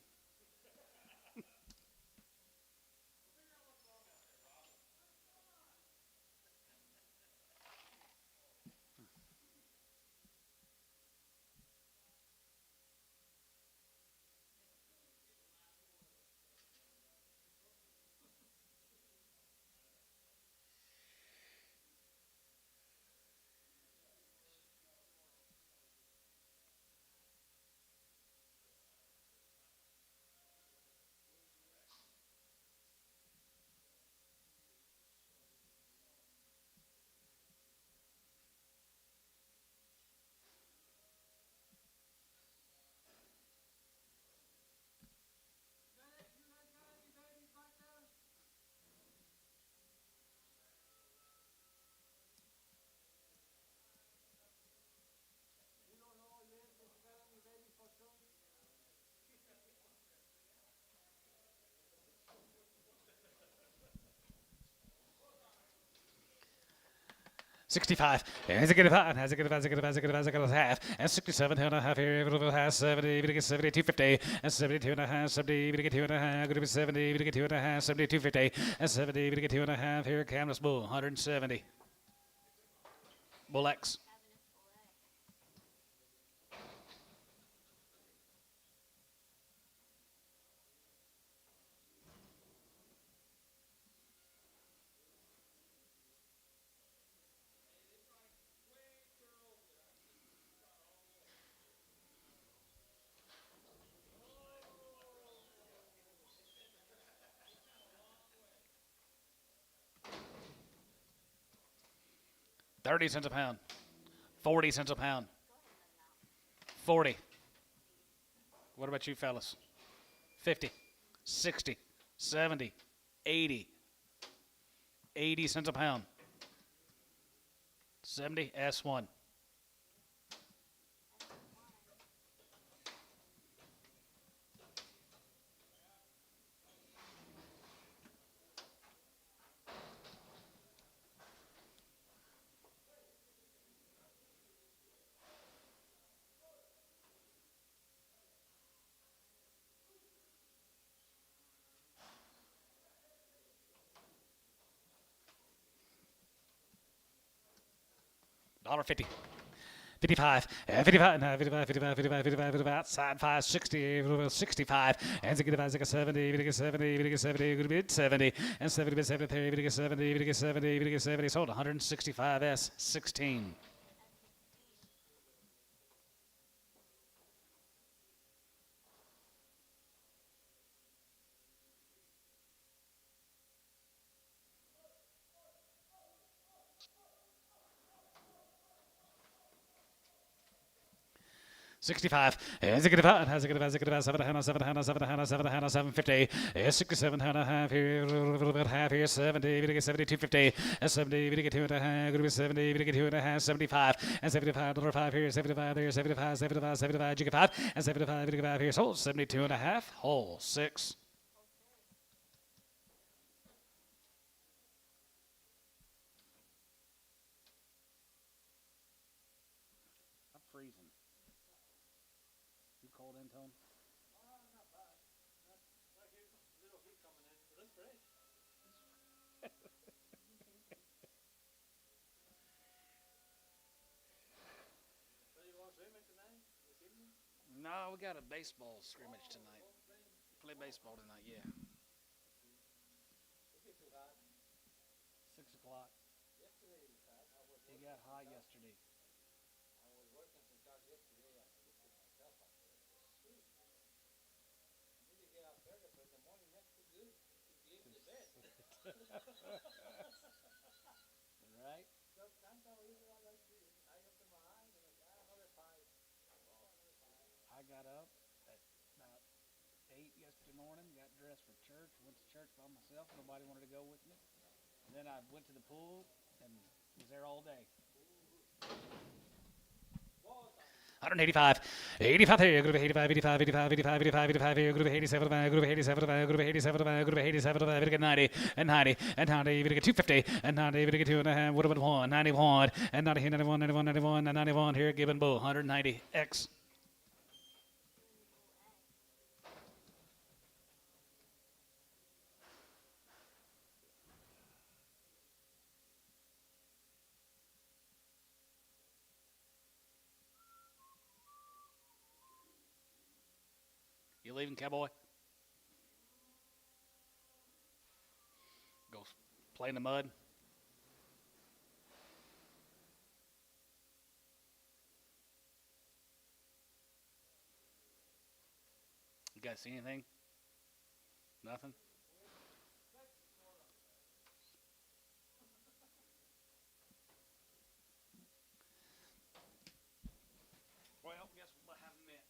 S1: $65. Has it get a five? Has it get a five? Has it get a five? Has it get a five? Has it get a half? And 67 and a half here. If it has 70, we get 72.50. And 72 and a half. 70, we get 2 and a half. Going to be 70, we get 2 and a half. 72.50. And 70, we get 2 and a half here. Canvas Bull, 170. Bull X. $0.30 a pound. 40 cents a pound. 40. What about you fellas? 50, 60, 70, 80. 80 cents a pound. 70 S1. $1.50. 55, 55, no, 55, 55, 55, 55, 55, outside 5, 60, 65, and 65, 70, 70, 70, good bit 70, and 70, 73, 70, 70, 70, sold 165 S, 16. $65, and 65, has a good about 7 Hannah, 7 Hannah, 7 Hannah, 7 Hannah, 750, 67 Hannah, half here, a little bit half here, 70, we get 72.50, and 70, we get 2.5, going to be 70, we get 2.5, 75, and 75, another 5 here, 75 there, 75, 75, 75, you get 5, and 75, we get 5 here, sold 72.5, hole 6. I'm freezing. You cold in, Tone?
S3: Not bad. Not here, little heat coming in, but it's fresh. So you going swimming tonight? This evening?
S1: No, we got a baseball scrimmage tonight. Play baseball tonight, yeah.
S3: It get too hot.
S1: 6 o'clock.
S3: Yesterday it was hot.
S1: It got hot yesterday.
S3: I was working some shots yesterday. I twisted myself up there. Sweet. I need to get out early, but in the morning that's too good to be able to bed.
S1: Right?
S3: Sometimes I usually I like to I open my eyes and I say, another 5.
S1: I got up at about 8 yesterday morning, got dressed for church, went to church by myself. Nobody wanted to go with me. And then I went to the pool and was there all day. 185, 85 here, group of 85, 85, 85, 85, 85, 85 here, group of 87, group of 87, group of 87, group of 87, we get 90, and 90, and 90, we get 250, and 90, we get 2.5, what about 1, 91, and 90, 91, 91, 91, and 91 here, given bull, 190, X. You leaving, cowboy? Go play in the mud. You guys see anything? Nothing? Well, guess what I haven't met.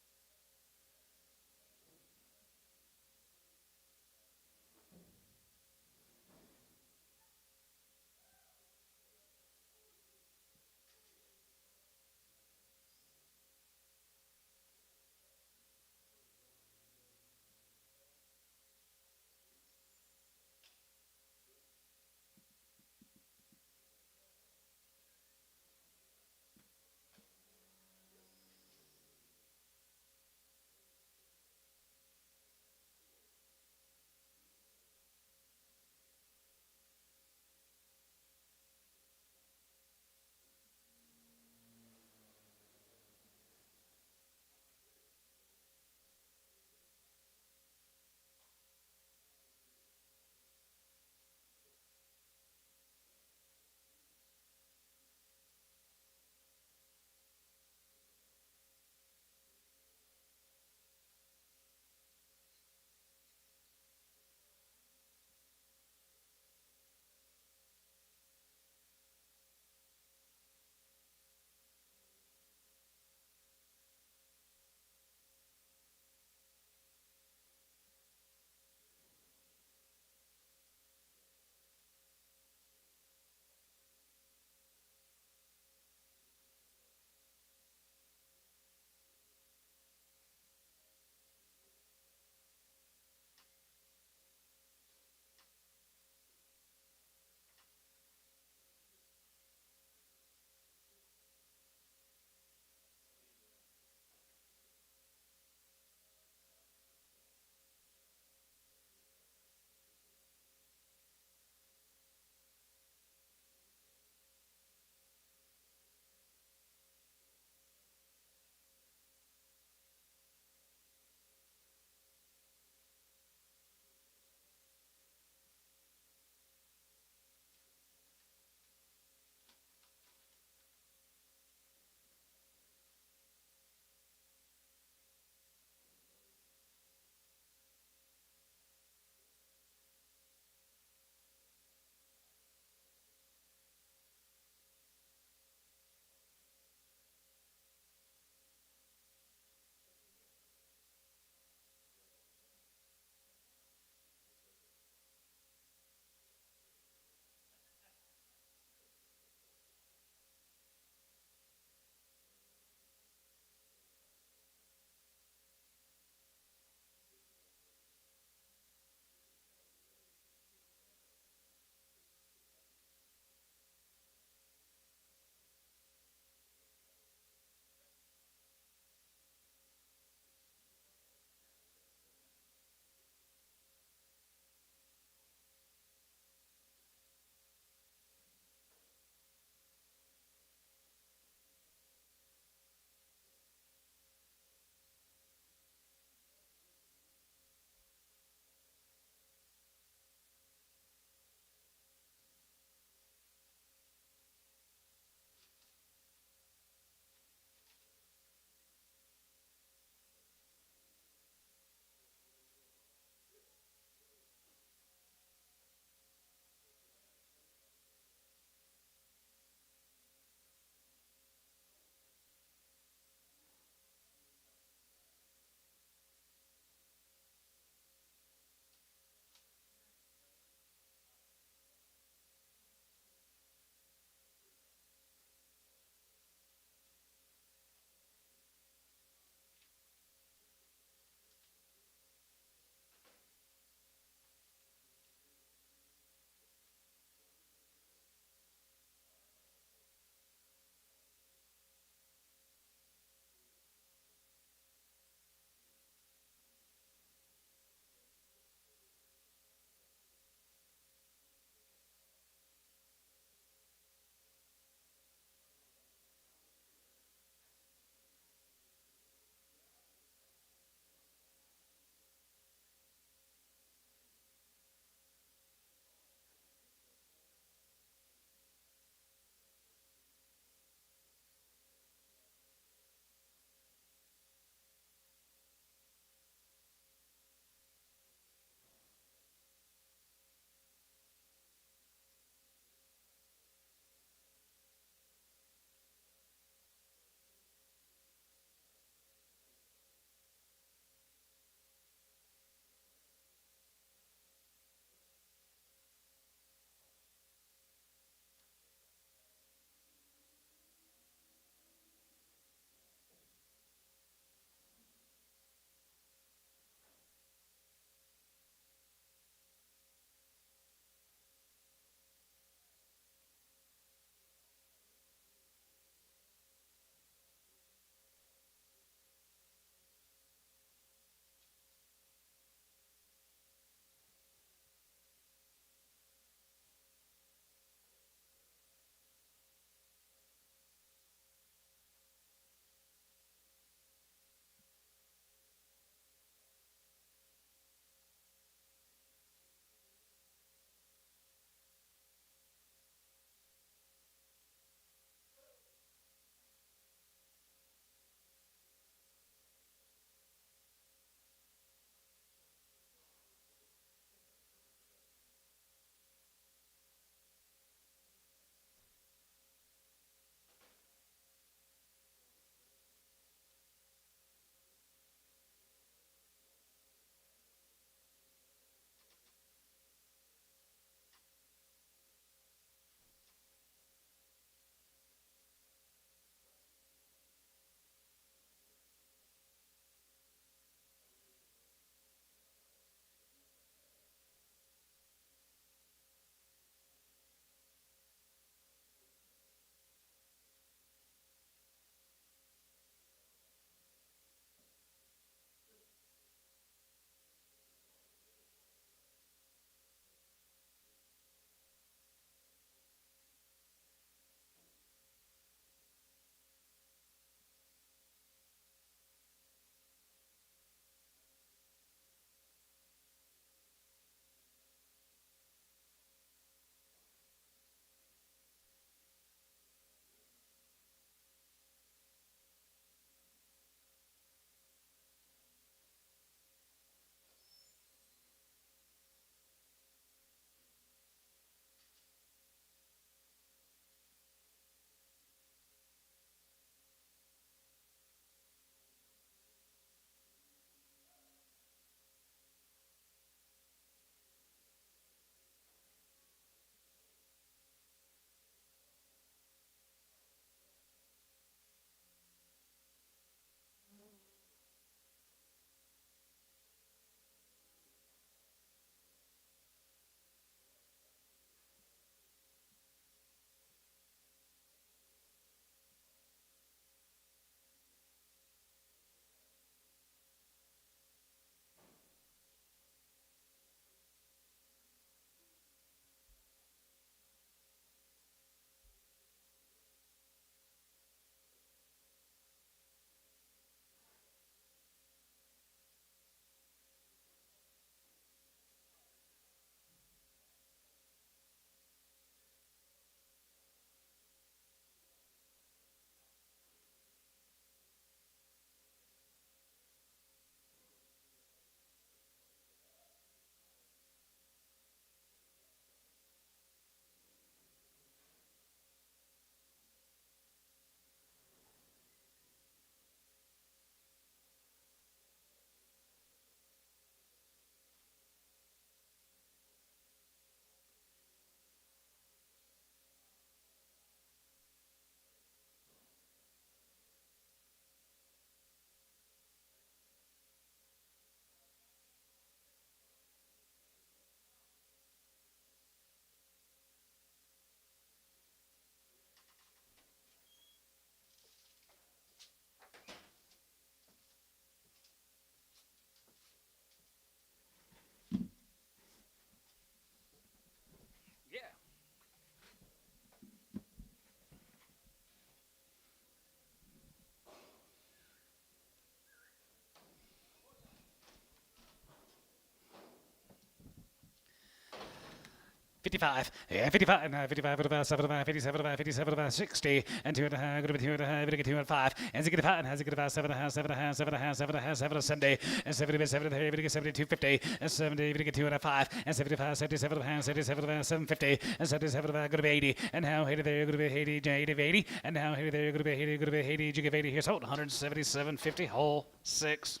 S1: 55, yeah, 55, and 55, 75, 57, 57, 60, and 2.5, good 2.5, good 2.5, and 65, and has a good 7.5, 7.5, 7.5, 7.5, 7, 70, and 70, 73, good 72, 50, and 70, good 2.5, and 75, 77, 77, 750, and 77, good 80, and now 80 there, good 80, 80, and now 80 there, good 80, good 80, you give 80 here, so 177.50, whole 6.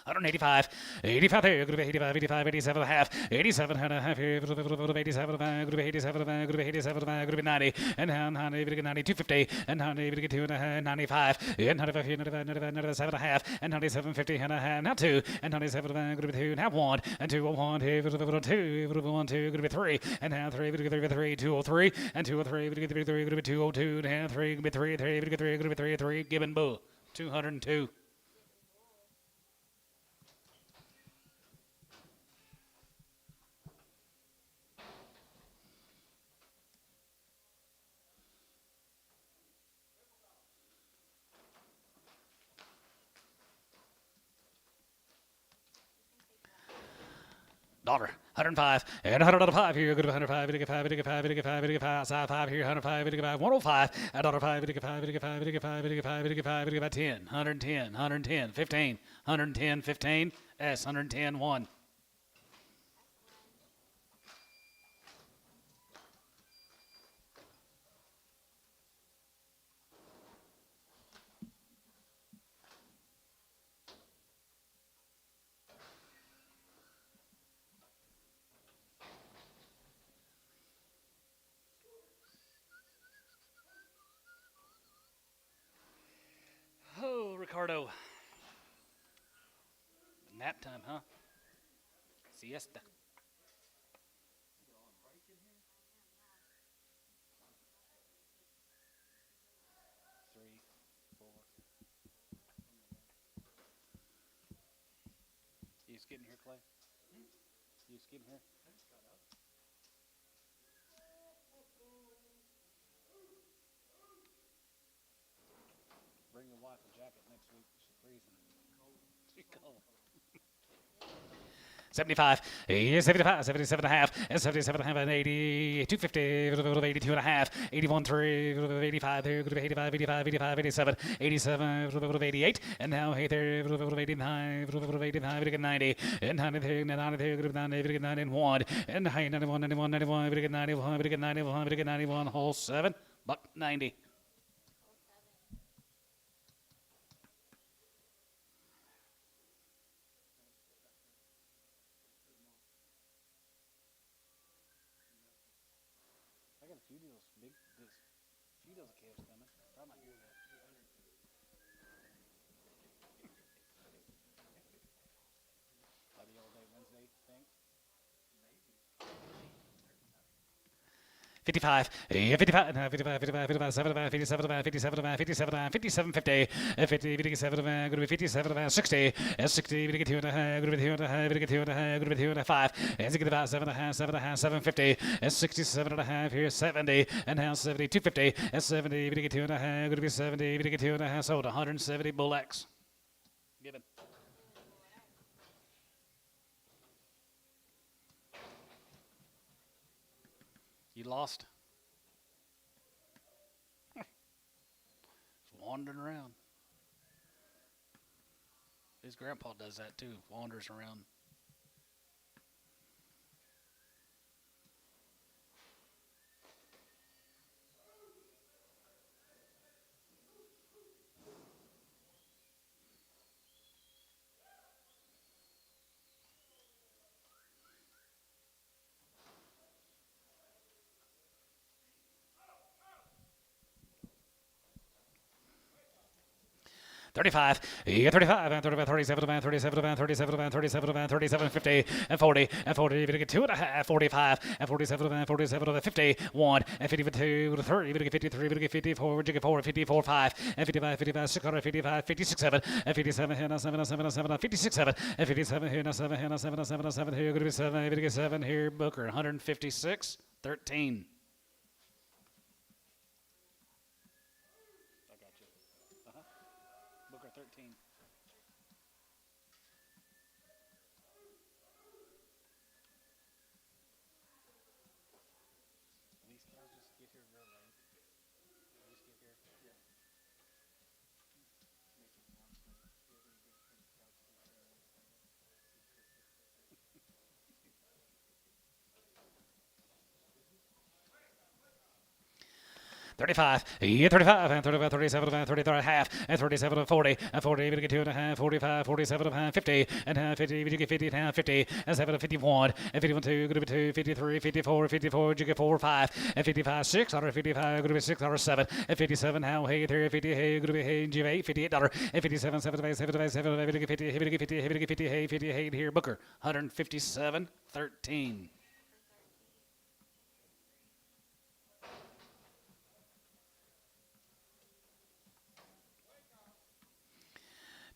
S1: 185, 85 here, group 85, 85, 87 and a half, 87 and a half here, group 87, group 87, group 87, group 90, and 90, 250, and 90, 2 and a half, 95, and 95 here, 95, 95, 97 and a half, and 97, 50 and a half, now 2, and 97, group 2, now 1, and 2, 1, here, group 2, group 1, 2, group 3, and now 3, group 3, 203, and 203, group 3, group 202, and 3, group 3, 3, group 3, 3, Gibbon Bull, 202. Dollar, 105, and 105 here, good 105, 85, 85, 85, 85, side 5 here, 105, 85, 105, and dollar 5, 85, 85, 85, 85, 85, 85, 10, 110, 110, 15, 110, 15, S, 110, 1. Oh, Ricardo. Nap time, huh? Siesta. Three, 4. You just getting here, Clay? You just getting here? Bring your wife a jacket next week. She's freezing. She's cold. 75, 75, 77 and a half, and 77 and a half, and 80, 250, 82 and a half, 81, 3, 85, 85, 85, 85, 87, 87, 88, and now hey there, 89, 89, 90, and 90, 90, 90, 91, and 91, 91, 91, 91, 91, 91, whole 7, buck 90. I got a few deals, few deals of calves coming. Probably not here yet. Like the all day Wednesday thing. 55, 55, 55, 55, 55, 75, 57, 57, 57, 57, 50, 50, 57, group 57, 60, 60, 2 and a half, group 2 and a half, group 2 and a half, group 2 and a 5, and 7 and a half, 7 and a half, 750, and 67 and a half here, 70, and now 70, 250, and 70, 2 and a half, group 70, 2 and a half, sold 170 Bull X. Given. You lost. Wandering around. His grandpa does that too, wanders around. $35, yeah, 35, and 35, 37, and 37, and 37, and 37, and 37, 50, and 40, and 40, we get 2 and a half, 45, and 47, and 47, and 51, and 52, 30, we get 53, we get 54, we get 4, 54, 5, and 55, 55, 655, 56, 7, and 57, here, now 7, 7, 7, 56, 7, and 57, here, now 7, here, now 7, 7, 7, here, going to be 7, we get 7, here, Booker, 156, 13. I got you. Booker 13. 35, yeah, 35, and 35, 37, and 33 and a half, and 37 and 40, and 40, we get 2 and a half, 45, 47 and a half, 50, and 50, we get 50 and a half, 50, and 7 and 51, and 51, 2, gonna be 2, 53, 54, 54, you get 4, 5, and 55, 6, under 55, gonna be 6, under 7, and 57, how, hey, 3, 50, hey, gonna be, hey, give 8, $58, and 57, 75, 75, 75, we get 50, we get 50, we get 50, hey, 50, hey, here, Booker, 157, 13.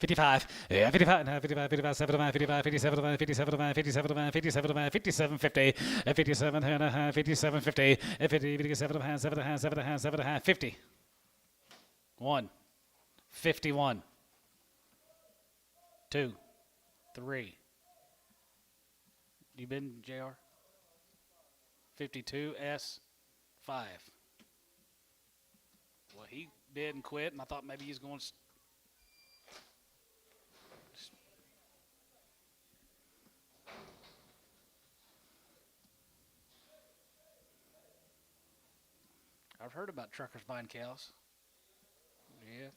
S1: 55, yeah, 55, 55, 55, 75, 55, 57, 57, 57, 57, 57, 50, 57 and a half, 57, 50, 50, 57 and a half, 7 and a half, 7 and a half, 7 and a half, 50. 1, 51, 2, 3. You been, JR? 52, S, 5. Well, he bid and quit, and I thought maybe he was going to. I've heard about truckers buying cows. Yeah.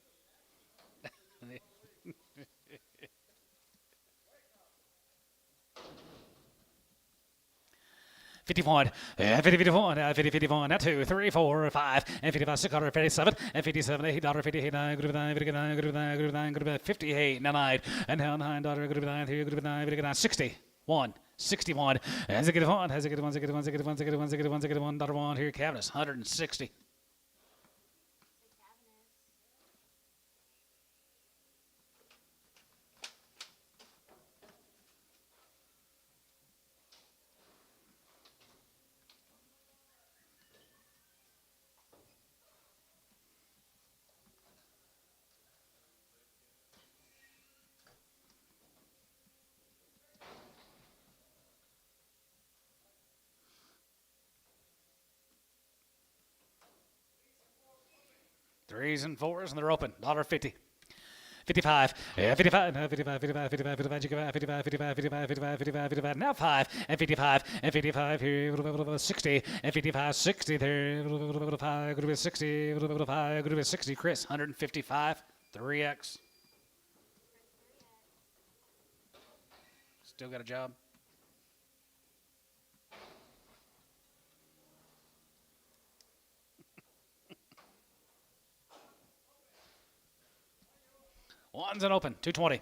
S1: 51, 50, 51, 50, 51, 2, 3, 4, 5, and 55, 657, and 57, $8, 58, 9, good 9, good 9, good 9, good 9, good 58, 9, and now $9, good 9, 3, good 9, good 9, 60, 1, 61, as it get one, as it get one, as it get one, as it get one, as it get one, as it get one, as it get $1 here, cabinets, 160. Threes and fours, and they're open. $1.50. 55, 55, 55, 55, 55, 55, 55, 55, 55, 55, 55, 55, now 5, and 55, and 55, here, 60, and 55, 60, there, 5, could be 60, 5, could be 60, Chris, 155, 3X. Still got a job? One's an open, 220.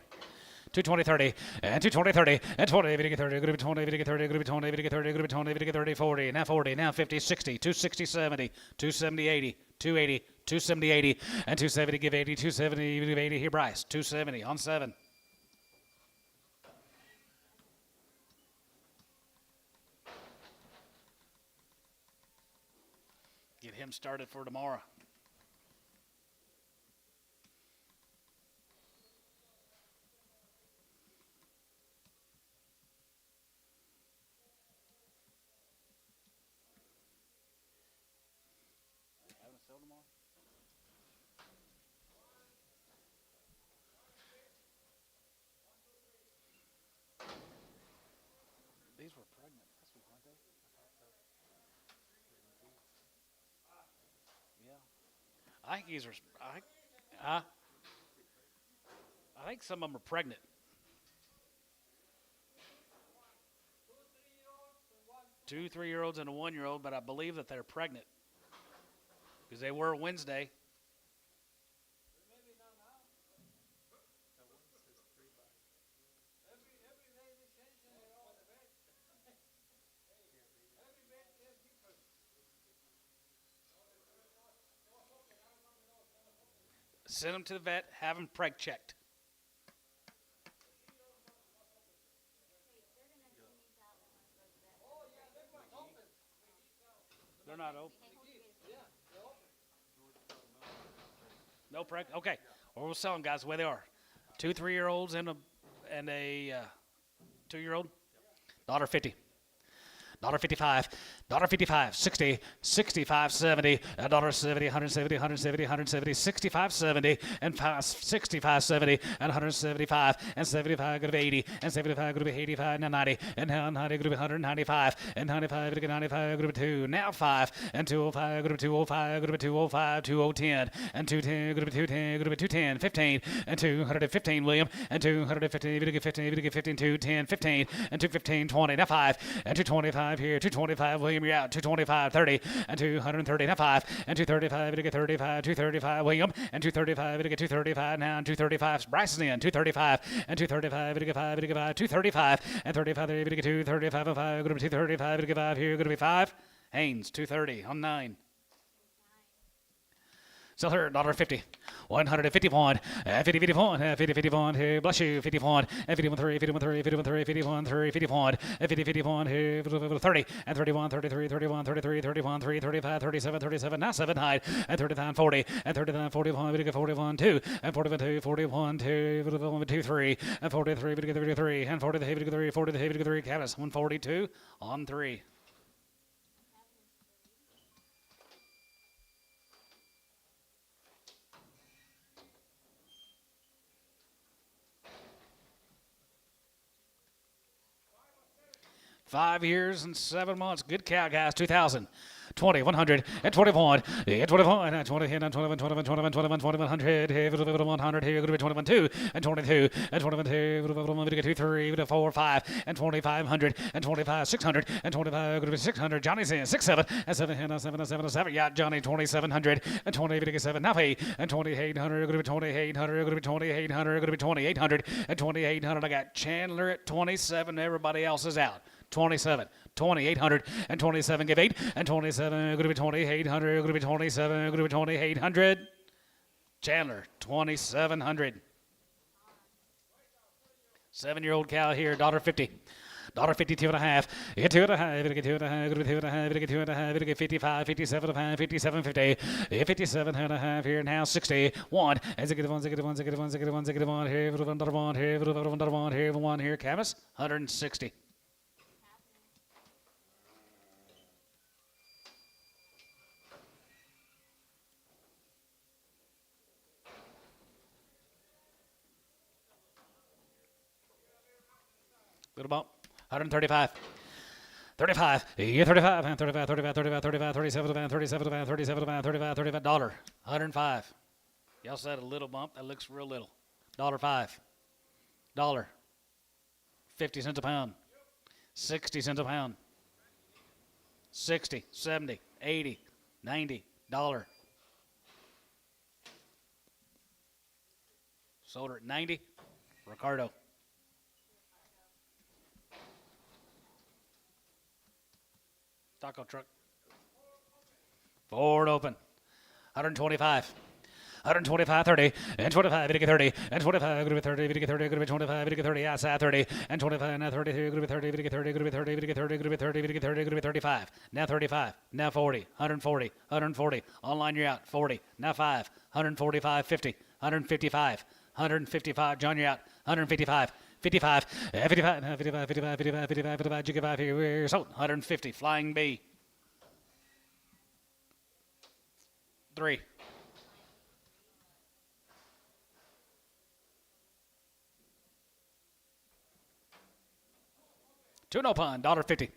S1: 220, 30, and 220, 30, and 20, 30, 30, going to be 20, 30, 30, going to be 20, 30, 30, going to be 20, 30, 40, now 50, 60, 260, 70, 270, 80, 280, 270, 80, and 270, give 80, 270, give 80, here, Bryce, 270 on 7. Get him started for tomorrow. These were pregnant. That's what, aren't they? Yeah. I think these are. I think some of them are pregnant. 2 3-year-olds and a 1-year-old, but I believe that they're pregnant because they were Wednesday. Send them to the vet, have them preg checked. They're not open. No preg. Okay, or we'll sell them, guys, the way they are. 2 3-year-olds and a 2-year-old. $1.50. $1.55. $55, 60, 65, 70, $1.70, 170, 170, 170, 65, 70, and 65, 70, and 175, and 75 going to be 80, and 75 going to be 85, now 90, and now 90 going to be 195, and 95 going to be 95 going to be 2, now 5, and 205 going to be 205 going to be 205, 2010, and 210 going to be 210 going to be 210, 15, and 215 William, and 215 going to get 15 going to get 15, 210, 15, and 215 20, now 5, and 225 here, 225 William, you're out, 225 30, and 230, now 5, and 235 going to get 35, 235 William, and 235 going to get 235 now, and 235 Bryce is in, 235, and 235 going to get 5 going to get 5, 235, and 35 going to get 2, 35 and 5 going to be 235 going to get 5 here going to be 5. Haynes 230 on 9. Sell her $1.50, 151, 50, 51, 50, 51, here, bless you, 51, 51, 3, 51, 3, 51, 3, 51, 3, 51, 50, 51, here, 30, and 31, 33, 31, 33, 31, 3, 35, 37, 37, now 7 high, and 39, 40, and 39, 41, we get 41, 2, and 41, 2, 41, 2, 2, 3, and 43, we get 33, and 40, 3, 40, 3, Cavis, 142 on 3. Five years and 7 months. Good cow, guys. 2000. 20, 100, and 21, and 21, and 20, and 21, 21, 21, 21, 2100, 100, here, going to be 21, 2, and 22, and 21, 2, 2, 3, 4, 5, and 2500, and 25, 600, and 25, going to be 600. Johnny's in, 6, 7, and 7, and 7, 7, 7, yeah, Johnny, 2700, and 20, 7, now 8, and 2800, going to be 2800, going to be 2800, going to be 2800, and 2800. I got Chandler at 27, everybody else is out. 27, 2800, and 27, give 8, and 27, going to be 2800, going to be 27, going to be 2800. Chandler, 2700. 7-year-old cow here, $1.50. $1.50, 2 and a half. You get 2 and a half. You get 2 and a half. You get 2 and a half. You get 2 and a half. You get 55, 57 and a half. 57, 50. 57 and a half here now. 60. 1. And you get 1. You get 1. You get 1. You get 1. You get 1 here. 1 here. 1 here. 1 here. Camus, 160. Little bump. 135. 35. Yeah, 35. 35. 35. 35. 35. 37. 37. 37. 35. 35. $1. 105. Y'all said a little bump. That looks real little. $5. $1. 50 cents a pound. 60 cents a pound. 60, 70, 80, 90. $1. Sold her at 90. Ricardo. Taco truck. Ford open. 125. 125, 30, and 25, it get 30, and 25, going to be 30, it get 30, going to be 25, it get 30, outside 30, and 25, now 30, here, going to be 30, it get 30, going to be 30, it get 30, going to be 30, it get 30, going to be 35, now 35, now 40, 140, 140, online you're out, 40, now 5, 145, 50, 155, 155, John you're out, 155, 55, 55, 55, 55, 55, 55, 55, you get 5 here, we're sold, 150, Flying B. 3. Two no pun, $1.50.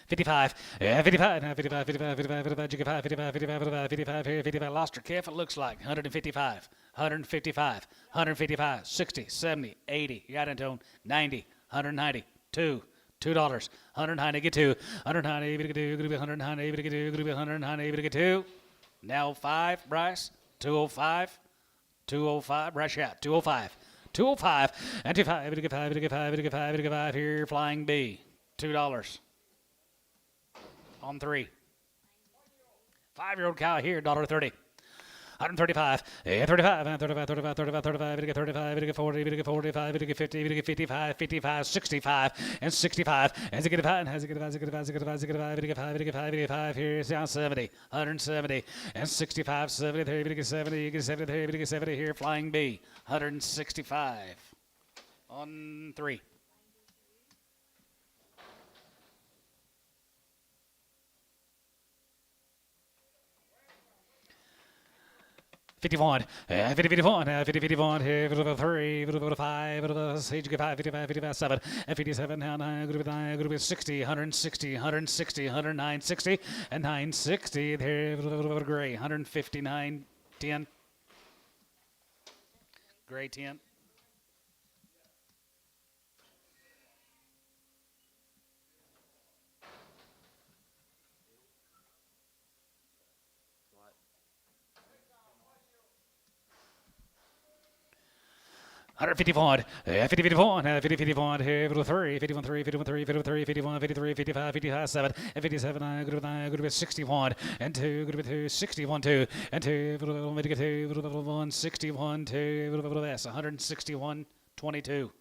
S1: 55, 55, 55, 55, 55, 55, you get 5, 55, 55, 55, 55, here, 55, lost her, careful, it looks like, 155, 155, 155, 60, 70, 80, you got it, Tone, 90, 190, 2, $2, 190, get 2, 190, even get 2, going to be 190, even get 2, going to be 190, even get 2, now 5, Bryce, 205, 205, Bryce out, 205. 205, and 25, to get 5, to get 5, to get 5, to get 5 here, Flying B, $2 on 3. 5-year-old cow here, $1.30. 135, 35, 35, 35, 35, 35, to get 35, to get 40, to get 45, to get 50, to get 55, 55, 65, and 65, and to get 5, and to get 5, to get 5, to get 5, to get 5, to get 5, to get 5, to get 5, here is down 70, 170, and 65, 73, to get 70, you get 73, to get 70 here, Flying B, 165 on 3. 51, 50, 51, 50, 51, 3, 5, 6, 5, 55, 57, 57, now 9, group 9, group 60, 160, 160, 109, 60, and 960, there, gray, 159, 10. Gray 10.
S2: What?
S1: 151, 50, 51, 50, 51, 3, 51, 3, 51, 3, 51, 3, 51, 53, 55, 55, 7, and 57, group 9, group 61, and 2, group 2, 61, 2, and 2, 2, 1, 61, 2, S, 161, 22.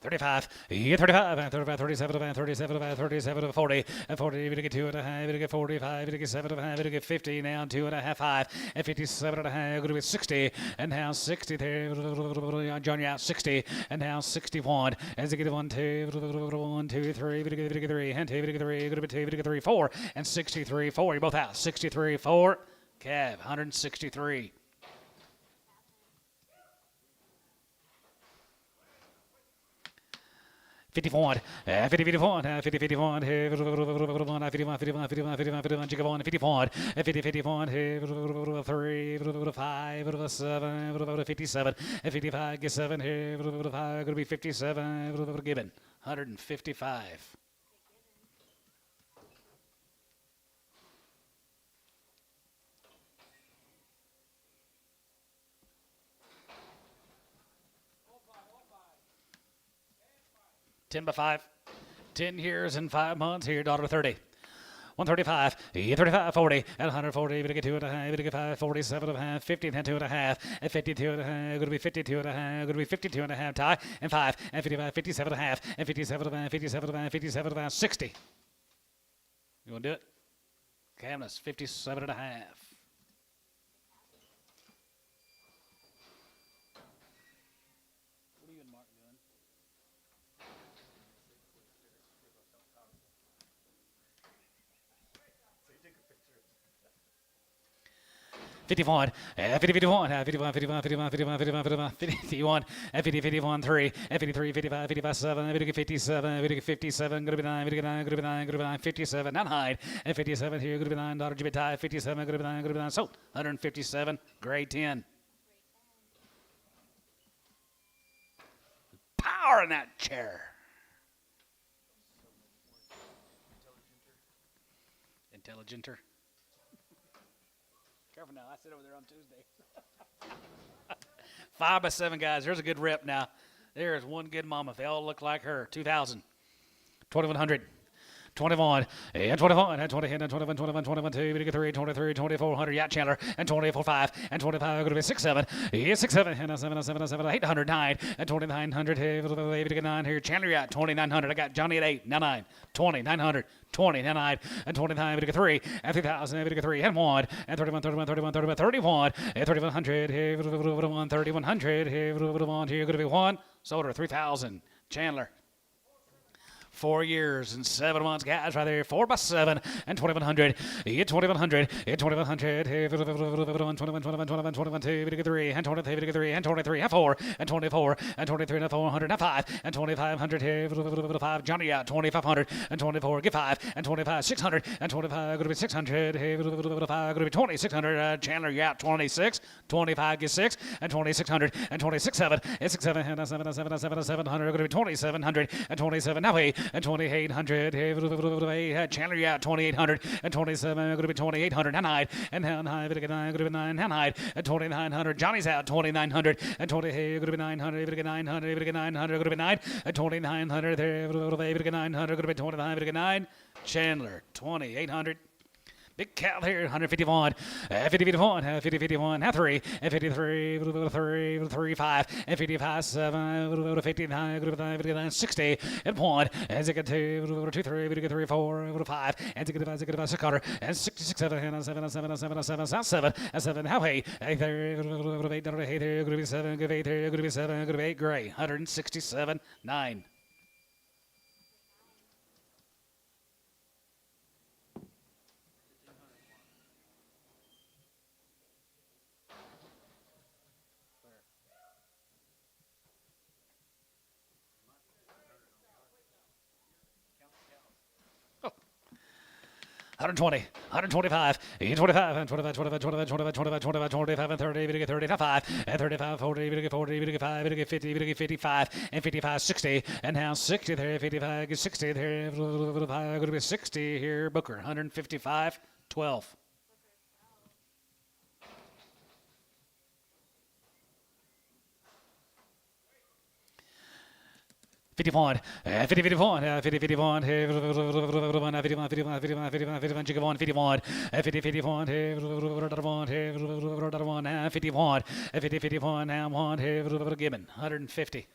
S1: Thirty-five, 35, 35, 37, 37, 37, 40, and 40, we get 2 and a half, we get 45, we get 7 and a half, we get 50, now 2 and a half, 5, and 57 and a half, going to be 60, and now 60, there, John, you out 60, and now 61, as they get 1, 2, 1, 2, 3, we get 3, and 2, we get 3, going to be 2, we get 3, 4, and 63, 4, you're both out, 63, 4, Cav, 163. 51, 50, 51, 50, 51, 51, 51, 51, 51, 51, 51, 50, 51, 3, 5, 7, 57, 55, get 7, 5, going to be 57, given, 155. Ten by 5. 10 years and 5 months here, daughter 30. 135, 35, 40, and 140, we get 2 and a half, we get 5, 47 and a half, 50, and 2 and a half, and 52 and a half, going to be 52 and a half, going to be 52 and a half, tie, and 5, and 55, 57 and a half, and 57 and a half, 57 and a half, 57 and a half, 60. You want to do it? Camness, 57 and a half. What are you and Mark doing? 51, 50, 51, 51, 51, 51, 51, 51, 51, 50, 51, 3, 53, 55, 55, 7, 57, 57, going to be 9, going to be 9, going to be 9, going to be 9, 57, not hide, and 57 here, going to be 9, daughter, GB tie, 57, going to be 9, going to be 9, so 157, grade 10. Power in that chair. Intelligenter. Careful now, I sit over there on Tuesday. 5 by 7 guys. There's a good rep now. There is one good mama. They all look like her. 2,000. 2,100. 21, and 21, and 20, and 21, 21, 21, 2, we get 3, 23, 2,400, Yacht Chandler, and 24, 5, and 25, going to be 6, 7, yeah, 6, 7, and 7, 7, 7, 800, 9, and 2,900, we get 9 here, Chandler Yacht, 2,900, I got Johnny at 8, now 9, 20, 900, 20, now 9, and 29, we get 3, and 3,000, we get 3, and 1, and 31, 31, 31, 31, 31, and 3,100, 3,100, here, going to be 1, Soder, 3,000, Chandler. 4 years and 7 months, guys, right there. 4 by 7 and 2,100. 2,100. 2,100. 21, 21, 21, 21, 2, we get 3, and 23, we get 3, and 23, and 4, and 24, and 23, and 400, and 5, and 2,500. 5, Johnny out, 2,500, and 24, get 5, and 25, 600, and 25, going to be 600. 5, going to be 2,600. Chandler, you out, 26, 25, get 6, and 2,600, and 26, 7, and 6, 7, and 7, 7, 7, 700, going to be 2,700, and 27, now 8, and 2,800. Chandler, you out, 2,800, and 27, going to be 2,800, and 9, and 9, going to be 9, and 9, and 2,900. Johnny's out, 2,900, and 20, going to be 900, going to be 900, going to be 900, going to be 9, and 2,900, going to be 900, going to be 29, going to be 9. Chandler, 2,800. Big cow there, 151, 50-51, 50-51, now 3, and 53, 3, 5, and 55, 7, 59, 59, 60, and 1, and 2, 2, 3, 3, 4, 5, and 5, 6, quarter, and 66, 7, 7, 7, 7, 7, 7, and 7, how 8, 8 there, 8 there, going to be 7, going to be 8 there, going to be 7, going to be 8, gray, 167, 9. Oh. 120, 125, 25, and 25, 25, 25, 25, 25, 25, 25, and 30, 35, and 35, 40, 40, 55, 50, 55, and 55, 60, and now 60 there, 55, 60 there, going to be 60 here, Booker, 155, 12. 51, 50, 51, 50, 51, 51, 51, 51, 51, 51, 51, 50, 51, 51, 50, 51, now 1, Gibbon, 150.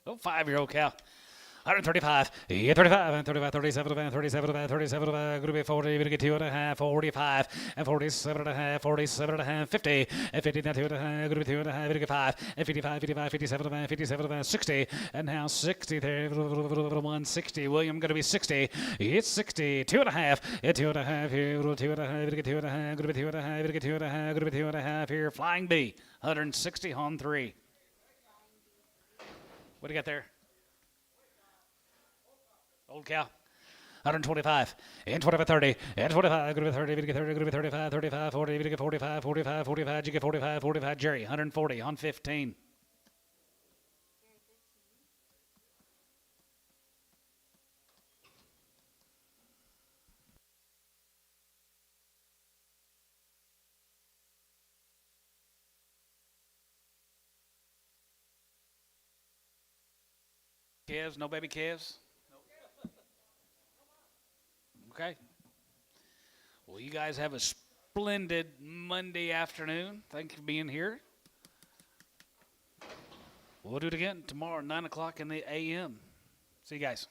S1: Oh, 5-year-old cow. 135, 35, and 35, 37, and 37, and 37, going to be 40, going to get 2.5, 45, and 47.5, 47.5, 50, and 50, now 2.5, going to be 2.5, going to get 5, and 55, 55, 57, 57, 60, and now 60 there, 160. William going to be 60. It's 60, 2.5, and 2.5 here, 2.5, going to get 2.5, going to be 2.5, going to get 2.5, going to be 2.5 here. Flying B, 160 on 3. What do you got there? Old cow. 125, and 25, 30, and 25, going to be 30, going to get 30, going to be 35, 35, 40, going to get 45, 45, 45, you get 45, 45, Jerry, 140 on 15. Calves, no baby calves? Okay. Well, you guys have a splendid Monday afternoon. Thank you for being here. We'll do it again tomorrow, 9 o'clock in the a.m. See you guys.